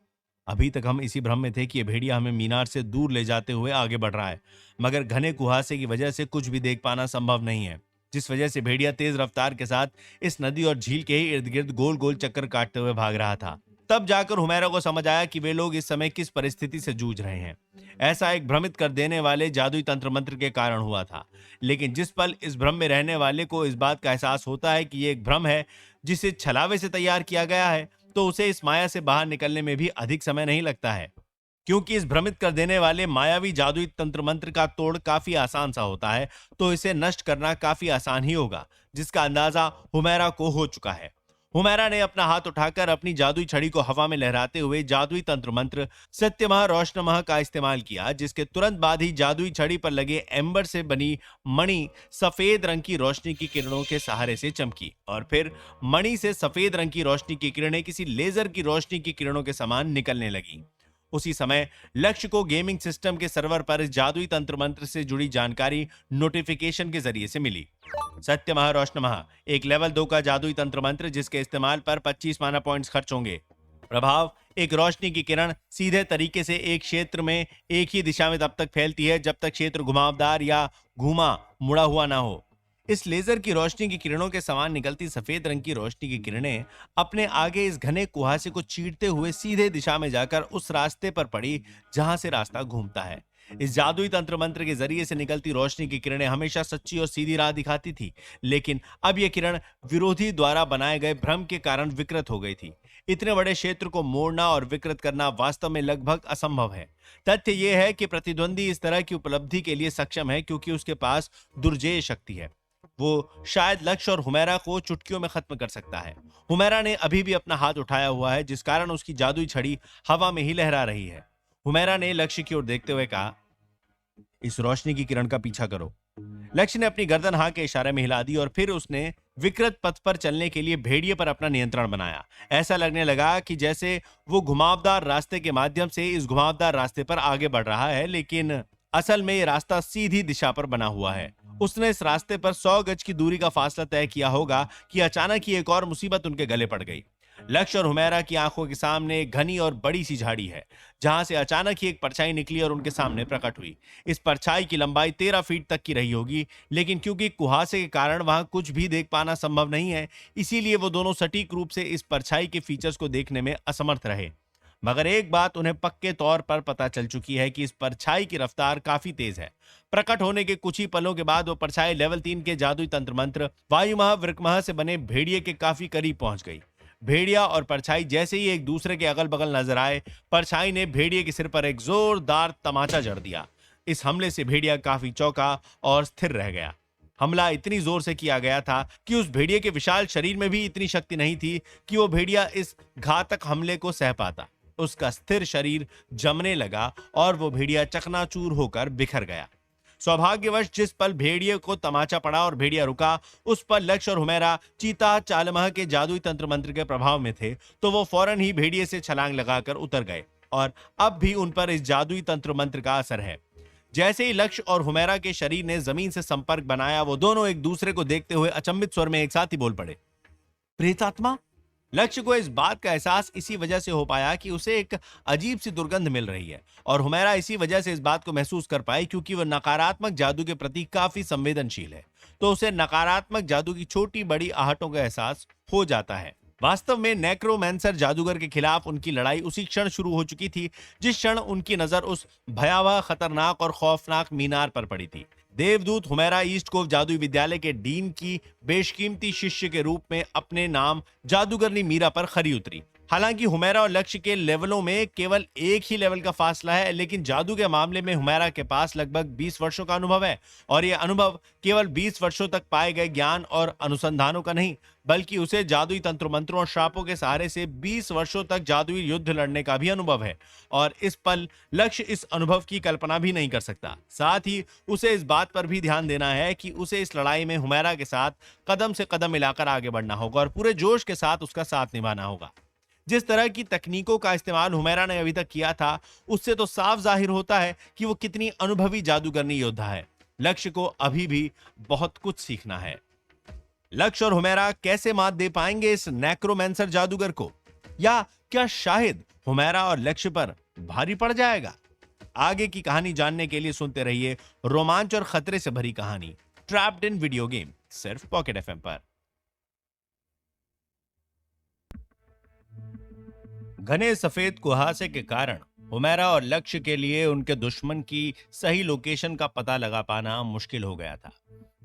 अभी तक हम इसी भ्रम में थे कि ये भेड़िया हमें मीनार से दूर ले जाते हुए आगे बढ़ रहा है, मगर घने कुहासे की वजह से कुछ भी देख पाना संभव नहीं है, जिस वजह से भेड़िया तेज रफ्तार के साथ इस नदी और झील के ही इर्द गिर्द गोल गोल चक्कर काटते हुए भाग रहा था। तब जाकर हुमैरा को समझ आया कि वे लोग इस समय किस परिस्थिति से जूझ रहे हैं। ऐसा एक भ्रमित कर देने वाले जादुई तंत्र मंत्र के कारण हुआ था, लेकिन जिस पल इस भ्रम में रहने वाले को इस बात का एहसास होता है कि ये एक भ्रम है जिसे छलावे से तैयार किया गया है, तो उसे इस माया से बाहर निकलने में भी अधिक समय नहीं लगता है, क्योंकि इस भ्रमित कर देने वाले मायावी जादुई तंत्र मंत्र का तोड़ काफी आसान सा होता है, तो इसे नष्ट करना काफी आसान ही होगा, जिसका अंदाजा हुमैरा को हो चुका है। हुमैरा ने अपना हाथ उठाकर अपनी जादुई छड़ी को हवा में लहराते हुए जादुई तंत्र मंत्र सत्यमः रोशनमः का इस्तेमाल किया, जिसके तुरंत बाद ही जादुई छड़ी पर लगे एम्बर से बनी मणि सफेद रंग की रोशनी की किरणों के सहारे से चमकी और फिर मणि से सफेद रंग की रोशनी की किरणें किसी लेजर की रोशनी की किरणों के समान निकलने लगी। उसी समय लक्ष्य को गेमिंग सिस्टम के सर्वर पर इस जादुई तंत्र मंत्र से जुड़ी जानकारी नोटिफिकेशन के जरिए से मिली। सत्यमः रोशनमः एक लेवल 2 का जादुई तंत्र मंत्र जिसके इस्तेमाल पर 25 माना पॉइंट्स खर्च होंगे। प्रभाव: एक रोशनी की किरण सीधे तरीके से एक क्षेत्र में एक ही दिशा में तब तक फैलती है जब तक क्षेत्र घुमावदार या घुमा मुड़ा हुआ ना हो। इस लेजर की रोशनी की किरणों के समान निकलती सफेद रंग की रोशनी की किरणें अपने आगे इस घने कुहासे को चीरते हुए सीधे दिशा में जाकर उस रास्ते पर पड़ी जहां से रास्ता घूमता है। इस जादुई तंत्र मंत्र के जरिए से निकलती रोशनी की किरणें हमेशा सच्ची और सीधी राह दिखाती थी, लेकिन अब यह किरण विरोधी द्वारा बनाए गए भ्रम के कारण विकृत हो गई थी। इतने बड़े क्षेत्र को मोड़ना और विकृत करना वास्तव में लगभग असंभव है। तथ्य यह है कि प्रतिद्वंदी इस तरह की उपलब्धि के लिए सक्षम है क्योंकि उसके पास दुर्जेय शक्ति है। वो शायद लक्ष्य और हुमैरा को चुटकियों में खत्म कर सकता है। हुमैरा ने अभी भी अपना हाथ उठाया हुआ है, जिस कारण उसकी जादुई छड़ी हवा में ही लहरा रही है। हुमैरा ने लक्ष्य की ओर देखते हुए कहा, इस रोशनी की किरण का पीछा करो। लक्ष्य ने अपनी गर्दन हाँ के इशारे में हिला दी और फिर उसने विकृत पथ पर चलने के लिए भेड़िए पर अपना नियंत्रण बनाया। ऐसा लगने लगा कि जैसे वो घुमावदार रास्ते के माध्यम से इस घुमावदार रास्ते पर आगे बढ़ रहा है, लेकिन असल में ये रास्ता सीधी दिशा पर बना हुआ है। उसने इस रास्ते पर 100 गज की दूरी का फासला तय किया होगा कि अचानक ही एक और मुसीबत उनके गले पड़ गई। लक्ष्य और हुमैरा की आंखों के सामने एक घनी और बड़ी सी झाड़ी है, जहां से अचानक ही एक परछाई निकली और उनके सामने प्रकट हुई। इस परछाई की लंबाई 13 फीट तक की रही होगी, लेकिन क्योंकि कुहासे के कारण वहां कुछ भी देख पाना संभव नहीं है, इसीलिए वो दोनों सटीक रूप से इस परछाई के फीचर्स को देखने में असमर्थ रहे। मगर एक बात उन्हें पक्के तौर पर पता चल चुकी है कि इस परछाई की रफ्तार काफी तेज है। प्रकट होने के कुछ ही पलों के बाद वो परछाई लेवल 3 के जादुई तंत्र मंत्र वायुमः वृकमः से बने भेड़िए के काफी करीब पहुंच गई। भेड़िया और परछाई जैसे ही एक दूसरे के अगल बगल नजर आए, परछाई ने भेड़िए के सिर पर एक जोरदार तमाचा जड़ दिया। इस हमले से भेड़िया काफी चौंका और स्थिर रह गया। हमला इतनी जोर से किया गया था कि उस भेड़िए के विशाल शरीर में भी इतनी शक्ति नहीं थी कि वो भेड़िया इस घातक हमले को सह पाता। उसका स्थिर शरीर जमने लगा और वो भेड़िया चकनाचूर होकर बिखर गया। सौभाग्यवश जिस पल भेड़िए को तमाचा पड़ा और भेड़िया रुका, उस पर लक्ष्य और हुमैरा चीता चालमह के जादुई तंत्र मंत्र के प्रभाव में थे, तो वो फौरन ही भेड़िए से छलांग लगाकर उतर गए और अब भी उन पर इस जादुई तंत्र मंत्र का असर है। जैसे ही लक्ष्य और हुमैरा के शरीर ने जमीन से संपर्क बनाया, वो दोनों एक दूसरे को देखते हुए अचंभित स्वर में एक साथ ही बोल पड़े, प्रेतात्मा। लक्ष्य को इस बात का एहसास इसी वजह से हो पाया कि उसे एक अजीब सी दुर्गंध मिल रही है, और हुमैरा इसी वजह से इस बात को महसूस कर पाई क्योंकि वह नकारात्मक जादू के प्रति काफी संवेदनशील है, तो उसे नकारात्मक जादू की छोटी बड़ी आहटों का एहसास हो जाता है। वास्तव में नेक्रोमैंसर जादूगर के खिलाफ उनकी लड़ाई उसी क्षण शुरू हो चुकी थी जिस क्षण उनकी नजर उस भयावह, खतरनाक और खौफनाक मीनार पर पड़ी थी। देवदूत हुमैरा ईस्ट कोव जादुई विद्यालय के डीन की बेशकीमती शिष्य के रूप में अपने नाम जादूगरनी मीरा पर खरी उतरी। हालांकि हुमैरा और लक्ष्य के लेवलों में केवल एक ही लेवल का फासला है, लेकिन जादू के मामले में हुमैरा के पास लगभग 20 वर्षों का अनुभव है, और यह अनुभव केवल 20 वर्षों तक पाए गए ज्ञान और अनुसंधानों का नहीं, बल्कि उसे जादुई तंत्र मंत्रों और श्रापों के सहारे से 20 वर्षों तक जादुई युद्ध लड़ने का भी अनुभव है। और इस पल लक्ष्य इस अनुभव की कल्पना भी नहीं कर सकता। साथ ही उसे इस बात पर भी ध्यान देना है कि उसे इस लड़ाई में हुमैरा के साथ कदम से कदम मिलाकर आगे बढ़ना होगा और पूरे जोश के साथ उसका साथ निभाना होगा। जिस तरह की तकनीकों का इस्तेमाल हुमैरा ने अभी तक किया था, उससे तो साफ जाहिर होता है कि वो कितनी अनुभवी जादूगरनी योद्धा है। लक्ष्य को अभी भी बहुत कुछ सीखना है। लक्ष्य और हुमैरा कैसे मात दे पाएंगे इस नेक्रोमैंसर जादूगर को, या क्या शायद हुमैरा और लक्ष्य पर भारी पड़ जाएगा? आगे की कहानी जानने के लिए सुनते रहिए रोमांच और खतरे से भरी कहानी ट्रैप्ड इन वीडियो गेम, सिर्फ पॉकेट एफएम पर। घने सफेद कुहासे के कारण हुमैरा और लक्ष्य के लिए उनके दुश्मन की सही लोकेशन का पता लगा पाना मुश्किल हो गया था।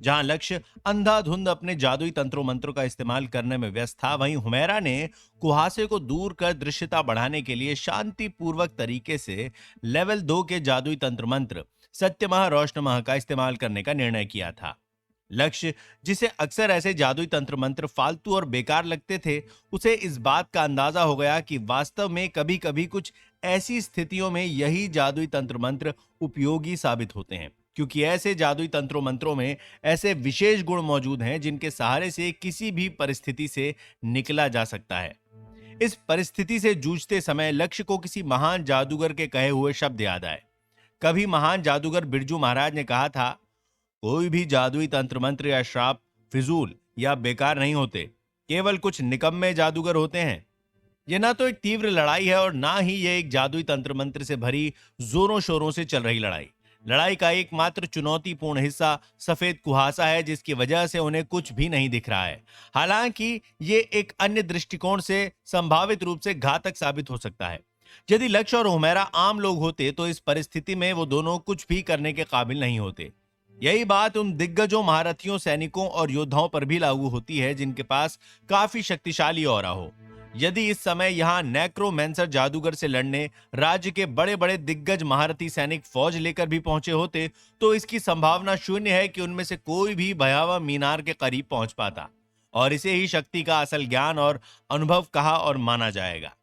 जहां लक्ष्य अंधाधुंध अपने जादुई तंत्रों मंत्रों का इस्तेमाल करने में व्यस्त था, वहीं हुमैरा ने कुहासे को दूर कर दृश्यता बढ़ाने के लिए शांतिपूर्वक तरीके से लेवल 2 के जादुई तंत्र मंत्र सत्यमः रोशनमः का इस्तेमाल करने का निर्णय किया था। लक्ष्य, जिसे अक्सर ऐसे जादुई तंत्र मंत्र फालतू और बेकार लगते थे, उसे इस बात का अंदाजा हो गया कि वास्तव में कभी कभी कुछ ऐसी स्थितियों में यही जादुई तंत्र मंत्र उपयोगी साबित होते हैं, क्योंकि ऐसे जादुई तंत्रों मंत्रों में ऐसे विशेष गुण मौजूद हैं जिनके सहारे से किसी भी परिस्थिति से निकला जा सकता है। इस परिस्थिति से जूझते समय लक्ष्य को किसी महान जादूगर के कहे हुए शब्द याद आए। कभी महान जादूगर बिरजू महाराज ने कहा था, कोई भी जादुई तंत्र मंत्र या श्राप फिजूल या बेकार नहीं होते, केवल कुछ निकम्मे जादूगर होते हैं। यह ना तो एक तीव्र लड़ाई है और ना ही यह एक जादुई तंत्र मंत्र से भरी जोरों शोरों से चल रही लड़ाई। लड़ाई का एकमात्र चुनौतीपूर्ण हिस्सा सफेद कुहासा है, जिसकी वजह से उन्हें कुछ भी नहीं दिख रहा है। हालांकि ये एक अन्य दृष्टिकोण से संभावित रूप से घातक साबित हो सकता है। यदि लक्ष्य और हुमैरा आम लोग होते तो इस परिस्थिति में वो दोनों कुछ भी करने के काबिल नहीं होते। यही बात उन दिग्गजों, महारथियों, सैनिकों और योद्धाओं पर भी लागू होती है जिनके पास काफी शक्तिशाली ऑरा हो। यदि इस समय यहां नेक्रोमेंसर जादूगर से लड़ने राज्य के बड़े बड़े दिग्गज महारथी सैनिक फौज लेकर भी पहुंचे होते, तो इसकी संभावना शून्य है कि उनमें से कोई भी भयावह मीनार के करीब पहुंच पाता, और इसे ही शक्ति का असल ज्ञान और अनुभव कहा और माना जाएगा।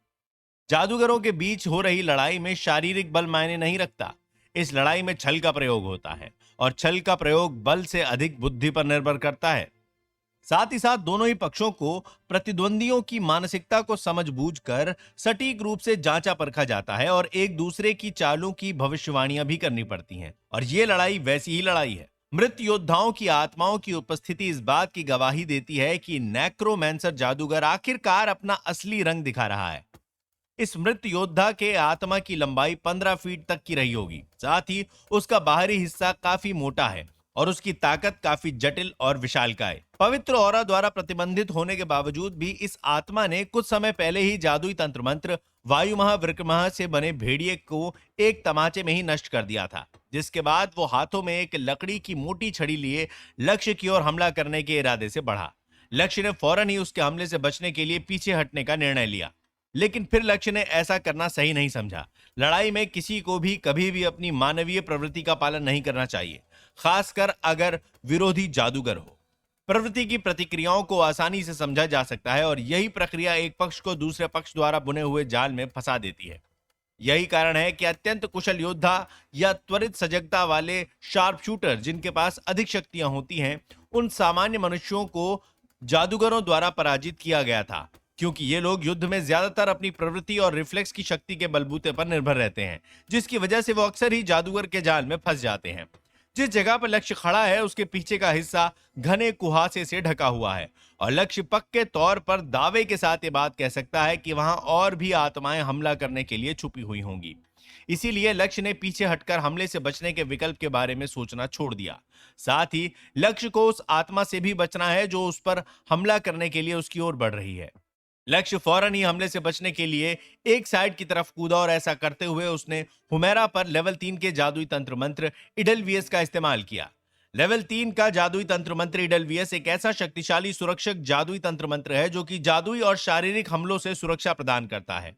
जादूगरों के बीच हो रही लड़ाई में शारीरिक बल मायने नहीं रखता। इस लड़ाई में छल का प्रयोग होता है, और छल का प्रयोग बल से अधिक बुद्धि पर निर्भर करता है। साथ ही साथ दोनों ही पक्षों को प्रतिद्वंदियों की मानसिकता को समझबूझकर सटीक रूप से जांचा परखा जाता है और एक दूसरे की चालों की भविष्यवाणियां भी करनी पड़ती हैं। और ये लड़ाई वैसी ही लड़ाई है। मृत योद्धाओं की आत्माओं की उपस्थिति इस बात की गवाही देती है कि नेक्रोमेंसर जादूगर आखिरकार अपना असली रंग दिखा रहा है। इस मृत योद्धा के आत्मा की लंबाई 15 फीट तक की रही होगी। साथ ही उसका बाहरी हिस्सा काफी मोटा है और उसकी ताकत काफी जटिल और विशालकाय। पवित्र ऑरा द्वारा प्रतिबंधित होने के बावजूद भी इस आत्मा ने कुछ समय पहले ही जादुई तंत्र मंत्र वायुमह वृक्रमह से बने भेड़िए को एक तमाचे में ही नष्ट कर दिया था, जिसके बाद वो हाथों में एक लकड़ी की मोटी छड़ी लिए लक्ष्य की ओर हमला करने के इरादे से बढ़ा। लक्ष्य ने फौरन ही उसके हमले से बचने के लिए पीछे हटने का निर्णय लिया, लेकिन फिर लक्ष्य ने ऐसा करना सही नहीं समझा। लड़ाई में किसी को भी कभी भी अपनी मानवीय प्रवृत्ति का पालन नहीं करना चाहिए, खासकर अगर विरोधी जादूगर हो। प्रवृत्ति की प्रतिक्रियाओं को आसानी से समझा जा सकता है और यही प्रक्रिया एक पक्ष को दूसरे पक्ष द्वारा बुने हुए जाल में फंसा देती है। यही कारण है कि अत्यंत कुशल योद्धा या त्वरित सजगता वाले शार्प शूटर जिनके पास अधिक शक्तियां होती हैं, उन सामान्य मनुष्यों को जादूगरों द्वारा पराजित किया गया था, क्योंकि ये लोग युद्ध में ज्यादातर अपनी प्रवृत्ति और रिफ्लेक्स की शक्ति के बलबूते पर निर्भर रहते हैं, जिसकी वजह से वो अक्सर ही जादूगर के जाल में फंस जाते हैं। जिस जगह पर लक्ष्य खड़ा है उसके पीछे का हिस्सा घने कुहासे से ढका हुआ है और लक्ष्य पक्के तौर पर दावे के साथ ये बात कह सकता है कि वहां और भी आत्माएं हमला करने के लिए छुपी हुई होंगी। इसीलिए लक्ष्य ने पीछे हटकर हमले से बचने के विकल्प के बारे में सोचना छोड़ दिया। साथ ही लक्ष्य को उस आत्मा से भी बचना है जो उस पर हमला करने के लिए उसकी ओर बढ़ रही है। लक्ष्य फौरन ही हमले से बचने के लिए एक साइड की तरफ कूदा और ऐसा करते हुए उसने हुमैरा पर लेवल 3 के जादुई तंत्र मंत्र इडलवियस का इस्तेमाल किया। लेवल 3 का जादुई तंत्र मंत्र इडलवियस एक ऐसा शक्तिशाली सुरक्षक जादुई तंत्र मंत्र है जो कि जादुई और शारीरिक हमलों से सुरक्षा प्रदान करता है।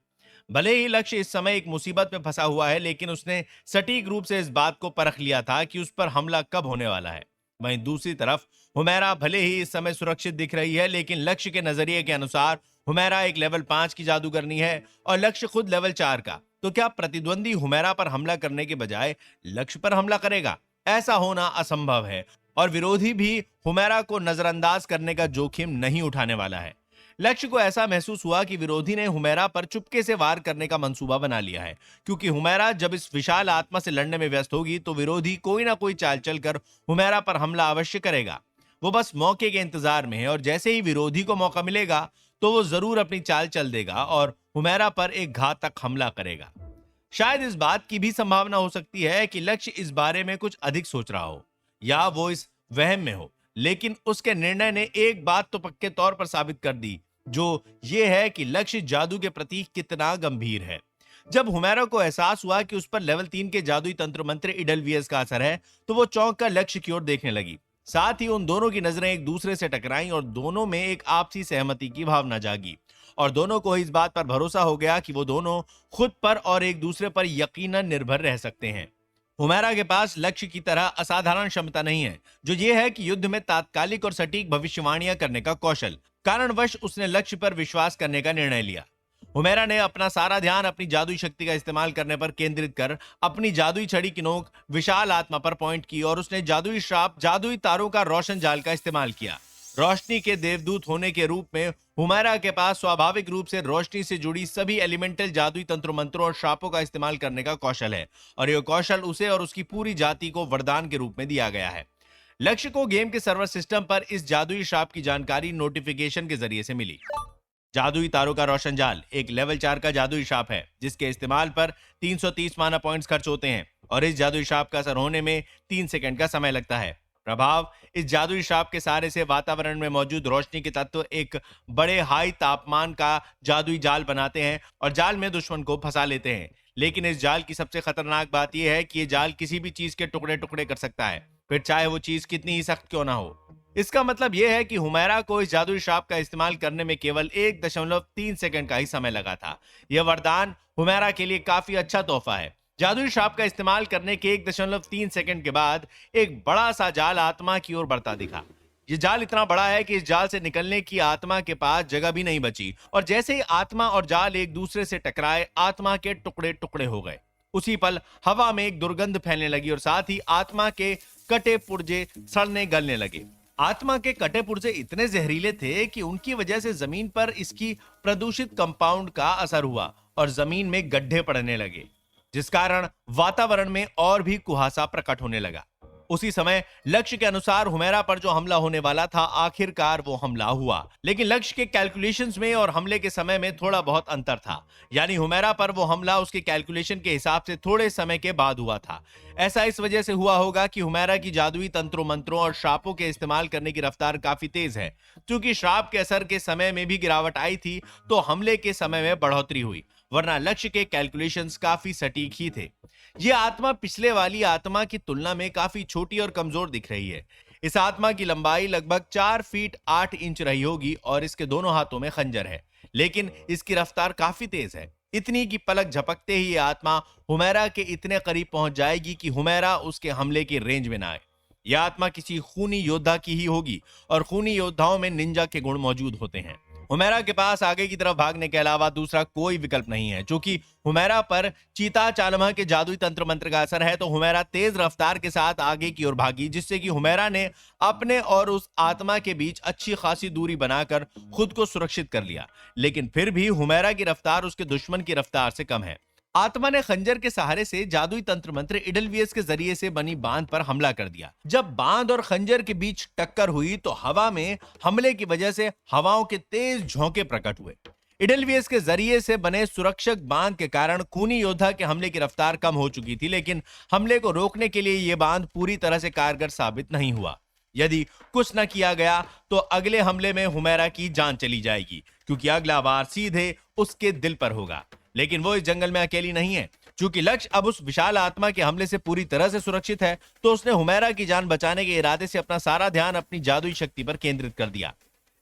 भले ही लक्ष्य इस समय एक मुसीबत में फंसा हुआ है, लेकिन उसने सटीक रूप से इस बात को परख लिया था कि उस पर हमला कब होने वाला है। वहीं दूसरी तरफ हुमैरा भले ही इस समय सुरक्षित दिख रही है, लेकिन लक्ष्य के नजरिए के अनुसार हुमैरा एक लेवल 5 की जादूगरनी है और लक्ष्य खुद लेवल 4 का। तो क्या प्रतिद्वंदी हुमैरा पर हमला करने के बजाय लक्ष्य पर हमला करेगा? ऐसा होना असंभव है और विरोधी भी हुमैरा को नजरअंदाज करने का जोखिम नहीं उठाने वाला है। लक्ष्य को ऐसा महसूस हुआ कि विरोधी ने हुमैरा पर चुपके से वार करने का मंसूबा बना लिया है, क्योंकि हुमैरा जब इस विशाल आत्मा से लड़ने में व्यस्त होगी तो विरोधी कोई ना कोई चाल चलकर हुमैरा पर हमला अवश्य करेगा। वो बस मौके के इंतजार में है और जैसे ही विरोधी को मौका मिलेगा तो वो जरूर अपनी चाल चल देगा और हुमैरा पर एक घातक हमला करेगा। शायद इस बात की भी संभावना हो सकती है कि लक्ष्य इस बारे में कुछ अधिक सोच रहा हो या वो इस वहम में हो, लेकिन उसके निर्णय ने एक बात तो पक्के तौर पर साबित कर दी, जो ये है कि लक्ष्य जादू के प्रति कितना गंभीर है। जब हुमैरा को एहसास हुआ कि उस पर लेवल 3 के जादुई तंत्र मंत्र इडलवियस का असर है, तो वो चौंक कर लक्ष्य की ओर देखने लगी। साथ ही उन दोनों की नजरें एक दूसरे से टकराईं और दोनों में एक आपसी सहमति की भावना जागी और दोनों को इस बात पर भरोसा हो गया कि वो दोनों खुद पर और एक दूसरे पर यकीनन निर्भर रह सकते हैं। हुमैरा के पास लक्ष्य की तरह असाधारण क्षमता नहीं है, जो ये है कि युद्ध में तात्कालिक और सटीक भविष्यवाणियां करने का कौशल। कारणवश उसने लक्ष्य पर विश्वास करने का निर्णय लिया। हुमैरा ने अपना सारा ध्यान अपनी जादुई शक्ति का इस्तेमाल करने पर केंद्रित कर अपनी जादुई छड़ी की नोक विशाल आत्मा पर पॉइंट की और उसने जादुई श्राप जादुई तारों का रोशन जाल का इस्तेमाल किया। रोशनी के देवदूत होने के रूप में हुमैरा के पास स्वाभाविक रूप से रोशनी से जुड़ी सभी एलिमेंटल जादुई तंत्र मंत्रों और श्रापों का इस्तेमाल करने का कौशल है, और यह कौशल उसे और उसकी पूरी जाति को वरदान के रूप में दिया गया है। लक्ष्य को गेम के सर्वर सिस्टम पर इस जादुई श्राप की जानकारी नोटिफिकेशन के जरिए से मिली। जादुई तारों का रोशन जाल एक लेवल 4 का जादुई श्राप है, जिसके इस्तेमाल पर 330 माना पॉइंट्स खर्च होते हैं, और इस जादुई श्राप का असर होने में 3 सेकंड का समय लगता है। प्रभाव: इस जादुई श्राप के सहारे से वातावरण में मौजूद रोशनी के तत्व एक बड़े हाई तापमान का जादुई जाल बनाते हैं और जाल में दुश्मन को फंसा लेते हैं। लेकिन इस जाल की सबसे खतरनाक बात यह है कि यह जाल किसी भी चीज के टुकड़े टुकड़े कर सकता है, फिर चाहे वो चीज कितनी ही सख्त क्यों ना हो। इसका मतलब यह है कि हुमैरा को इस जादुई श्राप का इस्तेमाल करने में केवल 1.3 सेकंड का ही समय लगा था। यह वरदान हुमैरा के लिए काफी अच्छा तोहफा है। जादुई श्राप का इस्तेमाल करने के 1.3 सेकंड के बाद एक बड़ा सा जाल आत्मा की ओर बढ़ता दिखा। यह जाल इतना बड़ा है कि इस जाल से निकलने की आत्मा के पास जगह भी नहीं बची, और जैसे ही आत्मा और जाल एक दूसरे से टकराए, आत्मा के टुकड़े टुकड़े हो गए। उसी पल हवा में एक दुर्गंध फैलने लगी और साथ ही आत्मा के कटे पुर्जे सड़ने गलने लगे। आत्मा के कटे पुर्जे इतने जहरीले थे कि उनकी वजह से जमीन पर इसकी प्रदूषित कंपाउंड का असर हुआ और जमीन में गड्ढे पड़ने लगे, जिस कारण वातावरण में और भी कुहासा प्रकट होने लगा। उसी समय लक्ष्य के अनुसार हुमैरा पर जो हमला होने वाला था, आखिरकार वो हमला हुआ, लेकिन लक्ष्य के कैलकुलेशंस में और हमले के समय में थोड़ा बहुत अंतर था। यानी हुमैरा पर वो हमला उसके कैलकुलेशन के हिसाब से थोड़े समय के बाद हुआ था। ऐसा इस वजह से हुआ होगा कि हुमैरा की जादुई तंत्रों मंत्रों और श्रापों के इस्तेमाल करने की रफ्तार काफी तेज है। क्योंकि श्राप के असर के समय में भी गिरावट आई थी, तो हमले के समय में बढ़ोतरी हुई, वरना लक्ष्य के कैलकुलेशंस काफी सटीक ही थे। यह आत्मा पिछले वाली आत्मा की तुलना में काफी छोटी और कमजोर दिख रही है। इस आत्मा की लंबाई लगभग 4 फीट 8 इंच रही होगी और इसके दोनों हाथों में खंजर है, लेकिन इसकी रफ्तार काफी तेज है। इतनी की पलक झपकते ही यह आत्मा हुमैरा के इतने करीब पहुंच जाएगी कि हुमैरा उसके हमले की रेंज में ना आए। यह आत्मा किसी खूनी योद्धा की ही होगी, और खूनी योद्धाओं में निंजा के गुण मौजूद होते हैं। हुमैरा के पास आगे की तरफ भागने के अलावा दूसरा कोई विकल्प नहीं है। चूंकि हुमैरा पर चीता चालमा के जादुई तंत्र मंत्र का असर है, तो हुमैरा तेज रफ्तार के साथ आगे की ओर भागी, जिससे कि हुमैरा ने अपने और उस आत्मा के बीच अच्छी खासी दूरी बनाकर खुद को सुरक्षित कर लिया। लेकिन फिर भी हुमैरा की रफ्तार उसके दुश्मन की रफ्तार से कम है। आत्मा ने खंजर के सहारे से जादुई तंत्र मंत्र इडलवियस के जरिए से बनी बांध पर हमला कर दिया। जब बांध और खंजर के बीच टक्कर हुई, तो हवा में हमले की वजह से हवाओं के तेज झोंके प्रकट हुए। इडलवियस के जरिए से बने सुरक्षक बांध के कारण खूनी योद्धा के हमले की रफ्तार कम हो चुकी थी, लेकिन हमले को रोकने के लिए यह बांध पूरी तरह से कारगर साबित नहीं हुआ। यदि कुछ न किया गया तो अगले हमले में हुमैरा की जान चली जाएगी, क्योंकि अगला वार सीधे उसके दिल पर होगा। लेकिन वो इस जंगल में अकेली नहीं है। चूंकि लक्ष्य अब उस विशाल आत्मा के हमले से पूरी तरह से सुरक्षित है, तो उसने हुमैरा की जान बचाने के इरादे से अपना सारा ध्यान अपनी जादुई शक्ति पर केंद्रित कर दिया।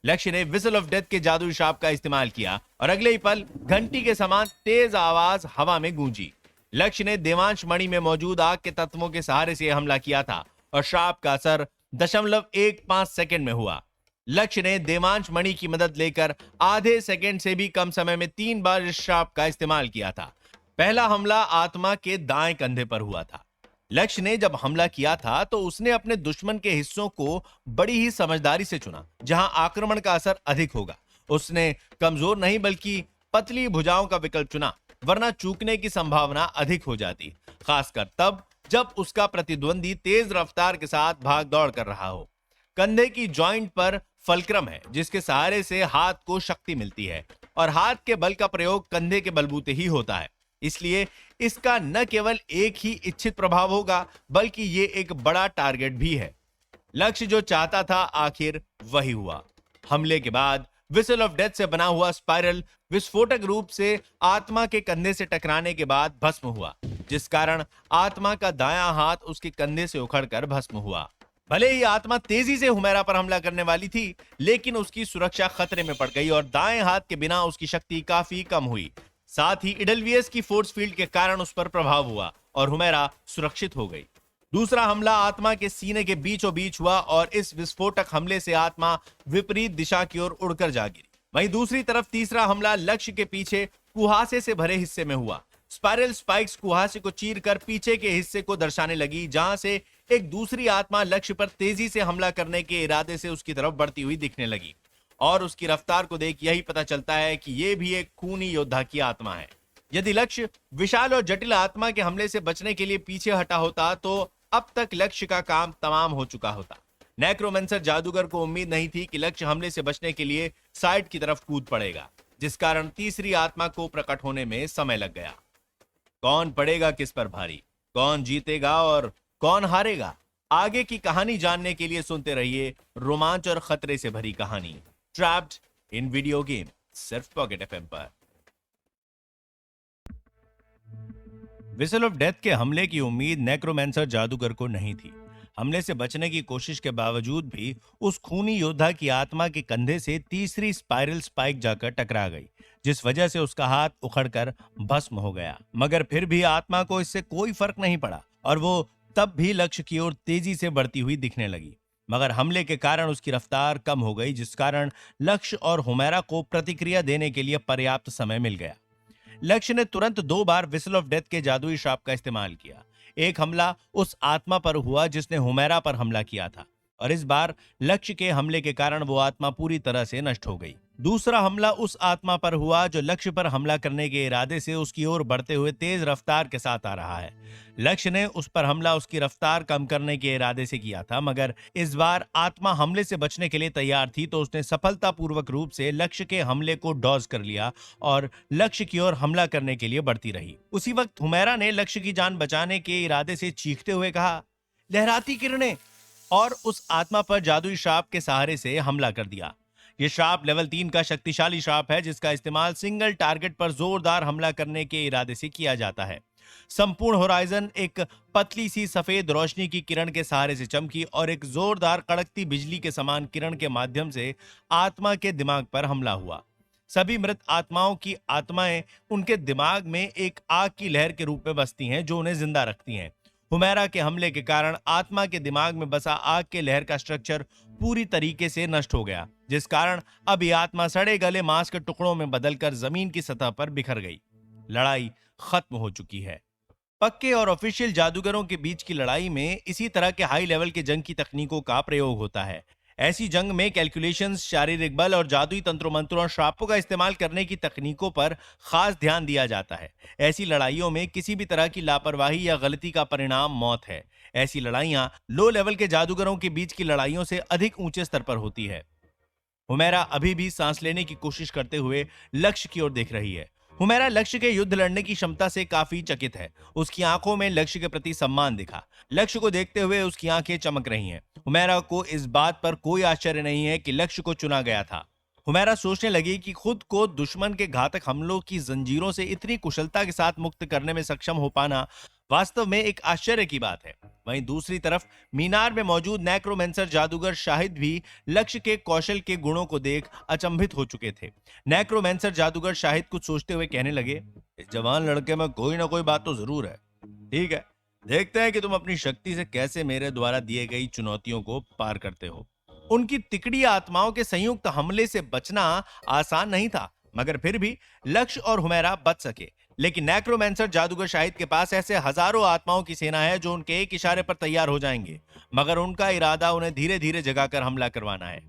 लक्ष्य ने विजल ऑफ डेथ के जादुई श्राप का इस्तेमाल किया और अगले ही पल घंटी के समान तेज आवाज हवा में गूंजी। लक्ष्य ने देवांश मणि में मौजूद आग के तत्वों के सहारे से हमला किया था और श्राप का असर 0.15 सेकंड में हुआ। लक्ष्य ने देवांश मणि की मदद लेकर आधे सेकंड से भी कम समय में 3 बार इस श्राप का इस्तेमाल किया था। पहला हमला आत्मा के दाएं कंधे पर हुआ था। लक्ष्य ने जब हमला किया था तो उसने अपने दुश्मन के हिस्सों को बड़ी ही समझदारी से चुना, जहां आक्रमण का असर अधिक होगा। उसने कमजोर नहीं बल्कि पतली भुजाओं का विकल्प चुना, वरना चूकने की संभावना अधिक हो जाती, खासकर तब जब उसका प्रतिद्वंदी तेज रफ्तार के साथ भाग दौड़ कर रहा हो। कंधे की जॉइंट पर फलक्रम है, जिसके सहारे से हाथ को शक्ति मिलती है, और हाथ के बल का प्रयोग कंधे के बलबूते ही होता है। इसलिए इसका न केवल एक ही इच्छित प्रभाव होगा, बल्कि ये एक बड़ा टारगेट भी है। लक्ष्य जो चाहता था आखिर वही हुआ। हमले के बाद विसल ऑफ डेथ से बना हुआ स्पाइरल विस्फोटक रूप से आत्मा के कंधे से टकराने के बाद भस्म हुआ, जिस कारण आत्मा का दायां हाथ उसके कंधे से उखड़कर भस्म हुआ। भले ही आत्मा तेजी से हुमैरा पर हमला करने वाली थी, लेकिन उसकी सुरक्षा खतरे में पड़ गई और दाएं हाथ के बिना उसकी शक्ति काफी कम हुई। साथ ही इडलवियस की फोर्स फील्ड के कारण उस पर प्रभाव हुआ और हुमैरा सुरक्षित हो गई। दूसरा हमला आत्मा के सीने के बीचों बीच हुआ और इस विस्फोटक हमले से आत्मा विपरीत दिशा की ओर उड़कर जा गिरी। वहीं दूसरी तरफ तीसरा हमला लक्ष्य के पीछे कुहासे से भरे हिस्से में हुआ। स्पाइरल स्पाइक्स कुहासे को चीरकर पीछे के हिस्से को दर्शाने लगी, जहां से एक दूसरी आत्मा लक्ष्य पर तेजी से हमला करने के इरादे से उसकी तरफ बढ़ती हुई दिखने लगी। और उसकी रफ्तार को देख यही पता चलता है कि यह भी एक खूनी योद्धा की आत्मा है। यदि लक्ष्य विशाल और जटिल आत्मा के हमले से बचने के लिए पीछे हटा होता तो अब तक लक्ष्य का काम तमाम हो चुका होता। नेक्रोमेंसर जादूगर को उम्मीद नहीं थी कि लक्ष्य हमले से बचने के लिए साइड की तरफ कूद पड़ेगा, जिस कारण तीसरी आत्मा को प्रकट होने में समय लग गया। कौन पड़ेगा किस पर भारी, कौन जीतेगा और कौन हारेगा, आगे की कहानी जानने के लिए सुनते रहिए रोमांच और खतरे से भरी कहानी ट्रैप्ड इन वीडियो गेम, सिर्फ पॉकेट एफएम पर। विसल ऑफ डेथ के हमले की उम्मीद नेक्रोमेंसर जादूगर को नहीं थी। हमले से बचने की कोशिश के बावजूद भी उस खूनी योद्धा की आत्मा के कंधे से तीसरी स्पाइरल स्पाइक जाकर टकरा गई, जिस वजह से उसका हाथ उखड़कर भस्म हो गया। मगर फिर भी आत्मा को इससे कोई फर्क नहीं पड़ा और वो तब भी लक्ष्य की ओर तेजी से बढ़ती हुई दिखने लगी। मगर हमले के कारण उसकी रफ्तार कम हो गई, जिस कारण लक्ष्य और हुमैरा को प्रतिक्रिया देने के लिए पर्याप्त समय मिल गया। लक्ष्य ने तुरंत 2 बार विसल ऑफ डेथ के जादुई श्राप का इस्तेमाल किया। एक हमला उस आत्मा पर हुआ जिसने हुमैरा पर हमला किया था, और इस बार लक्ष्य के हमले के कारण वो आत्मा पूरी तरह से नष्ट हो गई। दूसरा हमला उस आत्मा पर हुआ जो लक्ष्य पर हमला करने के इरादे से उसकी ओर बढ़ते हुए तेज रफ्तार के साथ आ रहा है। लक्ष्य ने उस पर हमला उसकी रफ्तार कम करने के इरादे से किया था, मगर इस बार आत्मा हमले से बचने के लिए तैयार थी, तो उसने सफलतापूर्वक रूप से लक्ष्य के हमले को डॉज कर लिया और लक्ष्य की ओर हमला करने के लिए बढ़ती रही। उसी वक्त हुमैरा ने लक्ष्य की जान बचाने के इरादे से चीखते हुए कहा, लहराती किरणें, और उस आत्मा पर जादुई श्राप के सहारे से हमला कर दिया। यह श्राप लेवल 3 का शक्तिशाली श्राप है, जिसका इस्तेमाल सिंगल टारगेट पर जोरदार हमला करने के इरादे से किया जाता है। संपूर्ण होराइजन एक पतली सी सफेद रोशनी की किरण के सहारे से चमकी और एक जोरदार कड़कती बिजली के समान किरण के माध्यम से आत्मा के दिमाग पर हमला हुआ। सभी मृत आत्माओं की आत्माएं उनके दिमाग में एक आग की लहर के रूप में बसती हैं, जो उन्हें जिंदा रखती हैं। हुमैरा के हमले के कारण आत्मा के दिमाग में बसा आग के लहर का स्ट्रक्चर पूरी तरीके से नष्ट हो गया, जिस कारण अब यह आत्मा सड़े गले मांस के टुकड़ों में बदलकर जमीन की सतह पर बिखर गई। लड़ाई खत्म हो चुकी है। पक्के और ऑफिशियल जादूगरों के बीच की लड़ाई में इसी तरह के हाई लेवल के जंग की तकनीकों का प्रयोग होता है। ऐसी जंग में कैलकुलेशंस, शारीरिक बल और जादुई तंत्रों मंत्रों और श्रापों का इस्तेमाल करने की तकनीकों पर खास ध्यान दिया जाता है। ऐसी लड़ाइयों में किसी भी तरह की लापरवाही या गलती का परिणाम मौत है। ऐसी लड़ाइयां लो लेवल के जादूगरों के बीच की लड़ाइयों से अधिक ऊंचे स्तर पर होती है। हुमैरा अभी भी सांस लेने की कोशिश करते हुए लक्ष्य की ओर देख रही है। हुमैरा लक्ष्य के युद्ध लड़ने की क्षमता से काफी चकित है। उसकी आंखों में लक्ष्य के प्रति सम्मान दिखा। लक्ष्य को देखते हुए उसकी आंखें चमक रही हैं। हुमैरा को इस बात पर कोई आश्चर्य नहीं है कि लक्ष्य को चुना गया था। हुमैरा सोचने लगी कि खुद को दुश्मन के घातक हमलों की जंजीरों से इतनी कुशलता के साथ मुक्त करने में सक्षम हो पाना वास्तव में एक आश्चर्य की बात है। वहीं दूसरी तरफ मीनार में मौजूद नेक्रोमेंसर जादूगर शाहिद भी लक्ष्य के कौशल के गुणों को देख अचंभित हो चुके थे। नेक्रोमेंसर जादूगर शाहिद कुछ सोचते हुए कहने लगे, इस जवान लड़के में कोई ना कोई बात तो जरूर है। ठीक है, देखते हैं कि तुम अपनी शक्ति से कैसे मेरे द्वारा दिए गई चुनौतियों को पार करते हो। उनकी तिकड़ी आत्माओं के संयुक्त हमले से बचना आसान नहीं था, मगर फिर भी लक्ष्य और हुमैरा बच सके। लेकिन नेक्रोमेंसर जादूगर शाहिद के पास ऐसे हजारों आत्माओं की सेना है जो उनके एक इशारे पर तैयार हो जाएंगे, मगर उनका इरादा उन्हें धीरे धीरे जगाकर हमला करवाना है।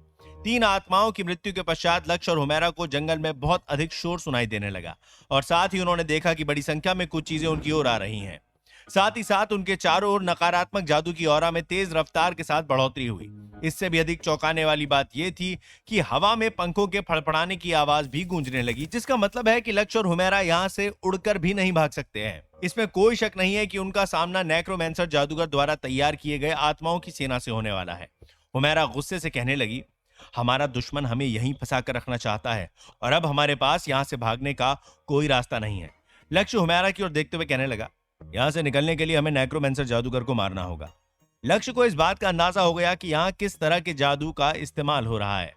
3 आत्माओं की मृत्यु के पश्चात लक्ष्य और हुमैरा को जंगल में बहुत अधिक शोर सुनाई देने लगा और साथ ही उन्होंने देखा कि बड़ी संख्या में कुछ चीजें उनकी ओर आ रही हैं। साथ ही साथ उनके चारों ओर नकारात्मक जादू की ऑरा में तेज रफ्तार के साथ बढ़ोतरी हुई। इससे भी अधिक चौंकाने वाली बात यह थी कि हवा में पंखों के फड़फड़ाने की आवाज भी गूंजने लगी, जिसका मतलब है कि लक्ष्य और हुमैरा यहां से उड़कर भी नहीं भाग सकते हैं। इसमें कोई शक नहीं है कि उनका सामना नेक्रोमेंसर जादूगर द्वारा तैयार किए गए आत्माओं की सेना से होने वाला है। हुमैरा गुस्से से कहने लगी, हमारा दुश्मन हमें यहीं फंसा कर रखना चाहता है और अब हमारे पास यहां से भागने का कोई रास्ता नहीं है। लक्ष्य हुमैरा की ओर देखते हुए कहने लगा, यहां से निकलने के लिए हमें नेक्रोमेंसर जादूगर को मारना होगा। लक्ष्य को इस बात का अंदाजा हो गया कि यहां किस तरह के जादू का इस्तेमाल हो रहा है।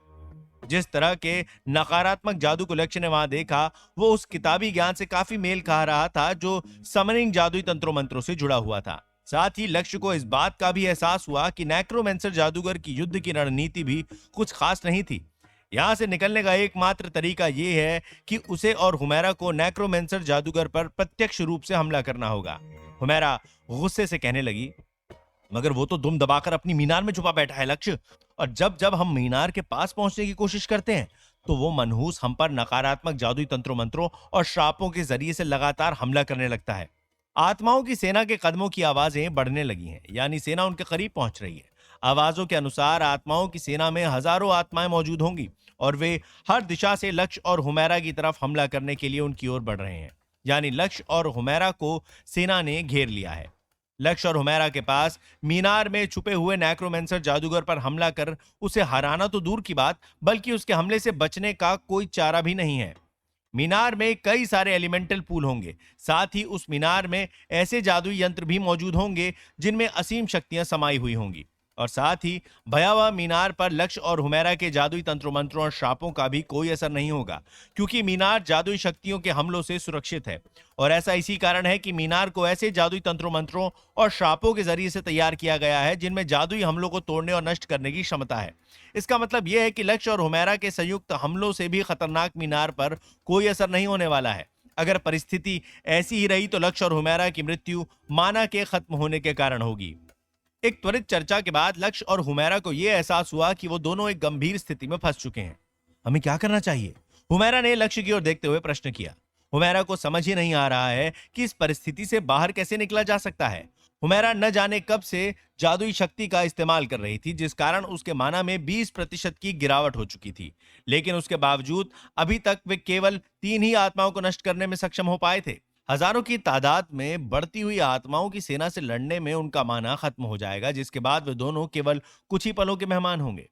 जिस तरह के नकारात्मक जादू को लक्ष्य ने वहां देखा, वो उस किताबी ज्ञान से काफी मेल खा रहा था जो समनिंग जादुई तंत्रों मंत्रों से जुड़ा हुआ था। साथ ही लक्ष्य को इस बात का भी एहसास हुआ कि नेक्रोमेंसर जादूगर की युद्ध की रणनीति भी कुछ खास नहीं थी। यहां से निकलने का एकमात्र तरीका यह है कि उसे और हुमैरा को नेक्रोमेंसर जादूगर पर प्रत्यक्ष रूप से हमला करना होगा। हुमैरा गुस्से से कहने लगी, मगर वो तो दुम दबाकर अपनी मीनार में छुपा बैठा है लक्ष्य, और जब जब हम मीनार के पास पहुंचने की कोशिश करते हैं तो वो मनहूस हम पर नकारात्मक जादुई तंत्रों मंत्रों और श्रापों के जरिए से लगातार हमला करने लगता है। आत्माओं की सेना के कदमों की आवाजें बढ़ने लगी हैं, यानी सेना उनके करीब पहुंच रही है। आवाजों के अनुसार आत्माओं की सेना में हजारों आत्माएं मौजूद होंगी और वे हर दिशा से लक्ष्य और हुमैरा की तरफ हमला करने के लिए उनकी ओर बढ़ रहे हैं। यानी लक्ष्य और हुमैरा को सेना ने घेर लिया है। लक्ष्य और हुमैरा के पास मीनार में छुपे हुए नेक्रोमेंसर जादूगर पर हमला कर उसे हराना तो दूर की बात, बल्कि उसके हमले से बचने का कोई चारा भी नहीं है। मीनार में कई सारे एलिमेंटल पूल होंगे। साथ ही उस मीनार में ऐसे जादुई यंत्र भी मौजूद होंगे जिनमें असीम शक्तियां समाई हुई होंगी। और साथ ही भयावह मीनार पर लक्ष्य और हुमैरा के जादुई तंत्रों मंत्रों और श्रापों का भी कोई असर नहीं होगा, क्योंकि मीनार जादुई शक्तियों के हमलों से सुरक्षित है। और ऐसा इसी कारण है कि मीनार को ऐसे जादुई तंत्रों मंत्रों और श्रापों के जरिए से तैयार किया गया है जिनमें जादुई हमलों को तोड़ने और नष्ट करने की क्षमता है। इसका मतलब यह है कि लक्ष्य और हुमैरा के संयुक्त हमलों से भी खतरनाक मीनार पर कोई असर नहीं होने वाला है। अगर परिस्थिति ऐसी ही रही तो लक्ष्य और हुमैरा की मृत्यु माना के खत्म होने के कारण होगी। एक त्वरित चर्चा के बाद लक्ष्य और हुमैरा को यह एहसास हुआ कि वो दोनों एक गंभीर स्थिति में फंस चुके हैं। हमें क्या करना चाहिए? हुमैरा ने लक्ष्य की ओर देखते हुए प्रश्न किया। हुमैरा को समझ ही नहीं आ रहा है कि इस परिस्थिति से बाहर कैसे निकला जा सकता है। हुमैरा न जाने कब से जादुई शक्ति का इस्तेमाल कर रही थी, जिस कारण उसके माना में 20% की गिरावट हो चुकी थी। लेकिन उसके बावजूद अभी तक वे केवल 3 ही आत्माओं को नष्ट करने में सक्षम हो पाए थे। हजारों की तादाद में बढ़ती हुई आत्माओं की सेना से लड़ने में उनका माना खत्म हो जाएगा, जिसके बाद वे दोनों केवल कुछ ही पलों के मेहमान होंगे।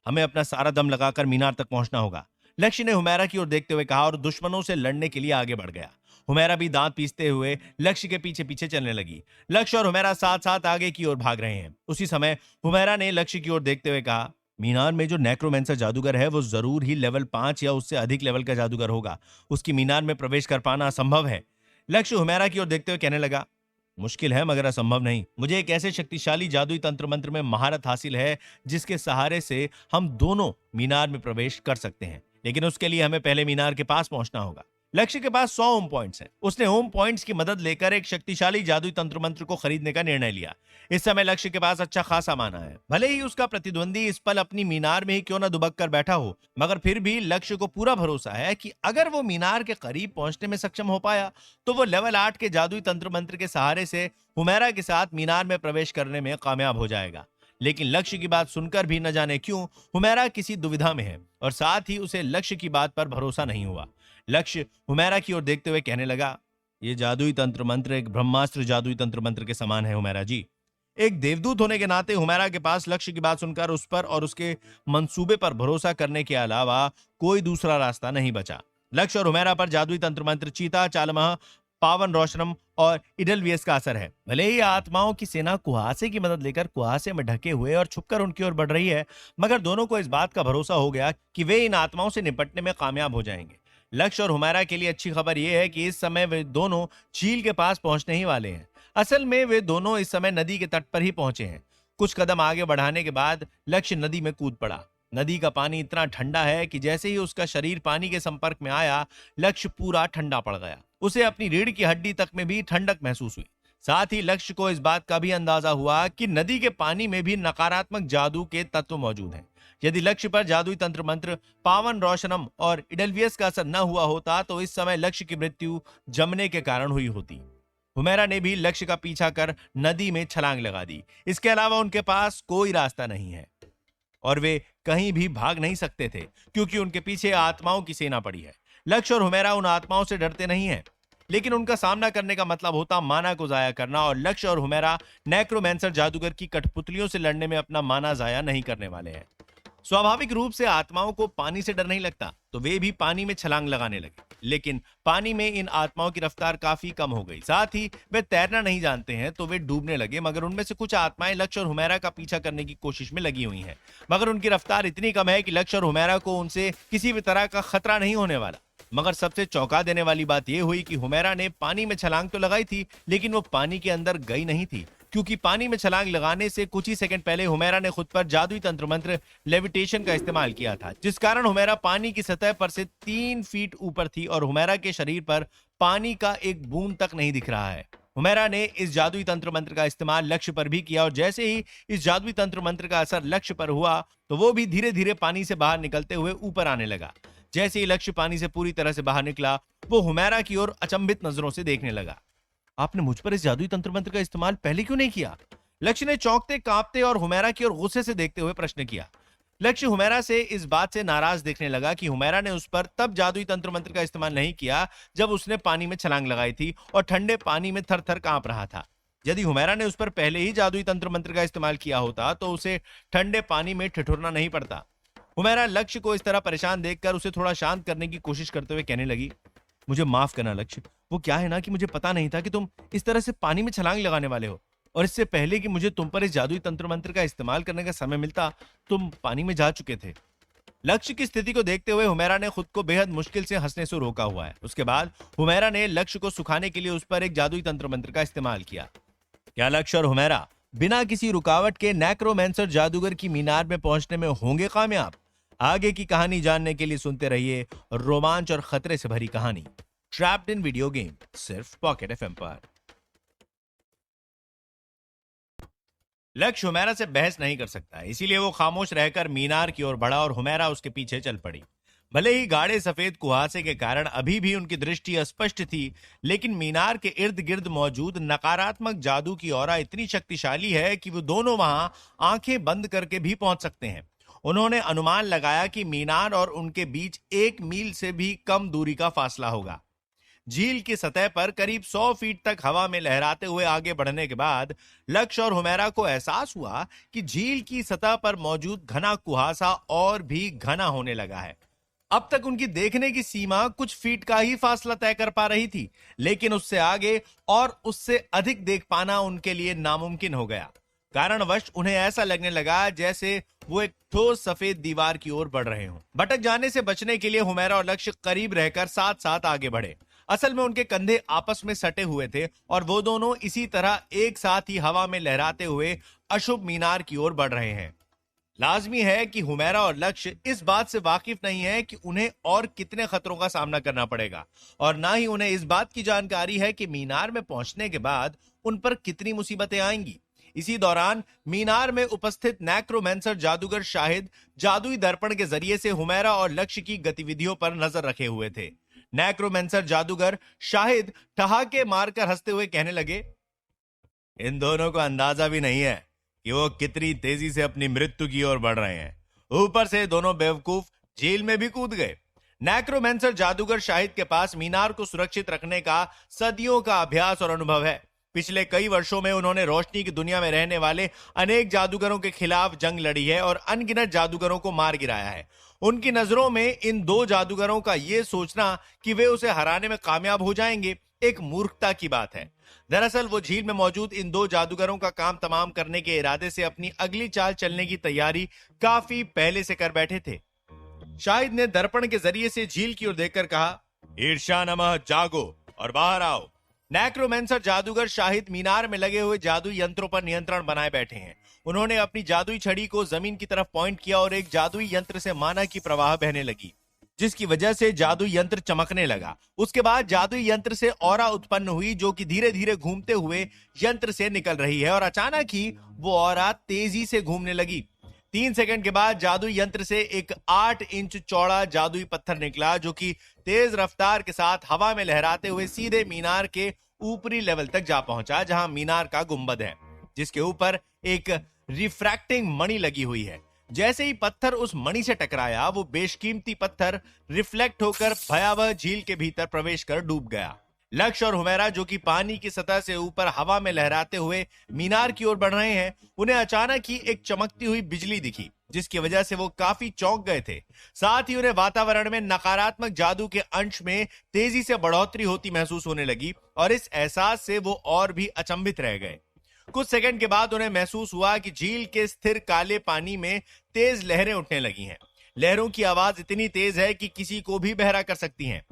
हमें अपना सारा दम लगाकर मीनार तक पहुंचना होगा, लक्ष्य ने हुमैरा की ओर देखते हुए कहा और दुश्मनों से लड़ने के लिए आगे बढ़ गया। हुमैरा भी दांत पीसते हुए लक्ष्य के पीछे पीछे चलने लगी। लक्ष्य और हुमैरा साथ साथ आगे की ओर भाग रहे हैं। उसी समय हुमैरा ने लक्ष्य की ओर देखते हुए कहा, मीनार में जो नेक्रोमेंसर जादूगर है वो जरूर ही लेवल 5 या उससे अधिक लेवल का जादूगर होगा। उसकी मीनार में प्रवेश कर पाना असंभव है। लक्ष्य हुमैरा की ओर देखते हुए कहने लगा, मुश्किल है मगर असंभव नहीं। मुझे एक ऐसे शक्तिशाली जादुई तंत्र मंत्र में महारत हासिल है जिसके सहारे से हम दोनों मीनार में प्रवेश कर सकते हैं, लेकिन उसके लिए हमें पहले मीनार के पास पहुंचना होगा। लक्ष्य के पास 100 ओम पॉइंट्स हैं। उसने ओम पॉइंट्स की मदद लेकर एक शक्तिशाली जादुई तंत्र मंत्र को खरीदने का निर्णय लिया। इस समय लक्ष्य के पास अच्छा खासा माना है। भले ही उसका प्रतिद्वंदी इस पल अपनी मीनार में ही क्यों न दुबक कर बैठा हो, मगर फिर भी लक्ष्य को पूरा भरोसा है कि अगर वो मीनार के करीब पहुंचने में सक्षम हो पाया तो वो लेवल 8 के जादुई तंत्र मंत्र के सहारे से हुमैरा के साथ मीनार में प्रवेश करने में कामयाब हो जाएगा। लेकिन लक्ष्य की बात सुनकर भी न जाने क्यों हुमैरा किसी दुविधा में है और साथ ही उसे लक्ष्य की बात पर भरोसा नहीं हुआ। लक्ष्य हुमैरा की ओर देखते हुए कहने लगा, ये जादुई तंत्र मंत्र एक ब्रह्मास्त्र जादुई तंत्र मंत्र के समान है हुमैरा जी। एक देवदूत होने के नाते हुमैरा के पास लक्ष्य की बात सुनकर उस पर और उसके मंसूबे पर भरोसा करने के अलावा कोई दूसरा रास्ता नहीं बचा। लक्ष्य और हुमैरा पर जादुई तंत्र मंत्र चीता चालमह, पावन रोशनम और इडलवियस का असर है। भले ही आत्माओं की सेना कुहासे की मदद लेकर कुहासे में ढके हुए और छुपकर उनकी ओर बढ़ रही है, मगर दोनों को इस बात का भरोसा हो गया कि वे इन आत्माओं से निपटने में कामयाब हो जाएंगे। लक्ष्य और हुमैरा के लिए अच्छी खबर यह है कि इस समय वे दोनों झील के पास पहुंचने ही वाले हैं। असल में वे दोनों इस समय नदी के तट पर ही पहुंचे हैं। कुछ कदम आगे बढ़ाने के बाद लक्ष्य नदी में कूद पड़ा। नदी का पानी इतना ठंडा है कि जैसे ही उसका शरीर पानी के संपर्क में आया, लक्ष्य पूरा ठंडा पड़ गया। उसे अपनी रीढ़ की हड्डी तक में भी ठंडक महसूस हुई। साथ ही लक्ष्य को इस बात का भी अंदाजा हुआ कि नदी के पानी में भी नकारात्मक जादू के तत्व मौजूद हैं। यदि लक्ष्य पर जादुई तंत्र मंत्र पावन रोशनम और इडलवियस का असर न हुआ होता तो इस समय लक्ष्य की मृत्यु जमने के कारण हुई होती। हुमैरा ने भी लक्ष्य का पीछा कर नदी में छलांग लगा दी। इसके अलावा उनके पास कोई रास्ता नहीं है और वे कहीं भी भाग नहीं सकते थे, क्योंकि उनके पीछे आत्माओं की सेना पड़ी है। लक्ष्य और हुमैरा उन आत्माओं से डरते नहीं हैं, लेकिन उनका सामना करने का मतलब होता माना को जाया करना, और लक्ष्य और हुमैरा नेक्रोमेंसर जादूगर की कठपुतलियों से लड़ने में अपना माना जाया नहीं करने वाले हैं। स्वाभाविक रूप से आत्माओं को पानी से डर नहीं लगता, तो वे भी पानी में छलांग लगाने लगे। लेकिन पानी में इन आत्माओं की रफ्तार काफी कम हो गई। साथ ही वे तैरना नहीं जानते हैं तो वे डूबने लगे, मगर उनमें से कुछ आत्माएं लक्ष्य और हुमैरा का पीछा करने की कोशिश में लगी हुई हैं, मगर उनकी रफ्तार इतनी कम है कि लक्ष्य और हुमैरा को उनसे किसी भी तरह का खतरा नहीं होने वाला। मगर सबसे चौंका देने वाली बात यह हुई कि हुमैरा ने पानी में छलांग तो लगाई थी, लेकिन वो पानी के अंदर गई नहीं थी, क्योंकि पानी में छलांग लगाने से कुछ ही सेकंड पहले हुमैरा ने खुद पर जादुई तंत्र मंत्र लेविटेशन का इस्तेमाल किया था, जिस कारण हुमैरा पानी की सतह पर से 3 फीट ऊपर थी और हुमैरा के शरीर पर पानी का एक बूंद तक नहीं दिख रहा है। हुमैरा ने इस जादुई तंत्र मंत्र का इस्तेमाल लक्ष्य पर भी किया और जैसे ही इस जादुई तंत्र मंत्र का असर लक्ष्य पर हुआ तो वो भी धीरे धीरे पानी से बाहर निकलते हुए ऊपर आने लगा। जैसे ही लक्ष्य पानी से पूरी तरह से बाहर निकला, वो हुमैरा की ओर अचंभित नजरों से देखने लगा। आपने मुझ पर इस जादुई तंत्र मंत्र का इस्तेमाल पहले क्यों नहीं किया? लक्ष्य ने चौंकते कांपते और हुमैरा की ओर गुस्से से देखते हुए प्रश्न किया। लक्ष्य हुमैरा से इस बात से नाराज देखने लगा कि हुमैरा ने उस पर तब जादुई तंत्र मंत्र का इस्तेमाल नहीं किया जब उसने पानी में छलांग लगाई थी और ठंडे पानी में थर थर कांप रहा था। यदि हुमैरा ने उस पर पहले ही जादुई तंत्र मंत्र का इस्तेमाल किया होता तो उसे ठंडे पानी में ठिठुरना नहीं पड़ता। हुमैरा लक्ष्य को इस तरह परेशान देखकर उसे थोड़ा शांत करने की कोशिश करते हुए कहने लगी, मुझे माफ करना लक्ष्य, वो क्या है ना कि मुझे पता नहीं था कि तुम इस तरह से पानी में छलांग लगाने वाले हो, और इससे पहले कि मुझे तुम पर इस जादुई तंत्र मंत्र का इस्तेमाल करने का समय मिलता तुम पानी में जा चुके थे। लक्ष्य की स्थिति को देखते हुए हुमैरा ने खुद को बेहद मुश्किल से हंसने से रोका हुआ है। उसके बाद हुमैरा ने लक्ष्य को सुखाने के लिए उस पर एक जादुई तंत्र मंत्र का इस्तेमाल किया। क्या लक्ष्य और हुमैरा बिना किसी रुकावट के नेक्रोमेंसर जादूगर की मीनार में पहुंचने में होंगे कामयाब? आगे की कहानी जानने के लिए सुनते रहिए रोमांच और खतरे से भरी कहानी ट्रैप्ड इन वीडियो गेम, सिर्फ पॉकेट एफएम पर। लक्ष्य हुमैरा से बहस नहीं कर सकता, इसीलिए वो खामोश रहकर मीनार की ओर बढ़ा और हुमैरा उसके पीछे चल पड़ी। भले ही गाढ़े सफेद कुहासे के कारण अभी भी उनकी दृष्टि अस्पष्ट थी, लेकिन मीनार के इर्द गिर्द मौजूद नकारात्मक जादू की ऑरा इतनी शक्तिशाली है कि वो दोनों वहां आंखें बंद करके भी पहुंच सकते हैं। उन्होंने अनुमान लगाया कि मीनार और उनके बीच 1 मील से भी कम दूरी का फासला होगा। झील की सतह पर करीब 100 फीट तक हवा में लहराते हुए आगे बढ़ने के बाद लक्ष्य और हुमैरा को एहसास हुआ कि झील की सतह पर मौजूद घना कुहासा और भी घना होने लगा है। अब तक उनकी देखने की सीमा कुछ फीट का ही फासला तय कर पा रही थी, लेकिन उससे आगे और उससे अधिक देख पाना उनके लिए नामुमकिन हो गया। कारणवश उन्हें ऐसा लगने लगा जैसे वो एक ठोस सफेद दीवार की ओर बढ़ रहे हों। भटक जाने से बचने के लिए हुमैरा और लक्ष्य करीब रहकर साथ साथ आगे बढ़े। असल में उनके कंधे आपस में सटे हुए थे और वो दोनों इसी तरह एक साथ ही हवा में लहराते हुए अशुभ मीनार की ओर बढ़ रहे हैं। लाजमी है कि हुमैरा और लक्ष्य इस बात से वाकिफ नहीं है कि उन्हें और कितने खतरों का सामना करना पड़ेगा, और ना ही उन्हें इस बात की जानकारी है कि मीनार में पहुंचने के बाद उन पर कितनी मुसीबतें आएंगी। इसी दौरान मीनार में उपस्थित नेक्रोमेंसर जादूगर शाहिद जादुई दर्पण के जरिए से हुमैरा और लक्ष्य की गतिविधियों पर नजर रखे हुए थे। नेक्रोमेंसर जादूगर शाहिद ठहाके मारकर हंसते हुए कहने लगे, इन दोनों को अंदाजा भी नहीं है कि वो कितनी तेजी से अपनी मृत्यु की ओर बढ़ रहे हैं। ऊपर से दोनों बेवकूफ झील में भी कूद गए। नेक्रोमेंसर जादूगर शाहिद के पास मीनार को सुरक्षित रखने का सदियों का अभ्यास और अनुभव है। पिछले कई वर्षों में उन्होंने रोशनी की दुनिया में रहने वाले अनेक जादूगरों के खिलाफ जंग लड़ी है और अनगिनत जादूगरों को मार गिराया है। उनकी नजरों में इन 2 जादूगरों का यह सोचना कि वे उसे हराने में कामयाब हो जाएंगे एक मूर्खता की बात है। दरअसल वो झील में मौजूद इन 2 जादूगरों का काम तमाम करने के इरादे से अपनी अगली चाल चलने की तैयारी काफी पहले से कर बैठे थे। शाहिद ने दर्पण के जरिए से झील की ओर देखकर कहा, ईर्ष्या नमः, जागो और बाहर आओ। नेक्रोमेंसर जादूगर शाहिद मीनार में लगे हुए जादुई यंत्रों पर नियंत्रण बनाए बैठे हैं। उन्होंने अपनी जादुई छड़ी को जमीन की तरफ पॉइंट किया और एक जादुई यंत्र से माना की प्रवाह बहने लगी, जिसकी वजह से जादुई यंत्र चमकने लगा। उसके बाद जादुई यंत्र से ऑरा उत्पन्न हुई जो कि धीरे धीरे घूमते हुए यंत्र से निकल रही है और अचानक ही वो ऑरा तेजी से घूमने लगी। 3 सेकंड के बाद जादुई यंत्र से एक 8 इंच चौड़ा जादुई पत्थर निकला जो कि तेज रफ्तार के साथ हवा में लहराते हुए सीधे मीनार के ऊपरी लेवल तक जा पहुंचा, जहां मीनार का गुंबद है, जिसके ऊपर एक रिफ्रैक्टिंग मणि लगी हुई है। जैसे ही पत्थर उस मणि से टकराया, वो बेशकीमती पत्थर रिफ्लेक्ट होकर भयावह झील के भीतर प्रवेश कर डूब गया। लक्ष्य और हुमैरा जो कि पानी की सतह से ऊपर हवा में लहराते हुए मीनार की ओर बढ़ रहे हैं, उन्हें अचानक ही एक चमकती हुई बिजली दिखी, जिसकी वजह से वो काफी चौंक गए थे। साथ ही उन्हें वातावरण में नकारात्मक जादू के अंश में तेजी से बढ़ोतरी होती महसूस होने लगी और इस एहसास से वो और भी अचंभित रह गए। कुछ सेकंड के बाद उन्हें महसूस हुआ कि झील के स्थिर काले पानी में तेज लहरें उठने लगी हैं। लहरों की आवाज इतनी तेज है कि किसी को भी बहरा कर सकती हैं।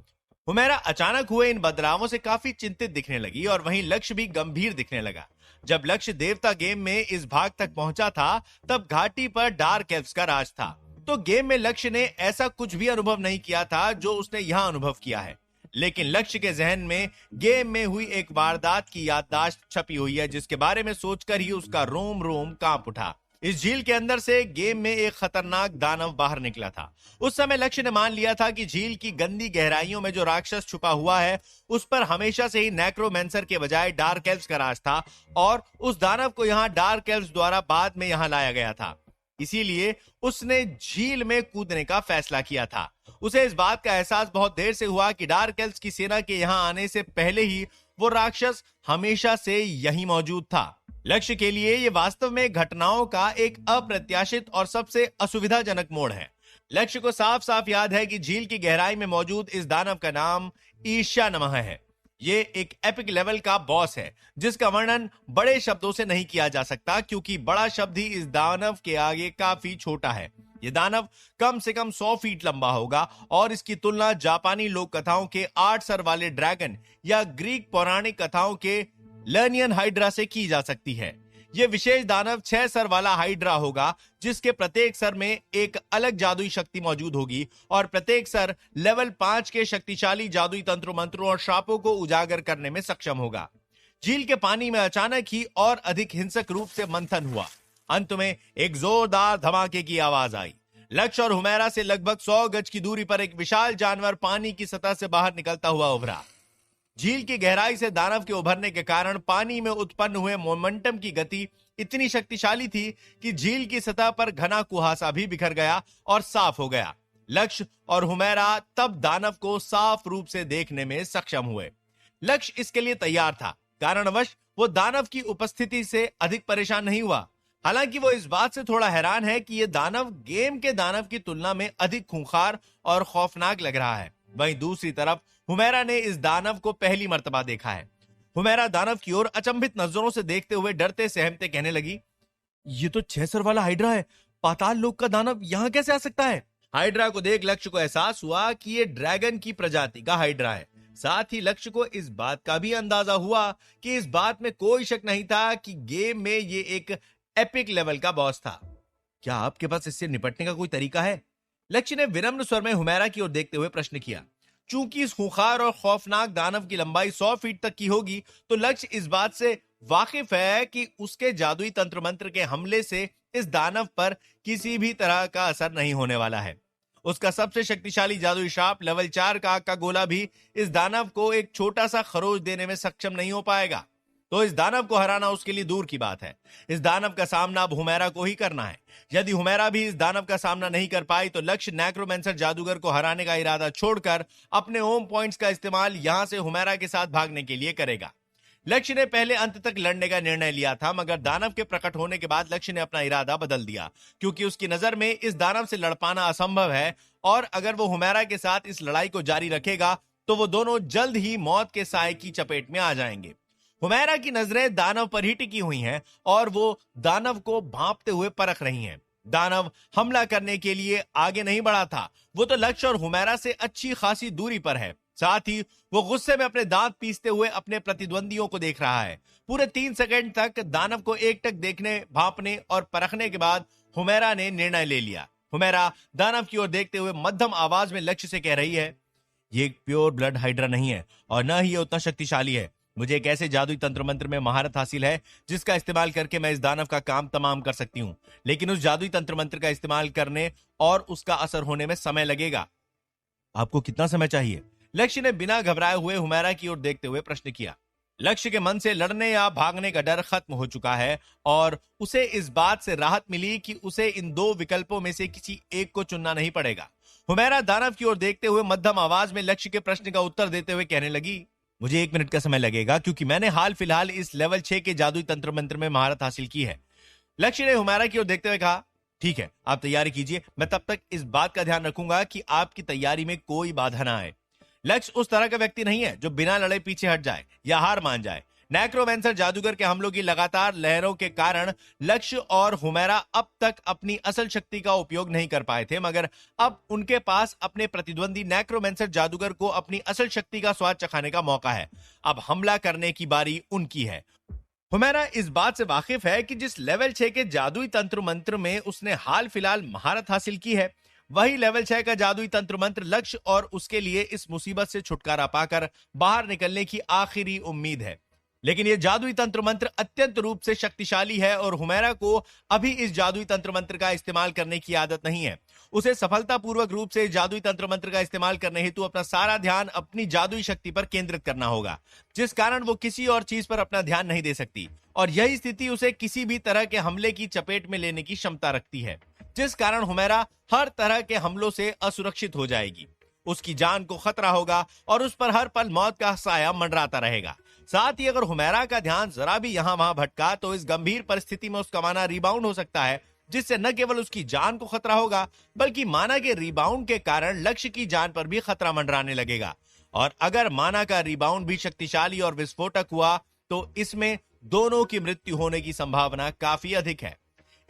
हुमैरा अचानक हुए इन बदलावों से काफी चिंतित दिखने लगी और वहीं लक्ष्य भी गंभीर दिखने लगा। जब लक्ष्य देवता गेम में इस भाग तक पहुंचा था तब घाटी पर डार्क एल्व्स का राज था। तो गेम में लक्ष्य ने ऐसा कुछ भी अनुभव नहीं किया था जो उसने यहां अनुभव किया है। लेकिन लक्ष्य के जहन में गेम में हुई एक वारदात की याददाश्त छपी हुई है, जिसके बारे में सोचकर ही उसका रोम रोम कांप उठा। इस झील के अंदर से गेम में एक खतरनाक दानव बाहर निकला था। उस समय लक्ष्य ने मान लिया था कि झील की गंदी गहराइयों में जो राक्षस छुपा हुआ है उस पर हमेशा से ही नेक्रोमेंसर के बजाय डार्क एल्व्स का राज था और उस दानव को यहाँ डार्क एल्व्स द्वारा बाद में यहाँ लाया गया था। इसीलिए उसने झील में कूदने का फैसला किया था। उसे इस बात का एहसास बहुत देर से हुआ कि डार्क एल्व्स की सेना के यहाँ आने से पहले ही वो राक्षस हमेशा से यहीं मौजूद था। लक्ष्य के लिए ये वास्तव में घटनाओं का एक अप्रत्याशित और सबसे असुविधाजनक मोड़ है। लक्ष्य को साफ साफ याद है कि झील की गहराई में मौजूद इस दानव का नाम ईर्ष्या नमः है। ये एक एपिक लेवल का बॉस है जिसका वर्णन बड़े शब्दों से नहीं किया जा सकता, क्योंकि बड़ा शब्द ही इस दानव के आगे काफी छोटा है। ये दानव कम से कम 100 फीट लंबा होगा और इसकी तुलना जापानी लोक कथाओं के 8 सर वाले ड्रैगन या ग्रीक पौराणिक कथाओं के लर्नियन हाइड्रा से की जा सकती है। यह विशेष दानव 6 सर वाला हाइड्रा होगा, जिसके प्रत्येक सर में एक अलग जादुई शक्ति मौजूद होगी और प्रत्येक सर लेवल 5 के शक्तिशाली जादुई तंत्र मंत्रों और श्रापों को उजागर करने में सक्षम होगा। झील के पानी में अचानक ही और अधिक हिंसक रूप से मंथन हुआ। अंत में एक जोरदार धमाके की आवाज आई। लक्ष्य और हुमैरा से लगभग 100 गज की दूरी पर एक विशाल जानवर पानी की सतह से बाहर निकलता हुआ उभरा। झील की गहराई से दानव के उभरने के कारण पानी में उत्पन्न हुए मोमेंटम की गति इतनी शक्तिशाली थी कि झील की सतह पर घना कुहासा भी बिखर गया और साफ हो गया। लक्ष्य और हुमैरा तब दानव को साफ रूप से देखने में सक्षम हुए। लक्ष्य इसके लिए तैयार था, कारणवश वो दानव की उपस्थिति से अधिक परेशान नहीं हुआ। हालांकि वो इस बात से थोड़ा हैरान है कि ये दानव गेम के दानव की तुलना में अधिक खूंखार और खौफनाक लग रहा है। वहीं दूसरी तरफ हुमैरा ने इस दानव को पहली मर्तबा देखा है। हुमैरा दानव की ओर अचंभित नजरों से देखते हुए डरते सहमते कहने लगी, ये तो 6 सर वाला हाइड्रा है। पाताल लोक का दानव यहाँ कैसे आ सकता है? हाइड्रा को देख लक्ष्य को एहसास हुआ कि ये ड्रैगन की प्रजाति का हाइड्रा है। साथ ही लक्ष्य को इस बात का भी अंदाजा हुआ कि इस बात में कोई शक नहीं था कि गेम में ये एक एपिक लेवल का बॉस था। क्या आपके पास इससे निपटने का कोई तरीका है? लक्ष्य ने विनम्र स्वर में हुमैरा की ओर देखते हुए प्रश्न किया। चूंकि इस खूंखार और खौफनाक दानव की लंबाई 100 फीट तक की होगी, तो लक्ष्य इस बात से वाकिफ है कि उसके जादुई तंत्र मंत्र के हमले से इस दानव पर किसी भी तरह का असर नहीं होने वाला है। उसका सबसे शक्तिशाली जादुई श्राप लेवल 4 का आग का गोला भी इस दानव को एक छोटा सा खरोच देने में सक्षम नहीं हो पाएगा। तो इस दानव को हराना उसके लिए दूर की बात है। इस दानव का सामना अब हुमैरा को ही करना है। यदि हुमैरा भी इस दानव का सामना नहीं कर पाई तो लक्ष्य नेक्रोमेंसर जादूगर को हराने का इरादा छोड़कर अपने होम पॉइंट्स का इस्तेमाल यहां से हुमैरा के साथ भागने के लिए करेगा। लक्ष्य ने पहले अंत तक लड़ने का निर्णय लिया था, मगर दानव के प्रकट होने के बाद लक्ष्य ने अपना इरादा बदल दिया, क्योंकि उसकी नजर में इस दानव से लड़ पाना असंभव है और अगर वो हुमैरा के साथ इस लड़ाई को जारी रखेगा तो वो दोनों जल्द ही मौत के साए की चपेट में आ जाएंगे। हुमैरा की नजरें दानव पर ही टिकी हुई हैं और वो दानव को भांपते हुए परख रही हैं। दानव हमला करने के लिए आगे नहीं बढ़ा था। वो तो लक्ष्य और हुमैरा से अच्छी खासी दूरी पर है। साथ ही वो गुस्से में अपने दांत पीसते हुए अपने प्रतिद्वंदियों को देख रहा है। पूरे 3 सेकंड तक दानव को एकटक देखने, भांपने और परखने के बाद हुमैरा ने निर्णय ले लिया। हुमैरा दानव की ओर देखते हुए मध्यम आवाज में लक्ष्य से कह रही है, ये एक प्योर ब्लड हाइड्रा नहीं है और न ही ये उतना शक्तिशाली है। मुझे एक ऐसे जादुई तंत्र मंत्र में महारत हासिल है जिसका इस्तेमाल करके मैं इस दानव का काम तमाम कर सकती हूँ, लेकिन उस जादुई तंत्र मंत्र का इस्तेमाल करने और उसका असर होने में समय लगेगा। आपको कितना समय चाहिए? लक्ष्य ने बिना घबराए हुए हुमैरा की ओर देखते हुए प्रश्न किया। लक्ष्य के मन से लड़ने या भागने का डर खत्म हो चुका है और उसे इस बात से राहत मिली कि उसे इन 2 विकल्पों में से किसी एक को चुनना नहीं पड़ेगा। हुमैरा दानव की ओर देखते हुए मध्यम आवाज में लक्ष्य के प्रश्न का उत्तर देते हुए कहने लगी, मुझे 1 मिनट का समय लगेगा क्योंकि मैंने हाल फिलहाल इस लेवल 6 के जादुई तंत्र मंत्र में महारत हासिल की है। लक्ष्य ने हुमैरा की ओर देखते हुए कहा, ठीक है, आप तैयारी कीजिए, मैं तब तक इस बात का ध्यान रखूंगा कि आपकी तैयारी में कोई बाधा ना आए। लक्ष्य उस तरह का व्यक्ति नहीं है जो बिना लड़े पीछे हट जाए या हार मान जाए। नेक्रोमेंसर जादूगर के हमलों की लगातार लहरों के कारण लक्ष्य और हुमैरा अब तक अपनी असल शक्ति का उपयोग नहीं कर पाए थे, मगर अब उनके पास अपने प्रतिद्वंदी नेक्रोमेंसर जादूगर को अपनी असल शक्ति का स्वाद चखाने का मौका है। अब हमला करने की बारी उनकी है। हुमैरा इस बात से वाकिफ है कि जिस लेवल 6 के जादुई तंत्र मंत्र में उसने हाल फिलहाल महारत हासिल की है, वही लेवल 6 का जादुई तंत्र मंत्र लक्ष्य और उसके लिए इस मुसीबत से छुटकारा पाकर बाहर निकलने की आखिरी उम्मीद है। लेकिन यह जादुई तंत्र मंत्र अत्यंत रूप से शक्तिशाली है और हुमैरा को अभी इस जादुई तंत्र मंत्र का इस्तेमाल करने की आदत नहीं है। उसे सफलतापूर्वक रूप से जादुई तंत्र मंत्र का इस्तेमाल करने हेतु अपना सारा ध्यान अपनी जादुई शक्ति पर केंद्रित करना होगा, जिस कारण वो किसी और चीज पर अपना ध्यान नहीं दे सकती। और यही स्थिति उसे किसी भी तरह के हमले की चपेट में लेने की क्षमता रखती है, जिस कारण हुमैरा हर तरह के हमलों से असुरक्षित हो जाएगी। उसकी जान को खतरा होगा और उस पर हर पल मौत का साया मंडराता रहेगा। साथ ही अगर हुमैरा का ध्यान जरा भी यहां वहां भटका तो इस गंभीर परिस्थिति में उसका माना रिबाउंड हो सकता है, जिससे न केवल उसकी जान को खतरा होगा बल्कि माना के रिबाउंड के कारण लक्ष्य की जान पर भी खतरा मंडराने लगेगा। और अगर माना का रिबाउंड भी शक्तिशाली और विस्फोटक हुआ तो इसमें दोनों की मृत्यु होने की संभावना काफी अधिक है।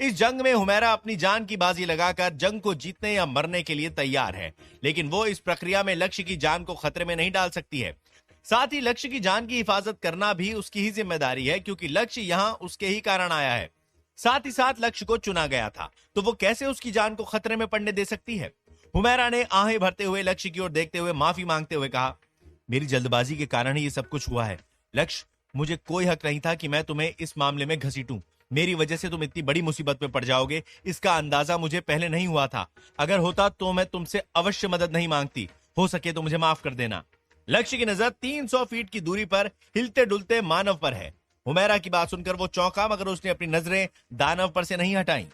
इस जंग में हुमैरा अपनी जान की बाजी लगाकर जंग को जीतने या मरने के लिए तैयार है, लेकिन वो इस प्रक्रिया में लक्ष्य की जान को खतरे में नहीं डाल सकती है। साथ ही लक्ष्य की जान की हिफाजत करना भी उसकी ही जिम्मेदारी है, क्योंकि लक्ष्य यहां उसके ही कारण आया है। साथ ही साथ लक्ष्य को चुना गया था, तो वो कैसे उसकी जान को खतरे में पड़ने दे सकती है। हुमैरा ने आहें भरते हुए लक्ष्य की ओर देखते हुए माफी मांगते हुए कहा, मेरी जल्दबाजी के कारण ही ये सब कुछ हुआ है। लक्ष्य, मुझे कोई हक नहीं था कि मैं तुम्हें इस मामले में घसीटूं। मेरी वजह से तुम इतनी बड़ी मुसीबत में पड़ जाओगे, इसका अंदाजा मुझे पहले नहीं हुआ था। अगर होता तो मैं तुमसे अवश्य मदद नहीं मांगती। हो सके तो मुझे माफ कर देना। लक्ष्य की नजर 300 फीट की दूरी पर हिलते डुलते मानव पर है। हुमैरा की बात सुनकर वो चौंका, मगर उसने अपनी नजरें दानव पर से नहीं हटाई।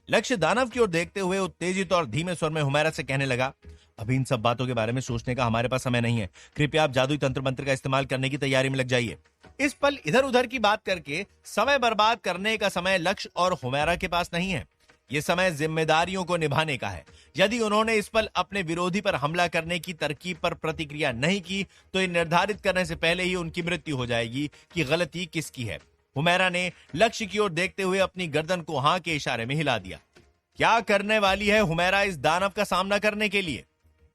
लक्ष्य दानव की ओर देखते हुए उत्तेजित और धीमे स्वर में हुमैरा से कहने लगा, अभी इन सब बातों के बारे में सोचने का हमारे पास समय नहीं है। कृपया आप जादुई तंत्र मंत्र का इस्तेमाल करने की तैयारी में लग जाइए। इस पल इधर उधर की बात करके समय बर्बाद करने का समय लक्ष्य और हुमैरा के पास नहीं है। यह समय जिम्मेदारियों को निभाने का है। यदि उन्होंने इस पल अपने विरोधी पर हमला करने की तरकीब पर प्रतिक्रिया नहीं की तो यह निर्धारित करने से पहले ही उनकी मृत्यु हो जाएगी कि गलती किसकी है। हुमैरा ने लक्ष्य की ओर देखते हुए अपनी गर्दन को हां के इशारे में हिला दिया। क्या करने वाली है हुमैरा इस दानव का सामना करने के लिए?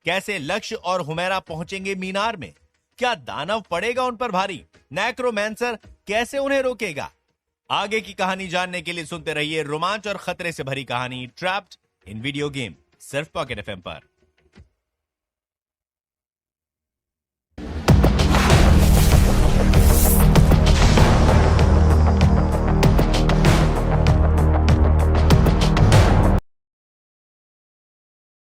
कैसे लक्ष्य और हुमैरा पहुंचेंगे मीनार में? क्या दानव पड़ेगा उन पर भारी? नेक्रोमैंसर कैसे उन्हें रोकेगा? आगे की कहानी जानने के लिए सुनते रहिए रोमांच और खतरे से भरी कहानी ट्रैप्ड इन वीडियो गेम, सिर्फ पॉकेट एफएम पर।